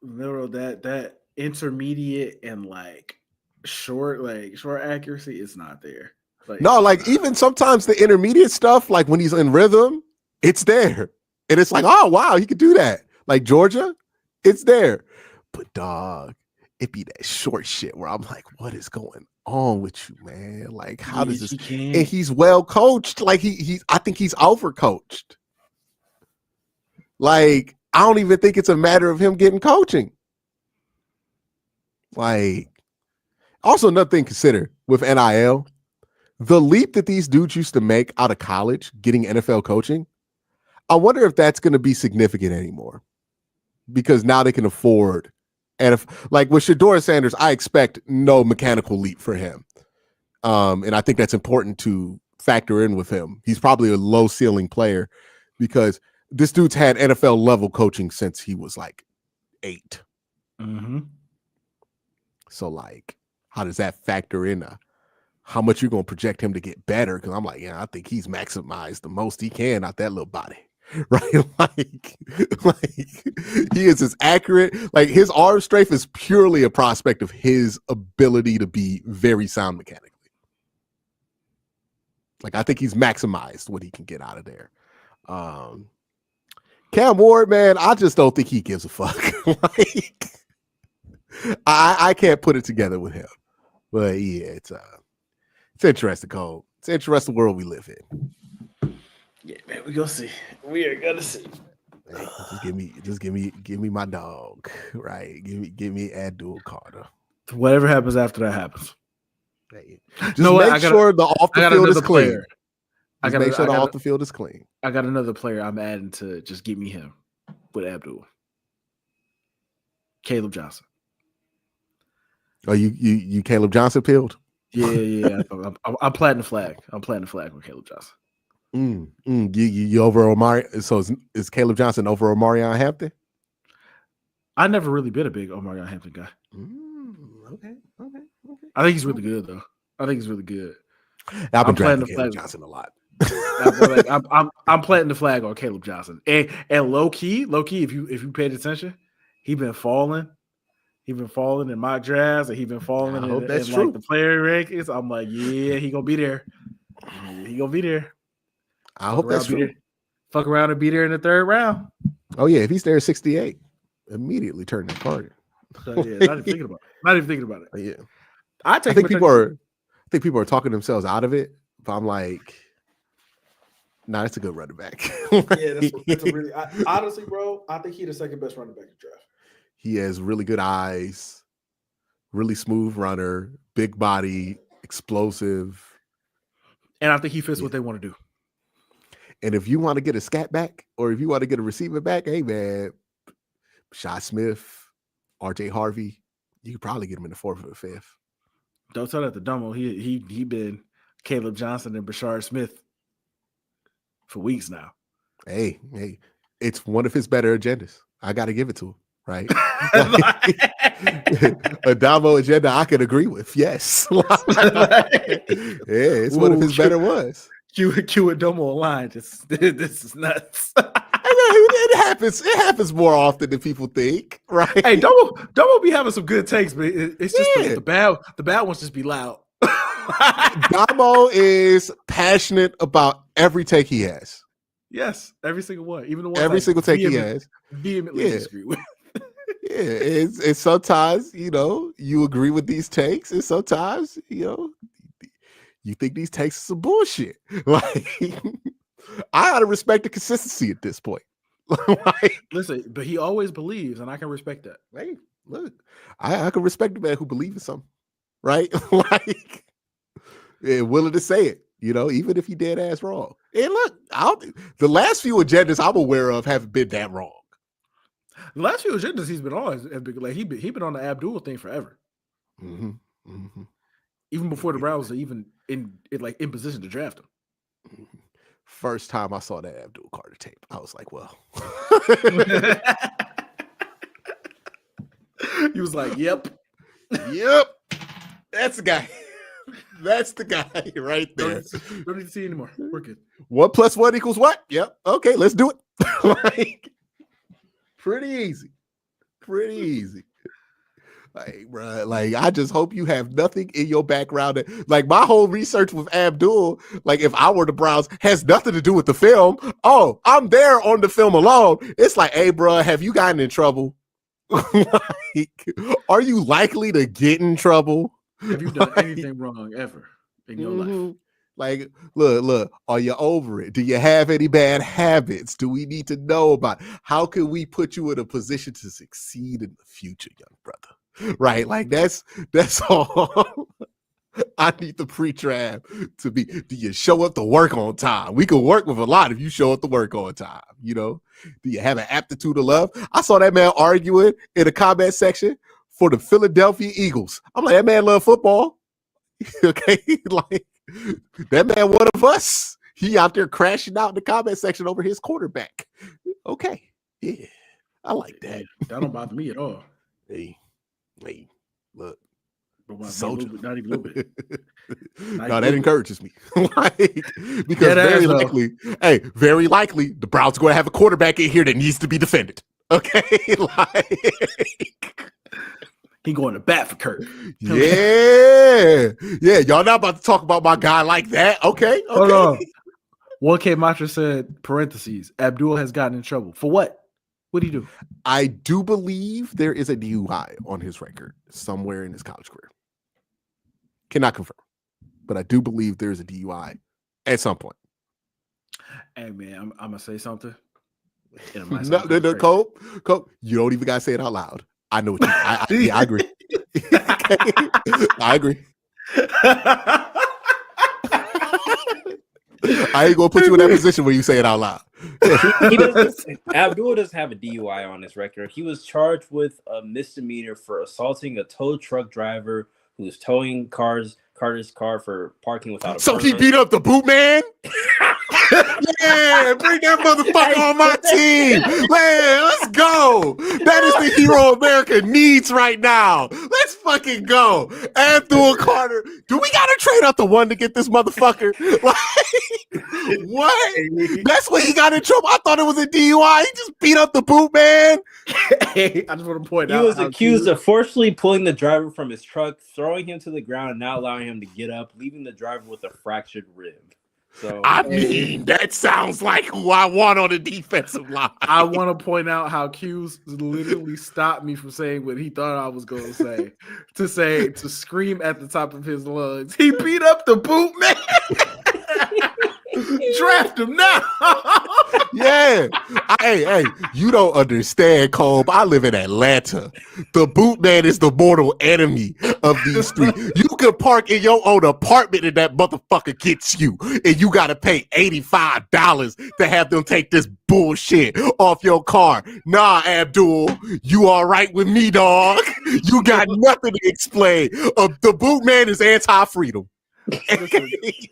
Milroe, that intermediate and like short accuracy, it's not there. Like, No, like even sometimes the intermediate stuff, like when he's in rhythm, it's there. And it's like, oh wow, he could do that. Like Georgia, it's there. But dog, it be that short shit where I'm like, what is going on with you, man? Like, how does this? And he's well coached. Like I think he's overcoached. Like, I don't even think it's a matter of him getting coaching. Like, also another thing to consider with NIL, the leap that these dudes used to make out of college, getting NFL coaching, I wonder if that's going to be significant anymore. Because now they can afford, and if like with Shador Sanders, I expect no mechanical leap for him. And I think that's important to factor in with him. He's probably a low ceiling player because this dude's had NFL level coaching since he was like 8. Mm-hmm. So like, how does that factor in how much you're going to project him to get better? Because I'm like, yeah, I think he's maximized the most he can out that little body. Right, like he is as accurate. Like his arm strength is purely a prospect of his ability to be very sound mechanically. Like I think he's maximized what he can get out of there. Cam Ward, man, I just don't think he gives a fuck. Like I can't put it together with him. But yeah, it's interesting, Cole. It's an interesting world we live in. Yeah, man, we gonna see. We are gonna see. Hey, just give me my dog, right? Give me Abdul Carter. Whatever happens after that happens. Hey, just make sure the off the field is clean. Make sure the off the field is clean. I got another player I'm adding to just give me him with Abdul. Caleb Johnson. Oh, you Caleb Johnson peeled? Yeah. I'm planting the flag. I'm planting the flag with Caleb Johnson. You over Omari? So is Caleb Johnson over Omarion Hampton? I never really been a big Omarion Hampton guy. Okay. I think he's really good though. I think he's really good. I've been drafting Caleb Johnson a lot. I'm planting the flag on Caleb Johnson, and low key, if you paid attention, he's been falling. He's been falling in mock drafts, and he's been falling in like the player rankings. I'm like, yeah, he gonna be there. He gonna be there. I hope that's true. Fuck around and be there in the 3rd round. Oh yeah, if he's there at 68, immediately turn the card. So, yeah, not even thinking about it. Yeah, I think people are talking themselves out of it, but I'm like, nah, that's a good running back. Yeah, that's a really honestly, bro. I think he's the 2nd best running back in the draft. He has really good eyes, really smooth runner, big body, explosive, and I think he fits what they want to do. And if you want to get a scat back, or if you want to get a receiver back, hey man, Shot Smith, RJ Harvey, you could probably get him in the 4th or the 5th. Don't tell that to Dumbo. He been Caleb Johnson and Brashard Smith for weeks now. Hey, it's one of his better agendas. I got to give it to him, right? A Damo agenda I could agree with. Yes. It's one of his better ones. Q and Domo aligned. This is nuts. It happens more often than people think, right? Hey, Domo be having some good takes, but it's just the bad ones just be loud. Damo is passionate about every take he has. Yes, every single one, even the one every single take he has. Vehemently disagree with. Yeah, it's sometimes you agree with these takes, and sometimes you think these takes are some bullshit. Like, I gotta respect the consistency at this point. Like, listen, but he always believes, and I can respect that. Hey, look, I can respect the man who believes in something, right? Like, willing to say it, even if he dead ass wrong. And look, the last few agendas I'm aware of haven't been that wrong. The last few agendas he's been on has been like he been on the Abdul thing forever. Mm-hmm. Mm-hmm. Even before the Browns were even in position to draft him. First time I saw that Abdul Carter tape, I was like, well. He was like, yep. That's the guy. That's the guy right there. Don't need to see anymore. We're good. 1 + 1 = what? Yep. Okay, let's do it. Like, pretty easy. Like, bro, like I just hope you have nothing in your background. Like my whole research with Abdul, like if I were the Browns, has nothing to do with the film. Oh, I'm there on the film alone. It's like, hey, bro, have you gotten in trouble? Like, are you likely to get in trouble? Have you done anything wrong ever in your life? Like, look, are you over it? Do you have any bad habits? Do we need to know about how can we put you in a position to succeed in the future, young brother? Right? Like that's all I need the pre-trab to be. Do you show up to work on time? We can work with a lot if you show up to work on time, you know? Do you have an aptitude of love? I saw that man arguing in the comment section for the Philadelphia Eagles. I'm like, that man love football. Okay, like that man one of us. He out there crashing out in the comment section over his quarterback. Okay, yeah, I like that. That don't bother me at all. Hey, look, soldier. Not even a little bit. No, that encourages me. Like, because very likely the Browns are going to have a quarterback in here that needs to be defended. Okay, like he going to bat for Kirk. Yeah. Y'all not about to talk about my guy like that. Okay. Hold on. 1K Matra said, parentheses, Abdul has gotten in trouble. For what? What did he do? I do believe there is a DUI on his record somewhere in his college career. Cannot confirm, but I do believe there's a DUI at some point. Hey, man, I'm going to say something. No, Cole, you don't even got to say it out loud. I know what you I agree. I agree. I ain't gonna put you in that position where you say it out loud. Abdul doesn't have a DUI on his record. He was charged with a misdemeanor for assaulting a tow truck driver who was towing Carter's car for parking without a permit. He beat up the boot man? Yeah, bring that motherfucker on my team. Man, let's go. That is the hero America needs right now. Let's fucking go. Abdul Carter. Do we gotta trade out the one to get this motherfucker? Like, what? That's what he got in trouble. I thought it was a DUI. He just beat up the boot man. Hey, I just want to point out. He was accused of forcibly pulling the driver from his truck, throwing him to the ground, and not allowing him to get up, leaving the driver with a fractured rib. So I mean, that sounds like who I want on the defensive line. I want to point out how Q's literally stopped me from saying what he thought I was going to say. To scream at the top of his lungs. He beat up the boot man. Draft him now. Yeah. Hey, you don't understand, Colb. I live in Atlanta. The boot man is the mortal enemy of these three. You can park in your own apartment and that motherfucker gets you. And you got to pay $85 to have them take this bullshit off your car. Nah, Abdul, you all right with me, dog? You got nothing to explain. The boot man is anti-freedom. Listen,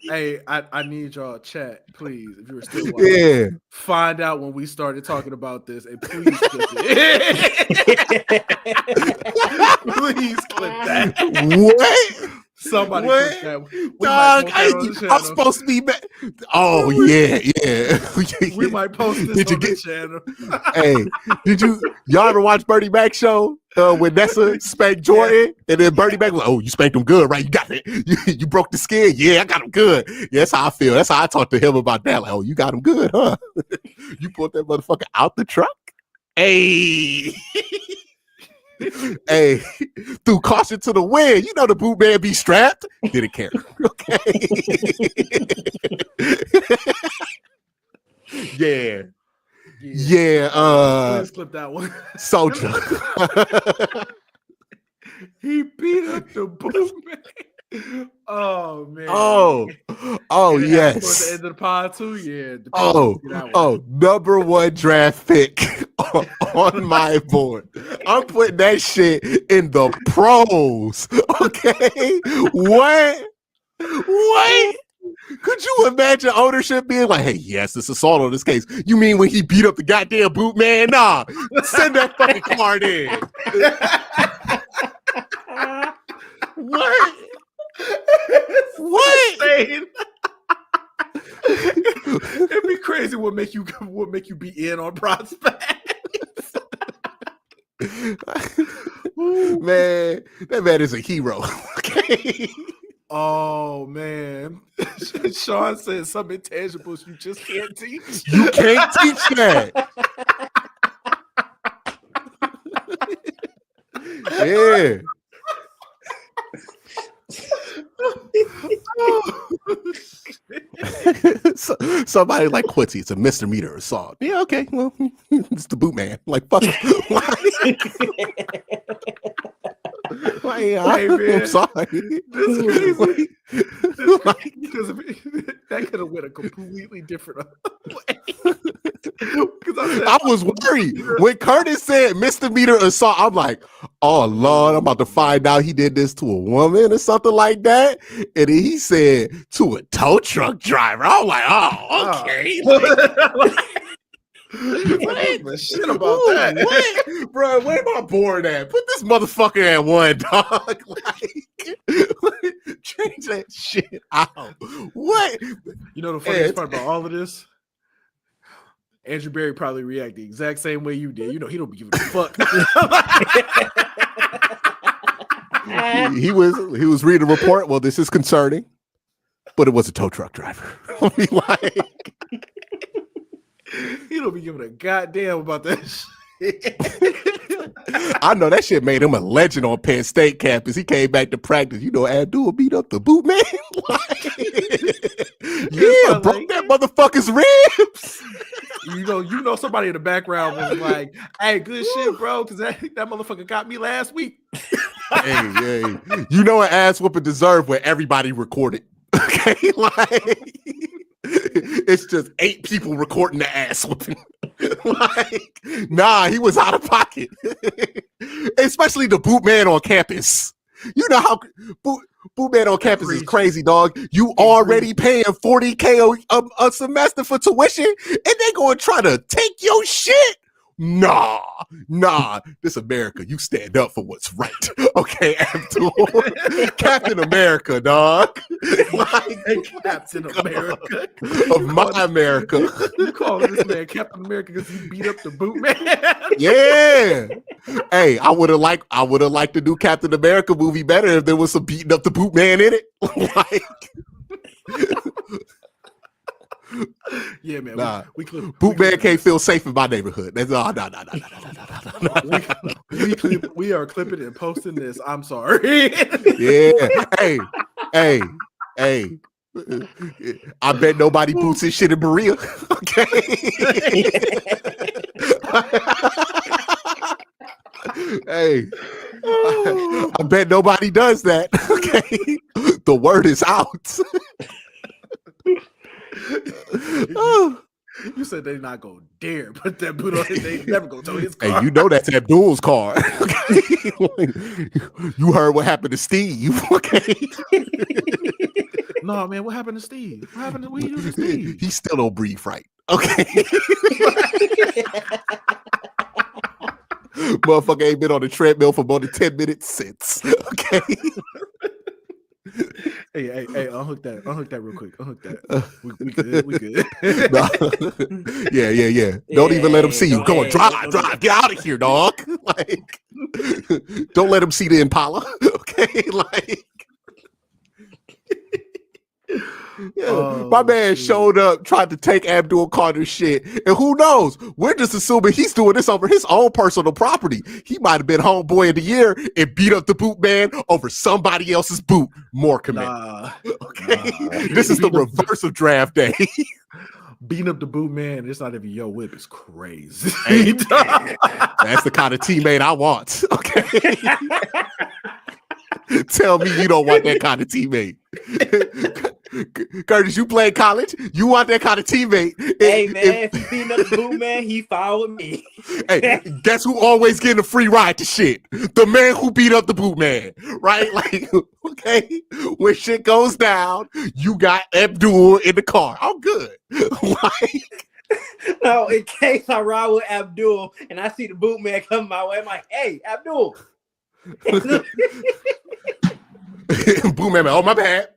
hey, I need y'all chat, please. If you're still watching, find out when we started talking about this, and please clip it. Please clip that. What? Somebody clip that. Dog, I'm supposed to be back. Oh yeah. We might post this on the channel. Hey, y'all ever watch Bernie Mac show? When Nessa spanked Jordan, and then Bernie Mac was like, "Oh, you spanked him good, right? You got it. You broke the skin. Yeah, I got him good. Yeah, that's how I feel. That's how I talk to him about that. Like, oh, you got him good, huh? You pulled that motherfucker out the truck. Hey, hey, threw caution to the wind. You know the boot man be strapped. Didn't care. Okay. Yeah. Please clip that one. Soldier. He beat up the boot man. Oh man. Oh yes. Towards the end of the pod too. Yeah. Number one draft pick on my board. I'm putting that shit in the pros. Okay. What? Could you imagine ownership being like, hey, yes, it's assault on this case. You mean when he beat up the goddamn boot man? Nah, send that fucking card in. What? It'd be crazy what make you be in on prospects. Man, that man is a hero. Okay. Oh man, Sean said some intangibles you just can't teach. You can't teach that. Yeah. Somebody like Quincy, it's a misdemeanor assault. Yeah, okay. Well, it's the boot man. Like, fuck. Like, I'm sorry. This is crazy. Because that could have went a completely different way. I was worried when Curtis said misdemeanor assault. I'm like, oh Lord, I'm about to find out he did this to a woman or something like that. And then he said to a tow truck driver. I'm like, oh, okay. What? Shit about that. What? Bro, where am I bored at? Put this motherfucker at one, dog. Like, change that shit out. What? You know the funniest part about all of this? Andrew Berry probably reacted the exact same way you did. You know, he don't be giving a fuck. he was reading a report. Well, this is concerning, but it was a tow truck driver. I mean, like, he don't be giving a goddamn about that shit. I know that shit made him a legend on Penn State campus. He came back to practice. You know, Abdul beat up the boot man. Yeah, broke that motherfucker's ribs. You know, somebody in the background was like, "Hey, good shit, bro," because that motherfucker got me last week. Hey, you know, an ass whooping deserved where everybody recorded. Okay, like it's just 8 people recording the ass whooping. Like, nah, he was out of pocket. Especially the boot man on campus. You know how boot man on campus is crazy, dog. You already paying $40K a semester for tuition, and they gonna try to take your shit. Nah, this America, you stand up for what's right. Okay, Abdul. Captain America, dog. Like, Captain America. Of my America. You call this man Captain America because he beat up the boot man? Yeah. Hey, I would have liked to do Captain America movie better if there was some beating up the boot man in it. Like, yeah, man. Nah. Boot man can't feel safe in my neighborhood. That's no. We are clipping and posting this. I'm sorry. Yeah. Hey. I bet nobody boots his shit in Berea. Okay. Hey. I bet nobody does that. Okay. The word is out. You said they not gonna dare put that boot on his. They never gonna tow his car. Hey, you know that's Abdul's car. Okay? You heard what happened to Steve. Okay. No, man, what happened to Steve? What happened to what you do to Steve? He still don't breathe right. Okay. Motherfucker ain't been on the treadmill for more than 10 minutes since. Okay. Hey, unhook that real quick. Unhook that. We good. No. Yeah. Don't even let him see you. Go on, drive. Get out of here, dog. Like, don't let him see the Impala. Okay, like. Yeah, my man showed up, tried to take Abdul Carter's shit, and who knows? We're just assuming he's doing this over his own personal property. He might have been homeboy of the year and beat up the boot man over somebody else's boot. More commendable. Okay, this is the reverse of draft day. Beating up the boot man, it's not even your whip. It's crazy. Hey, that's the kind of teammate I want. Okay. Tell me you don't want that kind of teammate. Curtis, you played college. You want that kind of teammate. Hey, man, if he beating up the boot man, he followed me. Hey, guess who always getting a free ride to shit? The man who beat up the boot man, right? Like, okay, when shit goes down, you got Abdul in the car. I'm good. Like, no, in case I ride with Abdul and I see the boot man coming my way, I'm like, hey, Abdul. Boom, man. Oh, my bad.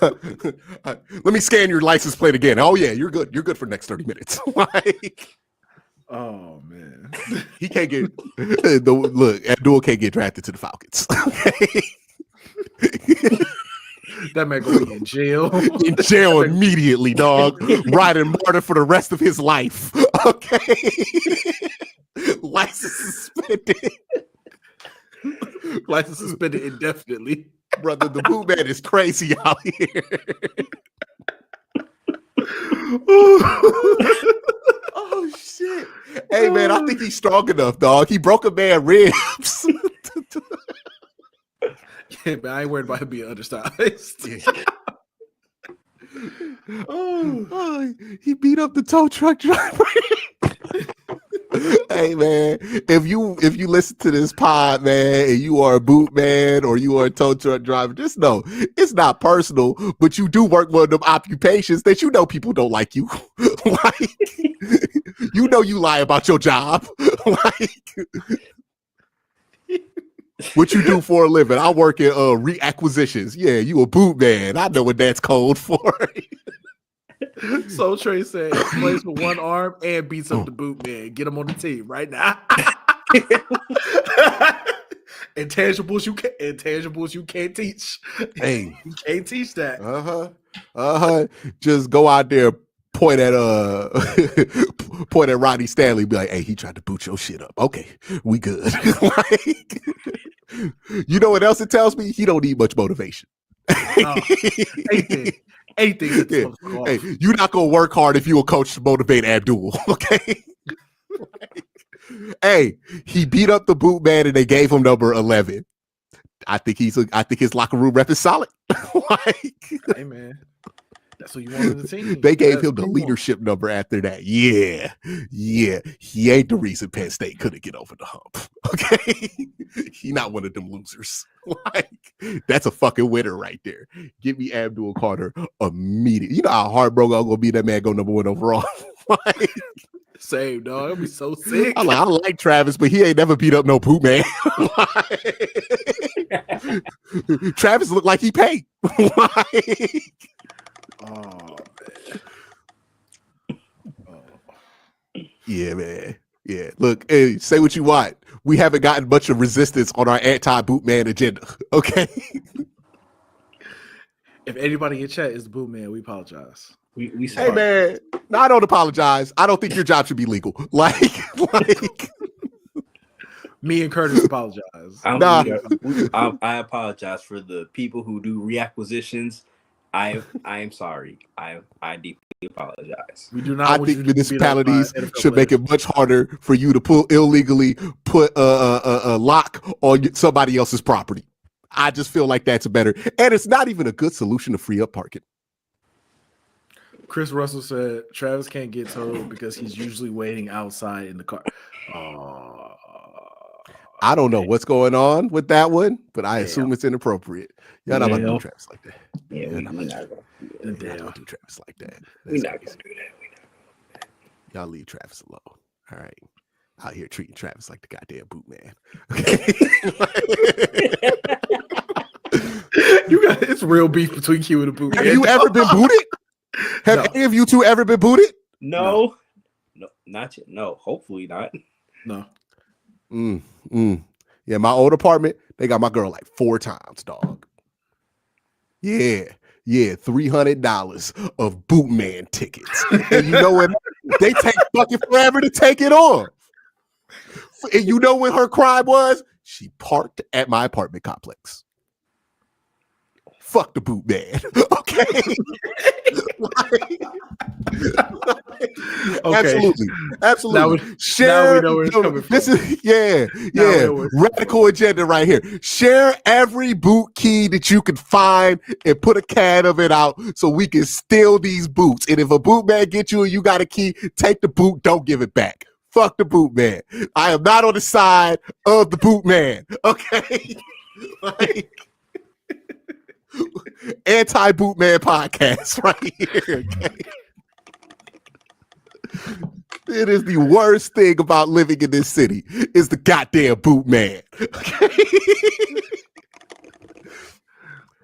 Let me scan your license plate again. Oh, yeah, you're good. You're good for the next 30 minutes. Like, Oh man. He can't get look. Abdul can't get drafted to the Falcons. Okay, That man gonna be in jail. in jail immediately, dog. Riding martyr for the rest of his life. Okay, license suspended. License suspended indefinitely. Brother, the boot man is crazy out here. Oh shit! Hey man, I think he's strong enough, dog. He broke a man ribs. Yeah, but I ain't worried about him being undersized. Oh, he beat up the tow truck driver. Hey man, if you listen to this pod, man, and you are a boot man or you are a tow truck driver, just know it's not personal, but you do work one of them occupations that you know people don't like you. Like, you know you lie about your job. Like, what you do for a living? I work in reacquisitions. Yeah, you a boot man. I know what that's code for. So Trey said he plays with one arm and beats up the boot man. Get him on the team right now. Intangibles you can't teach. Hey, You can't teach that. Just go out there, point at Ronnie Stanley, be like, hey, he tried to boot your shit up. Okay, we good. Like, you know what else it tells me? He don't need much motivation. Anything. Yeah. Hey, you're not gonna work hard if you're a coach to motivate Abdul. Okay. Hey, he beat up the boot man and they gave him number 11. I think his locker room rep is solid. Like, hey man, that's what you want in the team. they gave him the leadership number after that. Yeah. He ain't the reason Penn State couldn't get over the hump. Okay, he not one of them losers. Like, that's a fucking winner right there. Give me Abdul Carter immediately. You know how heartbroken I'm gonna be that man go number 1 overall. Like, same dog. I'll be so sick. I like Travis, but he ain't never beat up no boot man. Travis looked like he paid. Like, Oh man. yeah, man. Yeah. Look, hey, say what you want. We haven't gotten much of resistance on our anti-boot man agenda. Okay. If anybody in chat is the boot man, we apologize. We Hey sorry. man, no, I don't apologize. I don't think your job should be legal. Like Me and Curtis apologize. Nah. I apologize for the people who do reacquisitions. I am sorry. I deeply apologize. We do not. I want think you to be beat up by municipalities NFL should make players. it much harder for you to illegally put a lock on somebody else's property. I just feel like that's better, and it's not even a good solution to free up parking. Chris Russell said Travis can't get towed because he's usually waiting outside in the car. I don't know what's going on with that one, but I assume it's inappropriate. Y'all not about to do Travis like that. Yeah, we're not gonna Y'all not gonna do Travis like that. We're That's not crazy. gonna do that. Y'all leave Travis alone. All right. Out here treating Travis like the goddamn boot man. You got it's real beef between you and the boot. Have man. you ever been booted? Have any of you two ever been booted? No, not yet. No, hopefully not. No. Yeah, my old apartment, they got my girl like 4 times, dog. Yeah, $300 of bootman tickets. And you know what? They take fucking forever to take it off. And you know what her crime was? She parked at my apartment complex. Fuck the boot man. Okay. Okay. Absolutely. Now we know where it's coming from. This is radical agenda right here. Share every boot key that you can find and put a can of it out so we can steal these boots. And if a boot man gets you and you got a key, take the boot, don't give it back. Fuck the boot man. I am not on the side of the boot man. Okay. Like, anti-boot man podcast right here. Okay? It is the worst thing about living in this city is the goddamn boot man. Okay?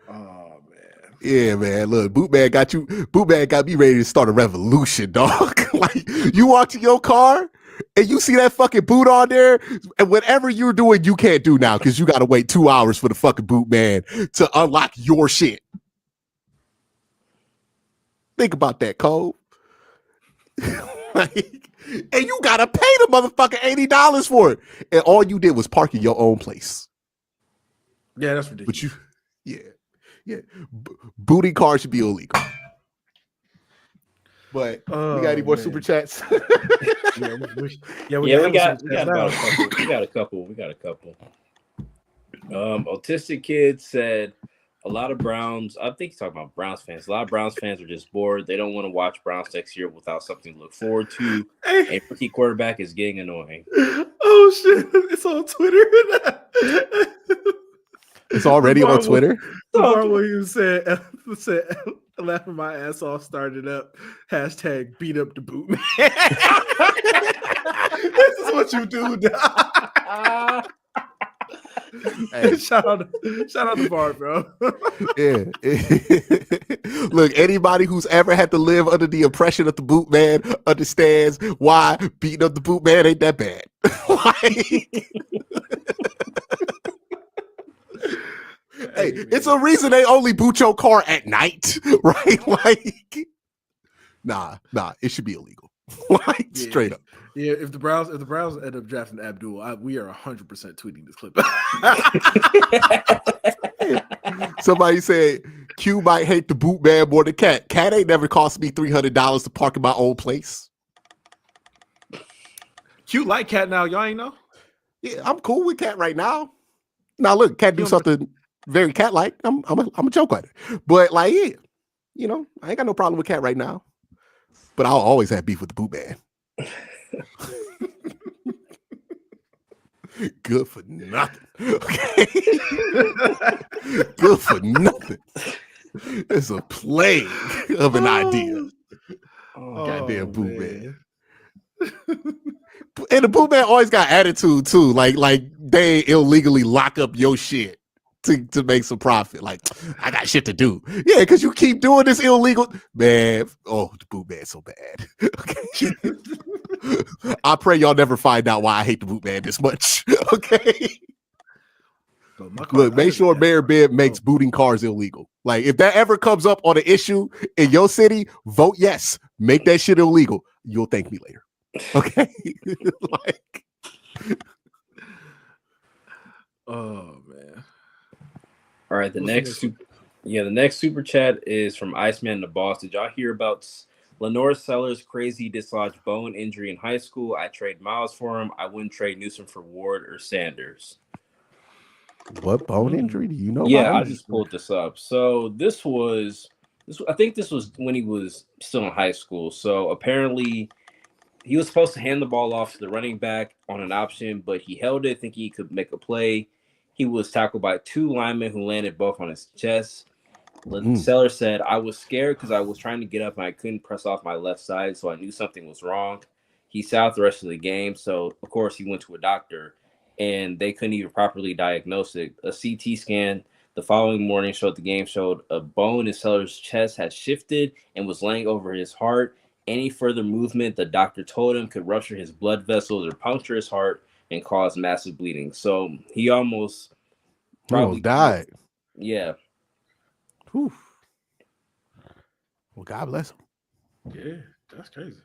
Oh man. Yeah, man. Look, boot man got me ready to start a revolution, dog. Like, you walk to your car, and you see that fucking boot on there, and whatever you're doing, you can't do now because you got to wait 2 hours for the fucking boot man to unlock your shit. Think about that, Cole. Like, and you got to pay the motherfucker $80 for it. And all you did was park in your own place. Yeah, that's ridiculous. But yeah. Booty cars should be illegal. But we got any more super chats? we got a couple. Autistic Kid said a lot of Browns. I think he's talking about Browns fans. A lot of Browns fans are just bored. They don't want to watch Browns next year without something to look forward to. A rookie quarterback is getting annoying. Oh shit! It's on Twitter. It's already on Twitter. The part where you said laughing my ass off, started up, hashtag beat up the boot man. This is what you do, dog. Hey. Shout out to Bart, bro. Yeah. Look, anybody who's ever had to live under the oppression of the boot man understands why beating up the boot man ain't that bad. Hey, it's a reason they only boot your car at night, right? Like, nah, it should be illegal. Like, straight up. Yeah, if the Browns end up drafting Abdul, we are 100% tweeting this clip. Somebody said Q might hate the boot man more than Cat. Cat ain't never cost me $300 to park in my own place. Q like Cat now, y'all ain't know? Yeah, I'm cool with Cat right now. Now look, Cat do something very cat-like. I'm a joke at it. But like, yeah, you know, I ain't got no problem with Cat right now. But I'll always have beef with the boot man. Good for nothing. Okay. Good for nothing. It's a plague of an idea. Goddamn boot man. And the boot man always got attitude too. Like they illegally lock up your shit to make some profit. Like, I got shit to do. Yeah, because you keep doing this illegal. Man, oh, the boot man's so bad. Okay. I pray y'all never find out why I hate the boot man this much. Okay. Look, make sure Mayor Ben makes booting cars illegal. Like, if that ever comes up on an issue in your city, vote yes. Make that shit illegal. You'll thank me later. Okay. Like, oh man. All right, the next super chat is from Iceman the Boss. Did y'all hear about Lenore Sellers' crazy dislodged bone injury in high school? I trade Miles for him. I wouldn't trade Newsom for Ward or Sanders. What bone injury do you know? Yeah, I just pulled this up. So I think this was when he was still in high school. So apparently he was supposed to hand the ball off to the running back on an option, but he held it thinking he could make a play. He was tackled by two linemen who landed both on his chest. Seller said, I was scared because I was trying to get up and I couldn't press off my left side, so I knew something was wrong. He sat out the rest of the game, so of course he went to a doctor, and they couldn't even properly diagnose it. A CT scan the following morning showed a bone in Seller's chest had shifted and was laying over his heart. Any further movement, the doctor told him, could rupture his blood vessels or puncture his heart and cause massive bleeding. So he almost probably died. Yeah. Whew. Well, God bless him. Yeah, that's crazy.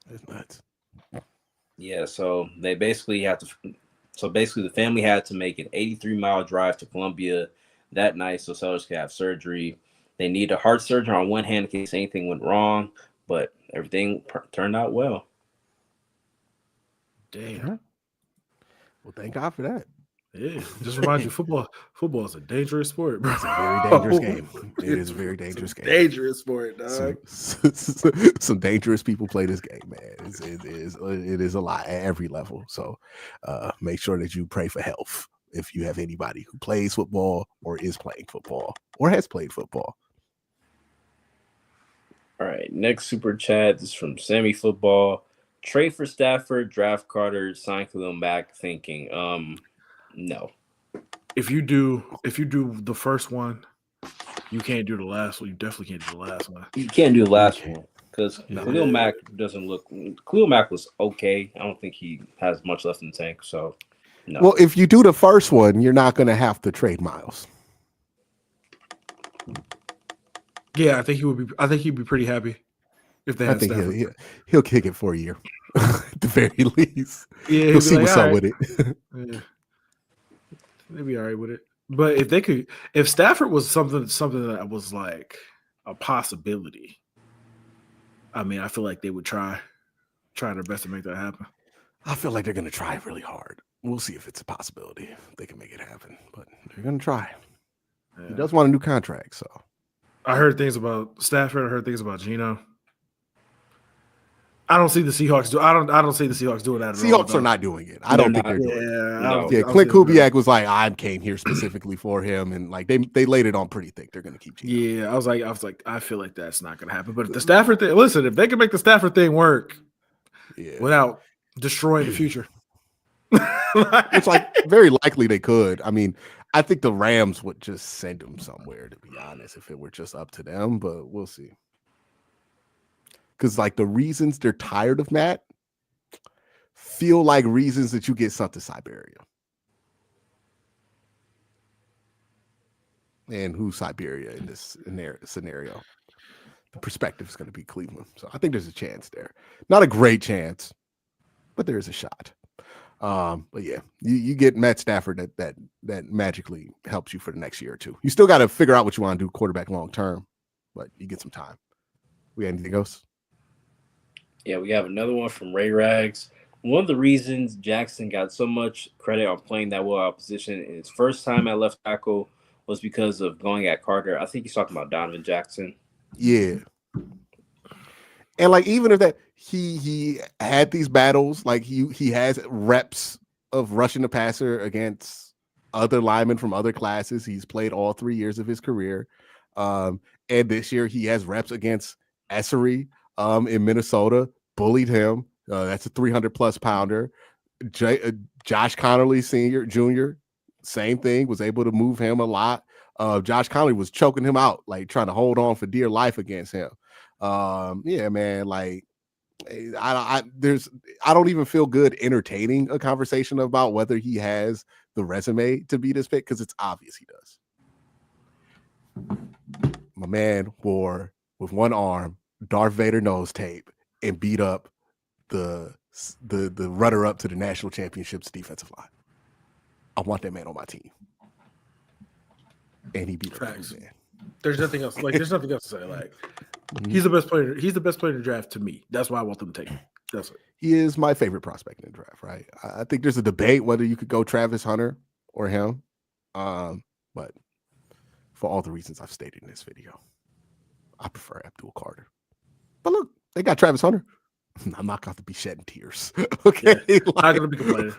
That's nuts. Yeah, so they basically the family had to make an 83-mile drive to Columbia that night so Sellers could have surgery. They need a heart surgeon on one hand in case anything went wrong, but everything turned out well. Damn. Well, thank God for that. Yeah, just remind you, football is a dangerous sport, bro. It's a very dangerous game. It is a very dangerous game. Dangerous sport, dog. Some dangerous people play this game, man. It is a lot at every level. So make sure that you pray for health if you have anybody who plays football or is playing football or has played football. All right, next super chat is from Sammy Football. Trade for Stafford, draft Carter, sign Khalil Mack. Thinking, no. If you do the first one, you can't do the last one. You definitely can't do the last one. You can't do the last one. Because Khalil Mack doesn't look. Khalil Mack was okay. I don't think he has much left in the tank. So, no. Well, if you do the first one, you're not going to have to trade Miles. Yeah, I think he would be. I think he'd be pretty happy if they I had think Stafford. he'll kick it for a year, at the very least. Yeah, he'll see what's up with it. Yeah. They'd be all right with it. But if they could, if Stafford was something that was like a possibility, I mean, I feel like they would try their best to make that happen. I feel like they're going to try really hard. We'll see if it's a possibility, if they can make it happen. But they're going to try. Yeah. He does want a new contract, so. I heard things about Stafford. I heard things about Geno. I don't see the Seahawks do. I don't see the Seahawks doing that at all. Seahawks are not doing it. I don't think they're doing it. Yeah, Clint Kubiak was like, I came here specifically for him, and like they laid it on pretty thick. They're going to keep Geno. Yeah, I was like, I feel like that's not going to happen. But if the Stafford thing, listen, if they can make the Stafford thing work, without destroying the future, it's like very likely they could. I mean, I think the Rams would just send him somewhere, to be honest, if it were just up to them. But we'll see. Because like the reasons they're tired of Matt feel like reasons that you get sent to Siberia. And who's Siberia in this scenario? The perspective is going to be Cleveland. So I think there's a chance there. Not a great chance, but there is a shot. But yeah, you get Matt Stafford that magically helps you for the next year or two. You still got to figure out what you want to do quarterback long term, but you get some time. We got anything else? Yeah, we have another one from Ray Rags. One of the reasons Jackson got so much credit on playing that well out position in his first time at left tackle was because of going at Carter. I think he's talking about Donovan Jackson. Yeah. And like even if that he had these battles, like he has reps of rushing the passer against other linemen from other classes. He's played all 3 years of his career. And this year he has reps against Essery in Minnesota, bullied him. That's a 300+ pounder. Josh Connerly Jr., same thing, was able to move him a lot. Josh Connerly was choking him out, like trying to hold on for dear life against him. Yeah, man, like I don't even feel good entertaining a conversation about whether he has the resume to be this pick because it's obvious he does. My man wore with one arm Darth Vader nose tape and beat up the runner up to the national championships defensive line. I want that man on my team. And he beat up man. There's nothing else. Like there's nothing else to say. Like he's the best player. He's the best player in the draft to me. That's why I want them to take him. That's it. He is my favorite prospect in the draft, right? I think there's a debate whether you could go Travis Hunter or him. But for all the reasons I've stated in this video, I prefer Abdul Carter. But look, they got Travis Hunter. I'm not going to be shedding tears. Okay. Yeah, not going to be complaining.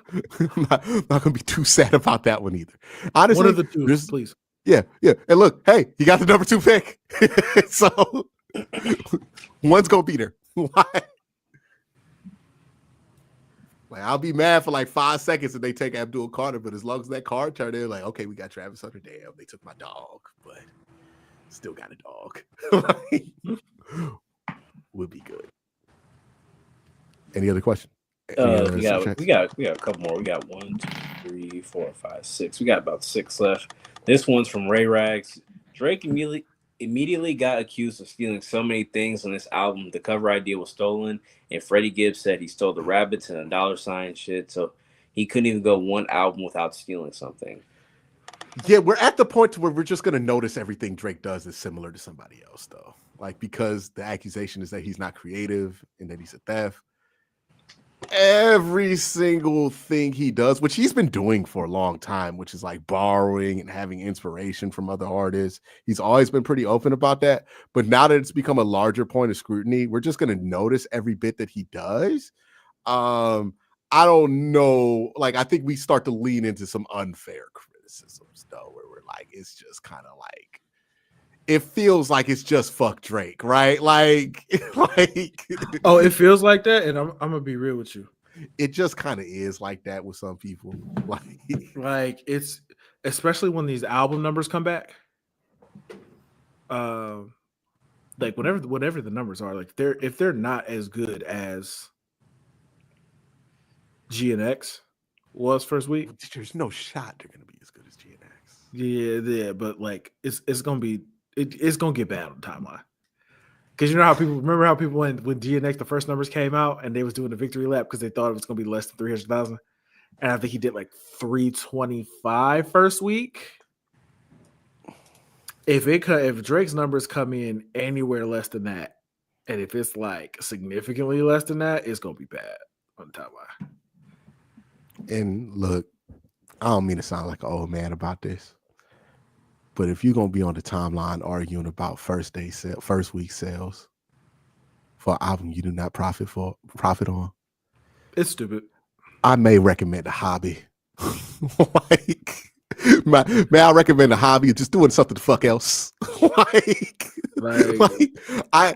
I'm not going to be too sad about that one either. Honestly, one of the two, please. Yeah. And look, hey, he got the number 2 pick. So one's going to beat her. Why? Like, I'll be mad for like 5 seconds if they take Abdul Carter, but as long as that card turned in, like, okay, we got Travis Hunter. Damn, they took my dog, but still got a dog. Would be good. Any other question? We got a couple more. We got 1, 2, 3, 4, 5, 6. We got about 6 left. This one's from Ray Rags. Drake immediately got accused of stealing so many things on this album. The cover idea was stolen, and Freddie Gibbs said he stole the rabbits and a $sign shit, so he couldn't even go one album without stealing something. Yeah, we're at the point where we're just gonna notice everything Drake does is similar to somebody else, though. Like, because the accusation is that he's not creative and that he's a theft. Every single thing he does, which he's been doing for a long time, which is like borrowing and having inspiration from other artists. He's always been pretty open about that. But now that it's become a larger point of scrutiny, we're just going to notice every bit that he does. I don't know. Like, I think we start to lean into some unfair criticisms, though, where we're like, it's just kind of like, it feels like it's just fuck Drake, right? Like oh, it feels like that, and I'm gonna be real with you. It just kind of is like that with some people. Like it's especially when these album numbers come back. like whatever the numbers are, like if they're not as good as G and X was first week, There's no shot they're gonna be as good as GNX. yeah, but like it's gonna be it's gonna get bad on the timeline. Because you know how people remember how people when GNX the first numbers came out and they was doing the victory lap because they thought it was gonna be less than 300,000, and I think he did like 325 first week. If Drake's numbers come in anywhere less than that, and if it's like significantly less than that, it's gonna be bad on the timeline. And look, I don't mean to sound like an old man about this, but if you're gonna be on the timeline arguing about first week sales for an album you do not profit on, It's stupid. I may recommend a hobby. Like, may I recommend a hobby of just doing something the fuck else? I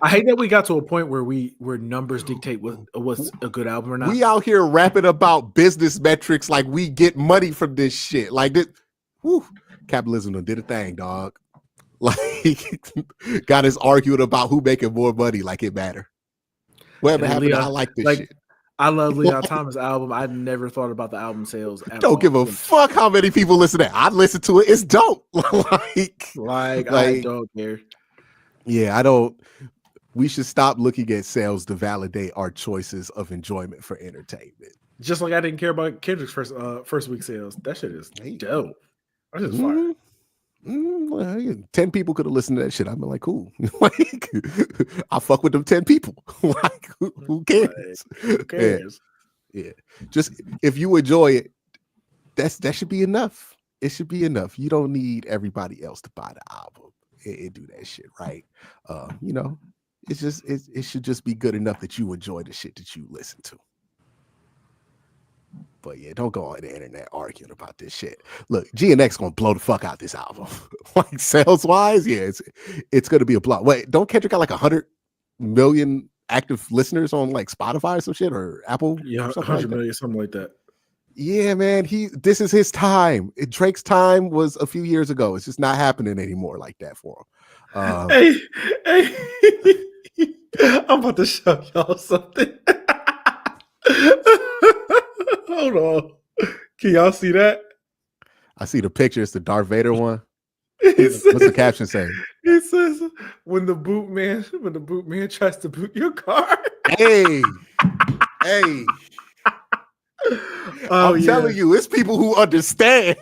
hate that we got to a point where numbers dictate what's a good album or not. We out here rapping about business metrics like we get money from this shit. Like this, capitalism done did a thing, dog. Like, got us arguing about who making more money like it matter. Whatever happened, I like this shit. I love Leon Thomas' album. I never thought about the album sales at all. Don't give a fuck how many people listen to it. I listen to it. It's dope. like I don't care. Yeah, I don't. We should stop looking at sales to validate our choices of enjoyment for entertainment. Just like I didn't care about Kendrick's first week sales. That shit is dope. That shit is fire. Well, 10 people could have listened to that shit. I'd be like, cool. Like, I fuck with them 10 people. Like, who cares? Who cares? Yeah. Just if you enjoy it, that should be enough. It should be enough. You don't need everybody else to buy the album and do that shit, right? You know, it should just be good enough that you enjoy the shit that you listen to. But yeah, don't go on the internet arguing about this shit. Look, GNX gonna blow the fuck out this album. Like sales wise, yeah, it's gonna be a blow. Wait, don't Kendrick got like 100 million active listeners on like Spotify or some shit or Apple? Yeah, 100 million, something like that. Yeah, man, this is his time. Drake's time was a few years ago. It's just not happening anymore like that for him. Hey, I'm about to show y'all something. Hold on. Can y'all see that? I see the picture. It's the Darth Vader one. What's the caption say? It says, when the boot man tries to boot your car. Hey. I'm telling you, it's people who understand.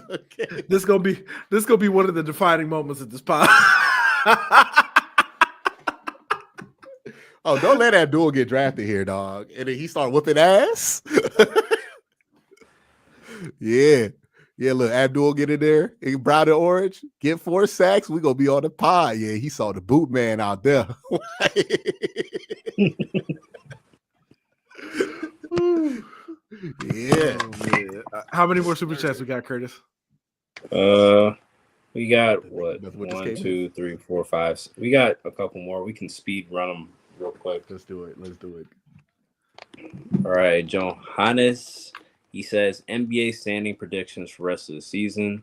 Okay. This gonna be one of the defining moments of this pod. Oh, don't let Abdul get drafted here, dog. And then he start whooping ass. Yeah. Look, Abdul get in there, brown and orange, get 4 sacks. We gonna be on the pod. Yeah, he saw the boot man out there. Yeah. How many more super chats we got, Curtis? We got what? 1, 2, 3, 4, 5. We got a couple more. We can speed run them real quick. Let's do it. All right, Johannes. He says NBA standing predictions for rest of the season.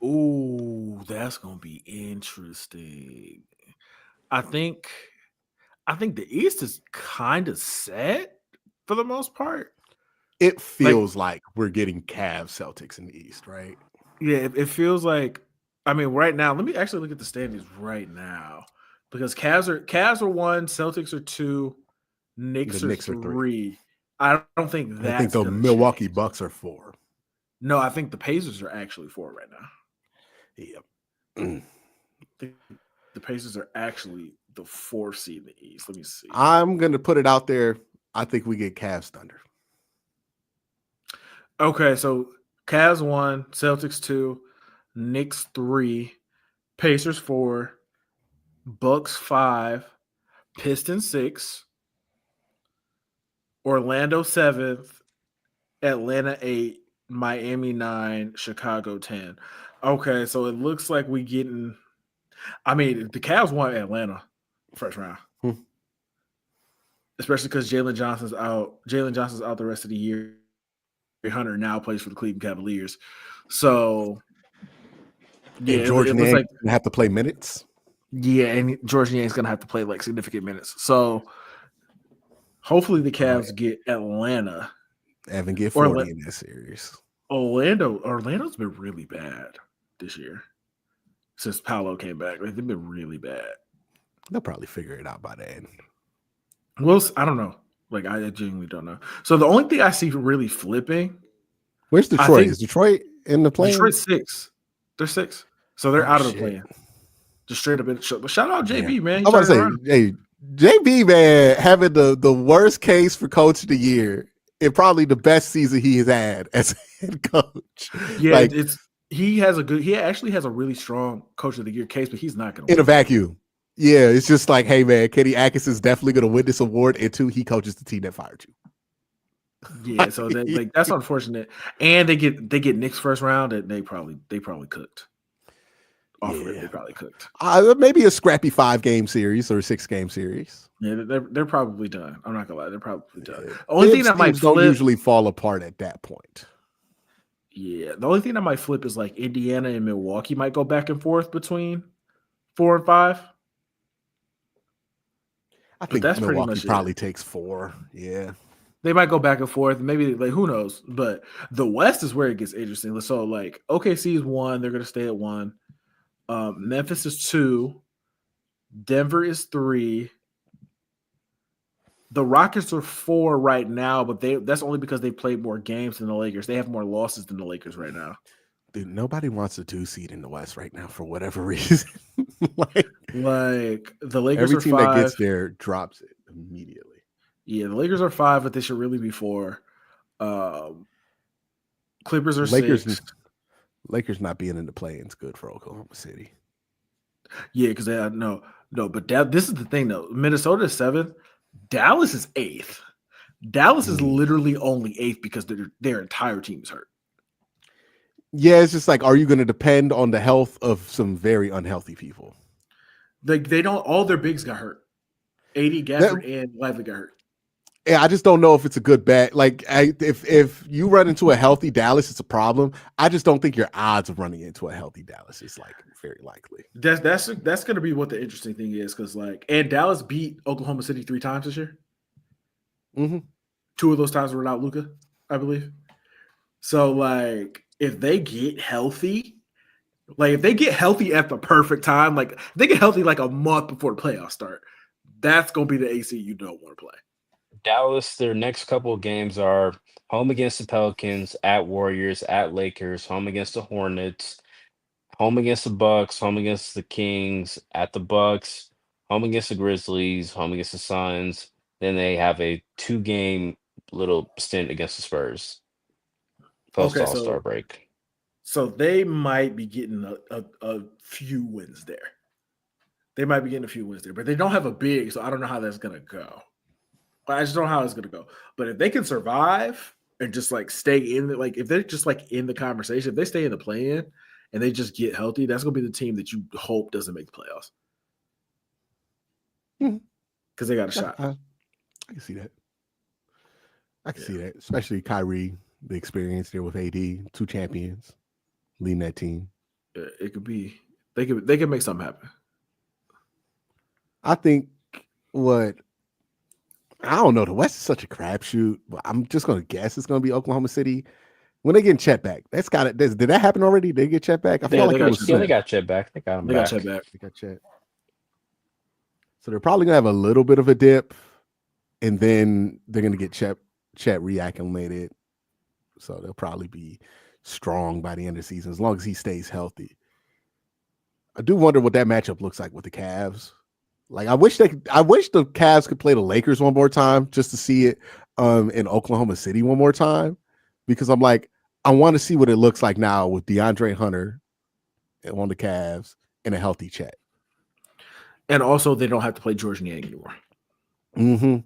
Ooh, that's gonna be interesting. I think the East is kind of set for the most part. It feels like we're getting Cavs Celtics in the East, right? Yeah, it feels like. I mean, right now, let me actually look at the standings right now because Cavs are 1, Celtics are 2, Knicks are 3. I don't think that. I think the Milwaukee Bucks are 4. No, I think the Pacers are actually 4 right now. Yeah. The Pacers are actually the 4th seed in the East. Let me see. I'm gonna put it out there. I think we get Cavs Thunder. Okay, so Cavs 1, Celtics 2, Knicks 3, Pacers 4, Bucks 5, Pistons 6, Orlando 7th, Atlanta 8, Miami 9, Chicago 10. Okay, so it looks like we getting. I mean, the Cavs won Atlanta first round, especially because Jalen Johnson's out. Jalen Johnson's out the rest of the year. Hunter now plays for the Cleveland Cavaliers. So, yeah, George Niang have to play minutes. Yeah, and George Niang's gonna have to play like significant minutes. So hopefully the Cavs get Atlanta. Evan get Or 40 in that series. Orlando's been really bad this year since Paolo came back. Like, they've been really bad. They'll probably figure it out by then. Well, I don't know. Like, I genuinely don't know. So the only thing I see really flipping. Where's Detroit? Is Detroit in the play? Detroit's 6. They're 6. So they're out of the play. Just straight up. But shout out JB, man. I'm about to say, hey, JB, man, having the worst case for coach of the year and probably the best season he has had as a head coach. Yeah, like, he actually has a really strong coach of the year case, but he's not going to in a vacuum. Yeah, it's just like, hey, man, Kenny Atkins is definitely going to win this award. And 2, he coaches the team that fired you. Yeah, so that's unfortunate. And they get Knicks first round, and they probably cooked. They probably cooked. Maybe a scrappy 5-game series or a 6-game series. Yeah, they're probably done. I'm not gonna lie, they're probably done. Yeah. Only thing that might don't usually fall apart at that point. Yeah, the only thing that might flip is like Indiana and Milwaukee might go back and forth between 4 and 5. I think that's Milwaukee pretty much probably takes 4. Yeah. They might go back and forth. Maybe, like, who knows? But the West is where it gets interesting. So, like, OKC is 1. They're going to stay at 1. Memphis is 2. Denver is 3. The Rockets are 4 right now, but that's only because they played more games than the Lakers. They have more losses than the Lakers right now. Dude, nobody wants a 2 seed in the West right now for whatever reason. like the Lakers every are team 5. that gets there drops it immediately. Yeah, the Lakers are 5, but they should really be 4. Clippers are 6. Lakers not being in the play-in is good for Oklahoma City. Yeah, because they no. But this is the thing though. Minnesota is 7th. Dallas is 8th. Dallas is literally only 8th because their entire team is hurt. Yeah, it's just like, are you going to depend on the health of some very unhealthy people? They don't. All their bigs got hurt. AD, Gafford, and Lively got hurt. Yeah, I just don't know if it's a good bet. Like, if you run into a healthy Dallas, it's a problem. I just don't think your odds of running into a healthy Dallas is like very likely. That's going to be what the interesting thing is, because and Dallas beat Oklahoma City 3 times this year. Mm-hmm. 2 of those times were without Luka, I believe. So if they get healthy, if they get healthy at the perfect time, if they get healthy like a month before the playoffs start, that's going to be the AC you don't want to play. Dallas, their next couple of games are home against the Pelicans, at Warriors, at Lakers, home against the Hornets, home against the Bucks, home against the Kings, at the Bucks, home against the Grizzlies, home against the Suns. Then they have a 2-game little stint against the Spurs post All-Star break. So they might be getting a few wins there. But they don't have a big, so I don't know how that's going to go. I just don't know how it's going to go. But if they can survive and just stay in if they're just in the conversation, if they stay in the play-in and they just get healthy, that's going to be the team that you hope doesn't make the playoffs. Because they got a shot. I can see that. See that, especially Kyrie, the experience there with AD, 2 champions, leading that team. It could be they could make something happen. I think I don't know. The West is such a crapshoot, but I'm just going to guess it's going to be Oklahoma City. When they get Chet back, did that happen already? Did they get Chet back? I feel like they got Chet back. They got him back. Got Chet back. They got Chet. So they're probably going to have a little bit of a dip, and then they're going to get Chet reacclimated. So they'll probably be strong by the end of the season as long as he stays healthy. I do wonder what that matchup looks like with the Cavs. I wish the Cavs could play the Lakers one more time just to see it in Oklahoma City one more time, because I'm I want to see what it looks like now with DeAndre Hunter on the Cavs and a healthy Chet. And also, they don't have to play George Niang anymore. Mm-hmm.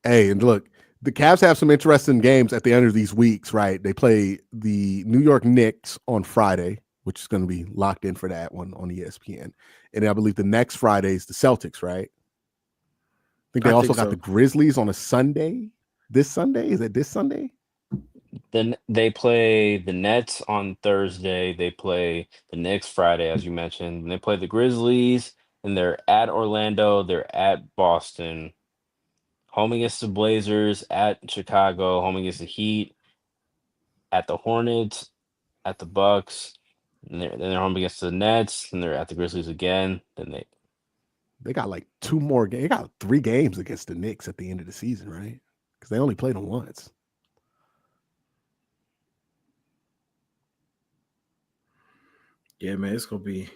Hey, and look, the Cavs have some interesting games at the end of these weeks, right? They play the New York Knicks on Friday, which is going to be locked in for that one on ESPN. And I believe the next Friday is the Celtics, right? I think they also got the Grizzlies on a Sunday. This Sunday? Is it this Sunday? Then they play the Nets on Thursday. They play the Knicks Friday, as you mentioned. And they play the Grizzlies and they're at Orlando, they're at Boston, home against the Blazers, at Chicago, home against the Heat, at the Hornets, at the Bucks, and they're home against the Nets, and they're at the Grizzlies again. Then They got like 2 more games. They got 3 games against the Knicks at the end of the season, right? Because they only played them once. Yeah, man, it's gonna be.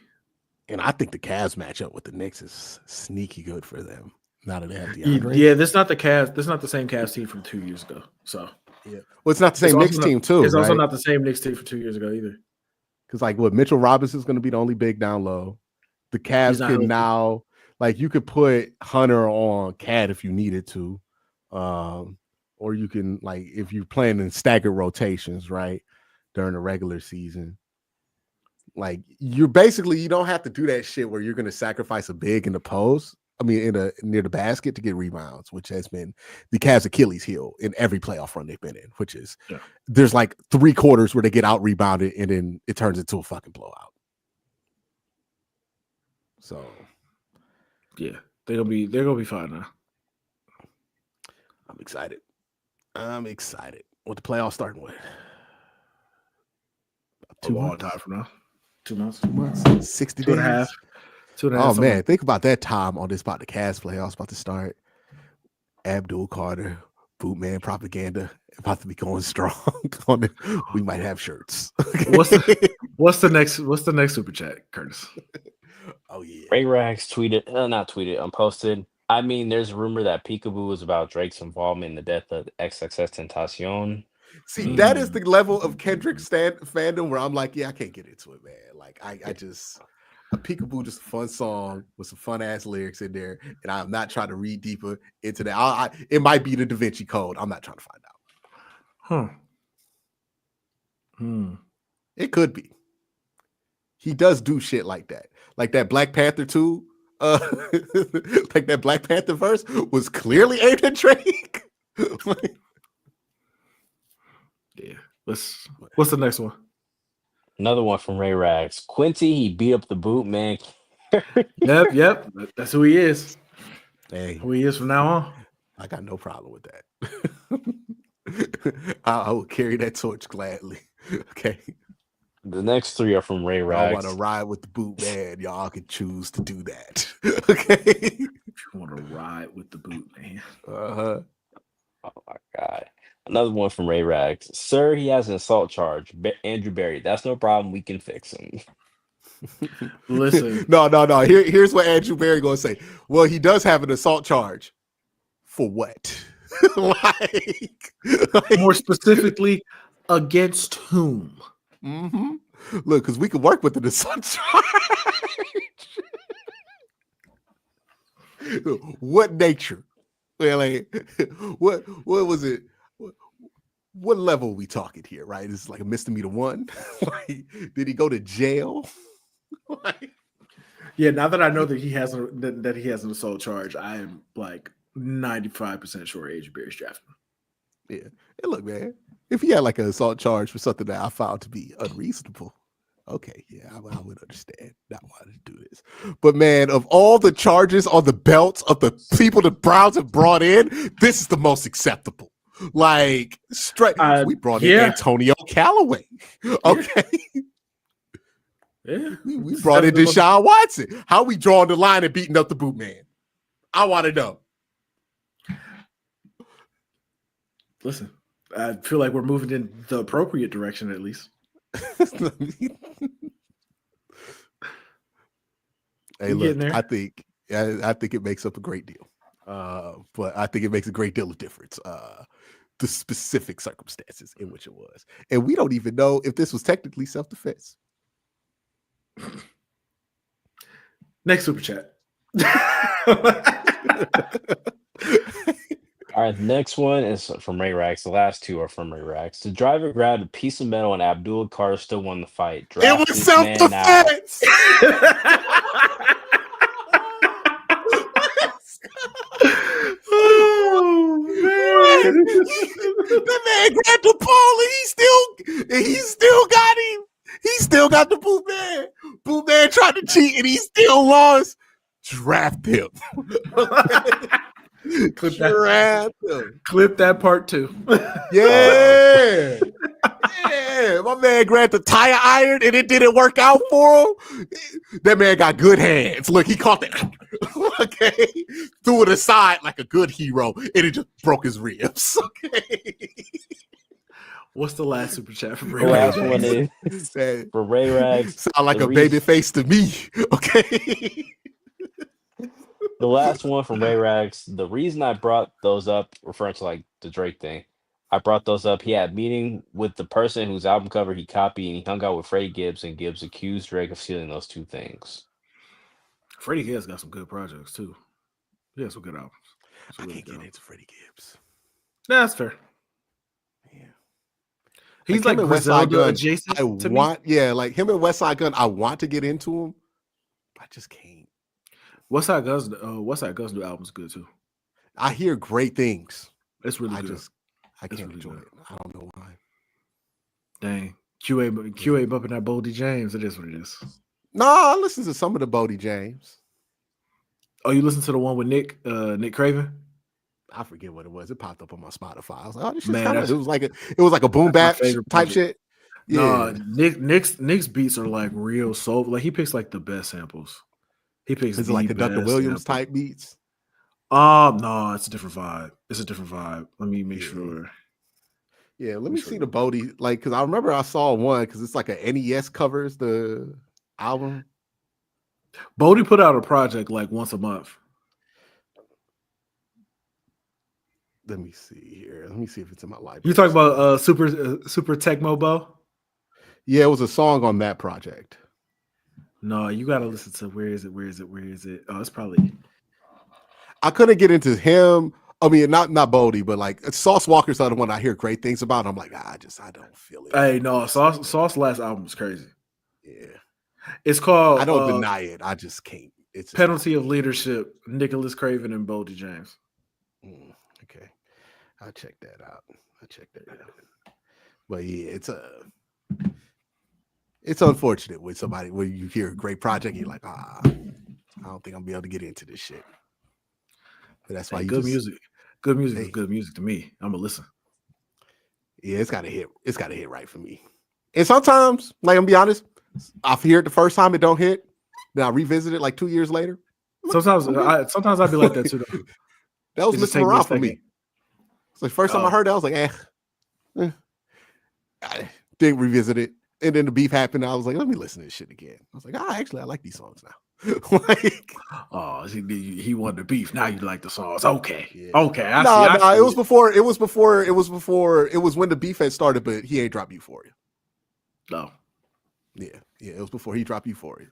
And I think the Cavs matchup with the Knicks is sneaky good for them. Now that they have DeAndre. Yeah, this is not the Cavs. This is not the same Cavs team from 2 years ago. So yeah, well, it's not the same Knicks team too. It's also right? not the same Knicks team from 2 years ago either. Because like what Mitchell Robinson's going to be the only big down low. The Cavs can now, like, you could put Hunter on Cat if you needed to, or you can, like, if you're playing in staggered rotations, right, during the regular season. Like, you're basically, you don't have to do that shit where you're going to sacrifice a big in the post. I mean, near the basket to get rebounds, which has been the Cavs' Achilles heel in every playoff run they've been in, which is there's like 3 quarters where they get out rebounded and then it turns into a fucking blowout. So, yeah, they're gonna be fine now. I'm excited. What the playoffs starting with? 2 long time from now. 2 months. 2 months. 60 days. 2.5. 2.5. Oh man, think about that time on this about the Cavs playoffs about to start. Abdul Carter, Bootman propaganda about to be going strong. On it. We might have shirts. What's the next super chat, Curtis? Oh yeah. Ray Rags posted. I mean, there's a rumor that Peekaboo is about Drake's involvement in the death of XXXTentacion. See, that is the level of Kendrick fandom where I'm like, yeah, I can't get into it, man. Like, I just a Peekaboo, just a fun song with some fun ass lyrics in there, and I'm not trying to read deeper into that. It might be the Da Vinci Code. I'm not trying to find out. It could be. He does do shit like that Black Panther 2, like that Black Panther verse was clearly aimed at Drake. Yeah. What's the next one? Another one from Ray Rags. Quincy, he beat up the boot man. Yep. That's who he is. Hey, who he is from now on. I got no problem with that. I will carry that torch gladly. Okay. The next 3 are from Ray Rags. I want to ride with the boot man. Y'all can choose to do that. Okay. If you want to ride with the boot man. Uh-huh. Oh my God. Another one from Ray Rags. Sir, he has an assault charge. Andrew Berry. That's no problem. We can fix him. Listen. No. Here's what Andrew Berry gonna say. Well, he does have an assault charge. For what? like more specifically, against whom? Mm-hmm. Look, because we could work with the assault charge. What nature? Well, like, what was it? What level are we talking here, right? It's like a misdemeanor 1. Like, did he go to jail? Like, yeah, now that I know that he has an assault charge, I am like 95% sure Andrew Berry's drafting. Yeah. Hey, look, man, if he had like an assault charge for something that I found to be unreasonable, okay, yeah, I would understand not wanting to do this. But man, of all the charges on the belts of the people the Browns have brought in, this is the most acceptable. Like, straight, we brought in Antonio Callaway. Okay. Yeah. We brought in Deshaun Watson. How we drawing the line and beating up the boot man? I want to know. Listen, I feel like we're moving in the appropriate direction, at least. Hey, look, I think it makes up a great deal. But I think it makes a great deal of difference. The specific circumstances in which it was. And we don't even know if this was technically self-defense. Next super chat. All right, the next one is from Ray Rags. The last 2 are from Ray Rags. The driver grabbed a piece of metal and Abdul Carter still won the fight. It was self-defense. Oh man! The man grabbed the pole and he still got him. He still got the boot man. Boot man tried to cheat and he still lost. draft him. Clip that, Draft him. clip that part too. Yeah. Yeah, my man grabbed the tire iron and it didn't work out for him. That man got good hands. Look, he caught that. Okay, threw it aside like a good hero, and it just broke his ribs. Okay, What's the last super chat from The Ray last Rags? one is for Ray Rags. sound like the a reason- baby face to me. Okay, The last one from Ray Rags. The reason I brought those up, referring to like the Drake thing, I brought those up. He had a meeting with the person whose album cover he copied, and he hung out with Freddie Gibbs, and Gibbs accused Drake of stealing those two things. Freddie Gibbs got some good projects too. He has some good albums. I Some really can't good get albums. into Freddie Gibbs. Nah, that's fair. Yeah. He's Like like him and Westside Griselda Gunn, adjacent I to me. want, yeah, like him and Westside Gun. I want to get into him. I just can't. Westside Gunn's new album's good too. I hear great things. It's really I good. can't really enjoy good. it. I don't know why. Dang. QA bumping that Boldy James. It is what it is. No, I listen to some of the Bodie James. Oh, you listen to the one with Nick Craven? I forget what it was. It popped up on my Spotify. I was like, oh, this shit's Man, kind of. that's- It was like a boom that's my bap favorite type project. shit. No, Yeah, Nick's beats are like real soul. Like he picks like the best samples. He picks is it like the Conductor best Williams sample. type beats? No, it's a different vibe. It's a different vibe. Let me make Yeah. sure. Yeah, let me Sure. see the Bodie. Like, because I remember I saw one because it's like an NES covers the album. Bodie put out a project like once a month. Let me see here. Let me see if it's in my library. You talking about Super Tecmo Bo? Yeah, it was a song on that project. No, you gotta listen to where is it? Oh, it's probably I couldn't get into him. I mean, not Bodie, but like Sauce Walker's the other one I hear great things about. I'm like, I don't feel it. hey no, Sauce last album was crazy. Yeah, It's called I don't deny it. I just can't. It's just Penalty not of me. Leadership, Nicholas Craven and Boldy James. Okay, I'll check that out. But yeah, it's unfortunate when you hear a great project, you're like, I don't think I'm gonna be able to get into this shit. But that's why Hey, you good just, music. Good music is Hey. good music to me. I'm gonna listen. Yeah, it's gotta hit. It's gotta hit right for me. And sometimes, like I'm gonna be honest, I hear it the first time, it don't hit. Then I revisit it like 2 years later. Sometimes I'd be like that too. Though. That was It just Mr. take me a Morale for second. me. It's like first time I Oh. heard that, I was like, I didn't revisit it. And then the beef happened. I was like, let me listen to this shit again. I was like, actually, I like these songs now. Like, Oh, he wanted the beef. Now you like the songs. Okay. Yeah. Okay. I no, see it was before. It was when the beef had started, but he ain't dropped Euphoria. No. Yeah, it was before he dropped Euphoria.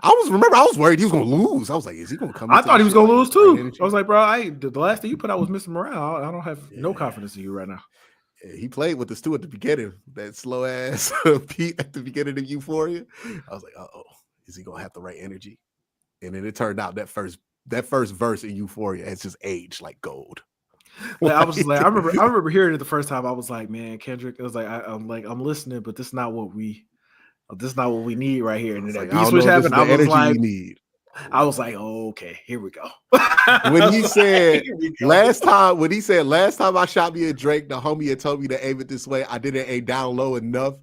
I was worried he was gonna lose. I was like, is he gonna come? I into thought he this was shit gonna like lose with right too. energy? I was like, bro, the last thing you put out was Mr. Morale. I don't have no Yeah. confidence in you right now. Yeah, he played with us too at the beginning. That slow ass beat at the beginning of Euphoria. I was like, is he gonna have the right energy? And then it turned out that first verse in Euphoria has just aged like gold. Like, I was just like, I remember hearing it the first time. I was like, man, Kendrick. It was like, I'm listening, but this is not what we need right here. And then that I beat don't switch know if this is happened. I the was energy like, we need. I was like, oh, okay, here we go. When he said Here we go. last time I shot me a Drake, the homie had told me to aim it this way. I didn't aim down low enough.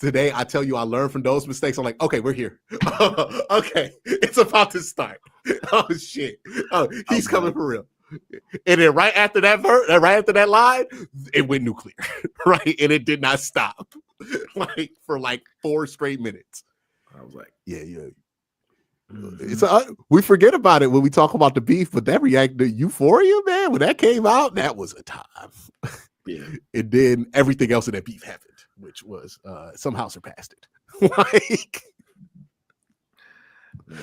Today, I tell you, I learned from those mistakes. I'm like, okay, we're here. Okay, it's about to start. Oh shit! Oh, he's coming for real. And then right after that line, it went nuclear. Right, and it did not stop. Like for like 4 straight minutes. I was like, Yeah. mhm. It's we forget about it when we talk about the beef, but that the Euphoria, man, when that came out, that was a time. Yeah. And then everything else in that beef happened, which was somehow surpassed it. Like, Yeah.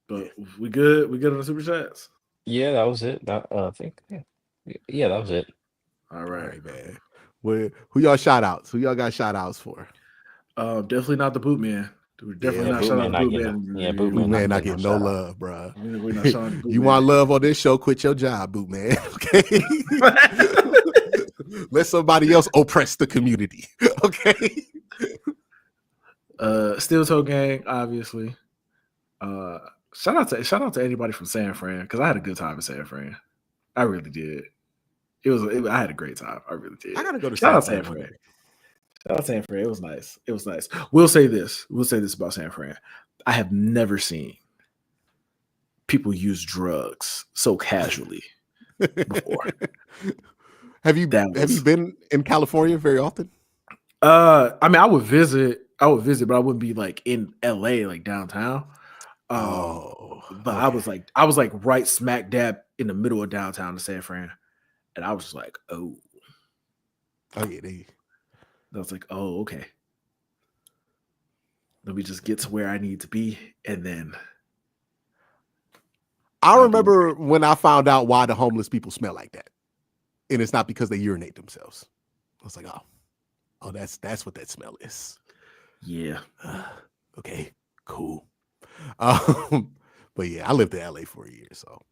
But we good. We good on the super chats. Yeah, that was it. I think. Yeah, that was it. All all right. right, man. Who y'all shout outs? Who y'all got shout outs for? Definitely not the boot man. We're definitely Yeah, not Boot shout Man out not the boot getting- man. yeah, Boot Boot Man man not not getting getting no no love, bro. We're not shouting out the boot You man. want love on this show? Quit your job, boot man. Okay. Let somebody else oppress the community. Okay. Steel Toe Gang, obviously. Shout out to anybody from San Fran because I had a good time in San Fran. I really did. I had a great time. I really did. I gotta go to Shout out San San Fran. Fran. Shout out San Fran. It was nice. It was nice. We'll say this about San Fran. I have never seen people use drugs so casually before. Have you been in California very often? I mean, I would visit, but I wouldn't be like in LA, like downtown. But okay. I was like right smack dab in the middle of downtown in San Fran, and I was just like, oh yeah, I was like, oh, okay. Let me just get to where I need to be, and then I remember when I found out why the homeless people smell like that, and it's not because they urinate themselves. I was like, oh, that's what that smell is. Yeah. Okay, cool. But yeah, I lived in LA for a year, so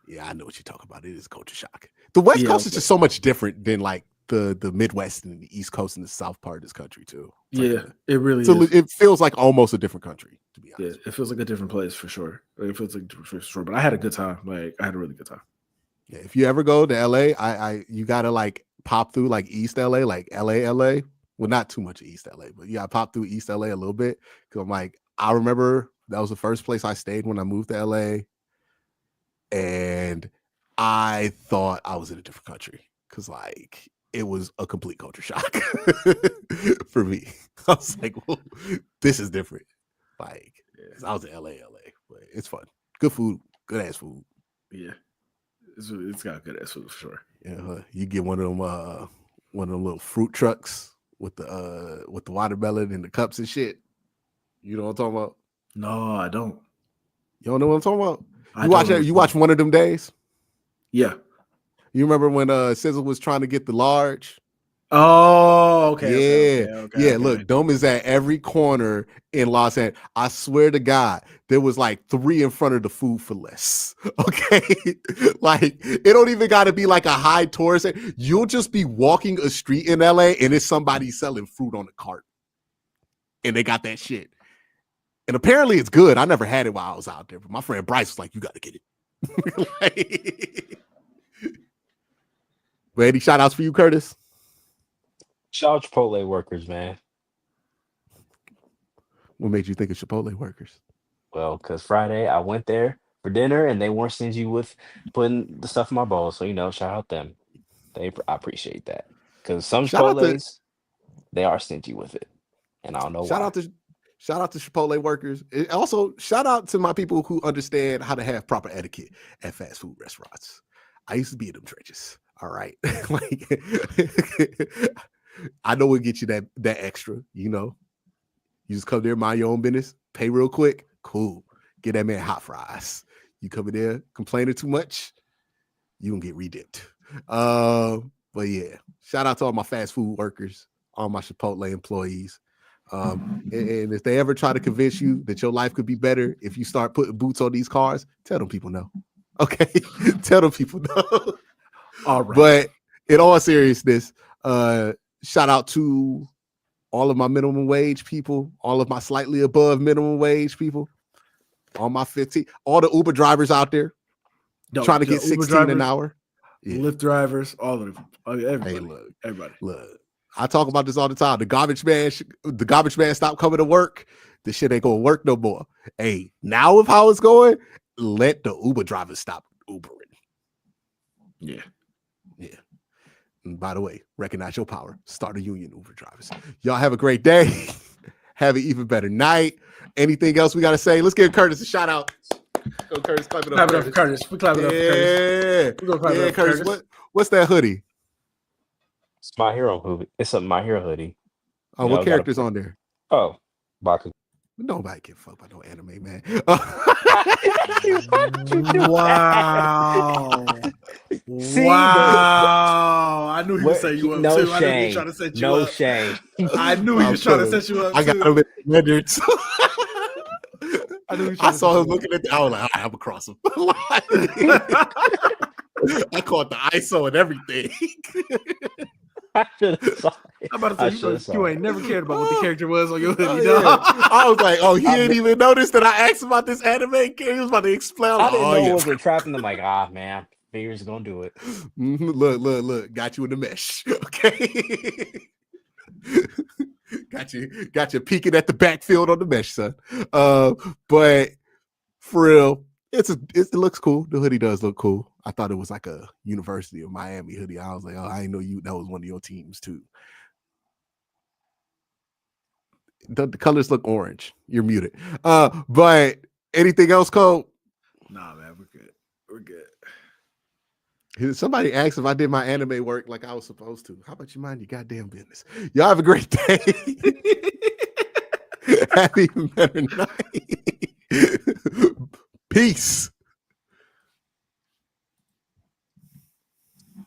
yeah, I know what you're talking about. It is culture shock. The West Coast is just so much different than like the Midwest and the East Coast and the South part of this country too. It really is. It feels like almost a different country, to be honest. Yeah, it feels like a different place for sure. It feels like for sure. But I had a good time. Like I had a really good time. Yeah, if you ever go to LA, you gotta like pop through like East LA, like LA. Well, not too much East LA, but yeah, I popped through East LA a little bit because I'm like, I remember that was the first place I stayed when I moved to LA, and I thought I was in a different country because like it was a complete culture shock for me. I was like, well, this is different. Like I was in LA, but it's fun. Good food, good ass food. Yeah. It's got good ass food for sure. Yeah, you get one of them little fruit trucks with the watermelon and the cups and shit. You know what I'm talking about? No, I don't. You don't know what I'm talking about? You watch One of Them Days? Yeah. You remember when SZA was trying to get the large? Oh, okay. Okay. Look, Dome is at every corner in Los Angeles. I swear to God, there was like 3 in front of the Food for Less. Okay, like it don't even got to be like a high tourist. You'll just be walking a street in LA and it's somebody selling fruit on a cart, and they got that shit. And apparently it's good. I never had it while I was out there, but my friend Bryce was like, "You got to get it." But any shout outs for you, Curtis? Shout out Chipotle workers, man. What made you think of Chipotle workers? Well, because Friday I went there for dinner and they weren't stingy with putting the stuff in my bowl. So, shout out them. I appreciate that. Because some Chipotles, they are stingy with it. And I don't know why. Shout out to Chipotle workers. Also, shout out to my people who understand how to have proper etiquette at fast food restaurants. I used to be in them trenches. All right. Like I know what gets you that extra, You just come there, mind your own business, pay real quick, cool. Get that man hot fries. You come in there complaining too much, you gonna get redipped. But yeah, shout out to all my fast food workers, all my Chipotle employees. And if they ever try to convince you that your life could be better if you start putting boots on these cars, tell them people no. Okay, tell them people no. All right. But in all seriousness, shout out to all of my minimum wage people, all of my slightly above minimum wage people, all my 15, all the Uber drivers out there trying to get 16 an hour. Yeah. Lyft drivers, all of them. Everybody. Hey, everybody. Look, I talk about this all the time. The garbage man stopped coming to work. This shit ain't gonna work no more. Hey, now with how it's going, let the Uber drivers stop Ubering. Yeah. And by the way, recognize your power. Start a union, Uber drivers. Y'all have a great day. Have an even better night. Anything else we got to say? Let's give Curtis a shout out. Go, Curtis. Clap it up for Curtis. We clap it up for Curtis. Yeah, Curtis. What's that hoodie? It's My Hero hoodie. It's a My Hero hoodie. Oh, what character's on there? Oh, Baku. Nobody give a fuck about no anime, man. Wow. Wow. I knew he was setting you up too. I knew he was trying to set you up. No shame. I knew he was trying to set you up too. I got him rendered. I saw him looking at I was like, I'm across him. I caught the ISO and everything. I should have saw it. I'm about to I say should have saw you it. ain't never cared about what the character was on your hoodie, Oh, dog. yeah. I was like, oh, he I didn't mi- even notice that I asked about this anime. He was about to explain. I didn't Oh, know yeah. it was a trap, and I'm like, ah, man, figure's gonna do it. Look. Got you in the mesh. Okay. got you peeking at the backfield on the mesh, son. But for real, it looks cool. The hoodie does look cool. I thought it was like a University of Miami hoodie. I was like, oh, I didn't know that was one of your teams too. The colors look orange. You're muted. But anything else, Cole? Nah, man, we're good. We're good. Somebody asked if I did my anime work like I was supposed to. How about you mind your goddamn business? Y'all have a great day. Have even better night. Peace.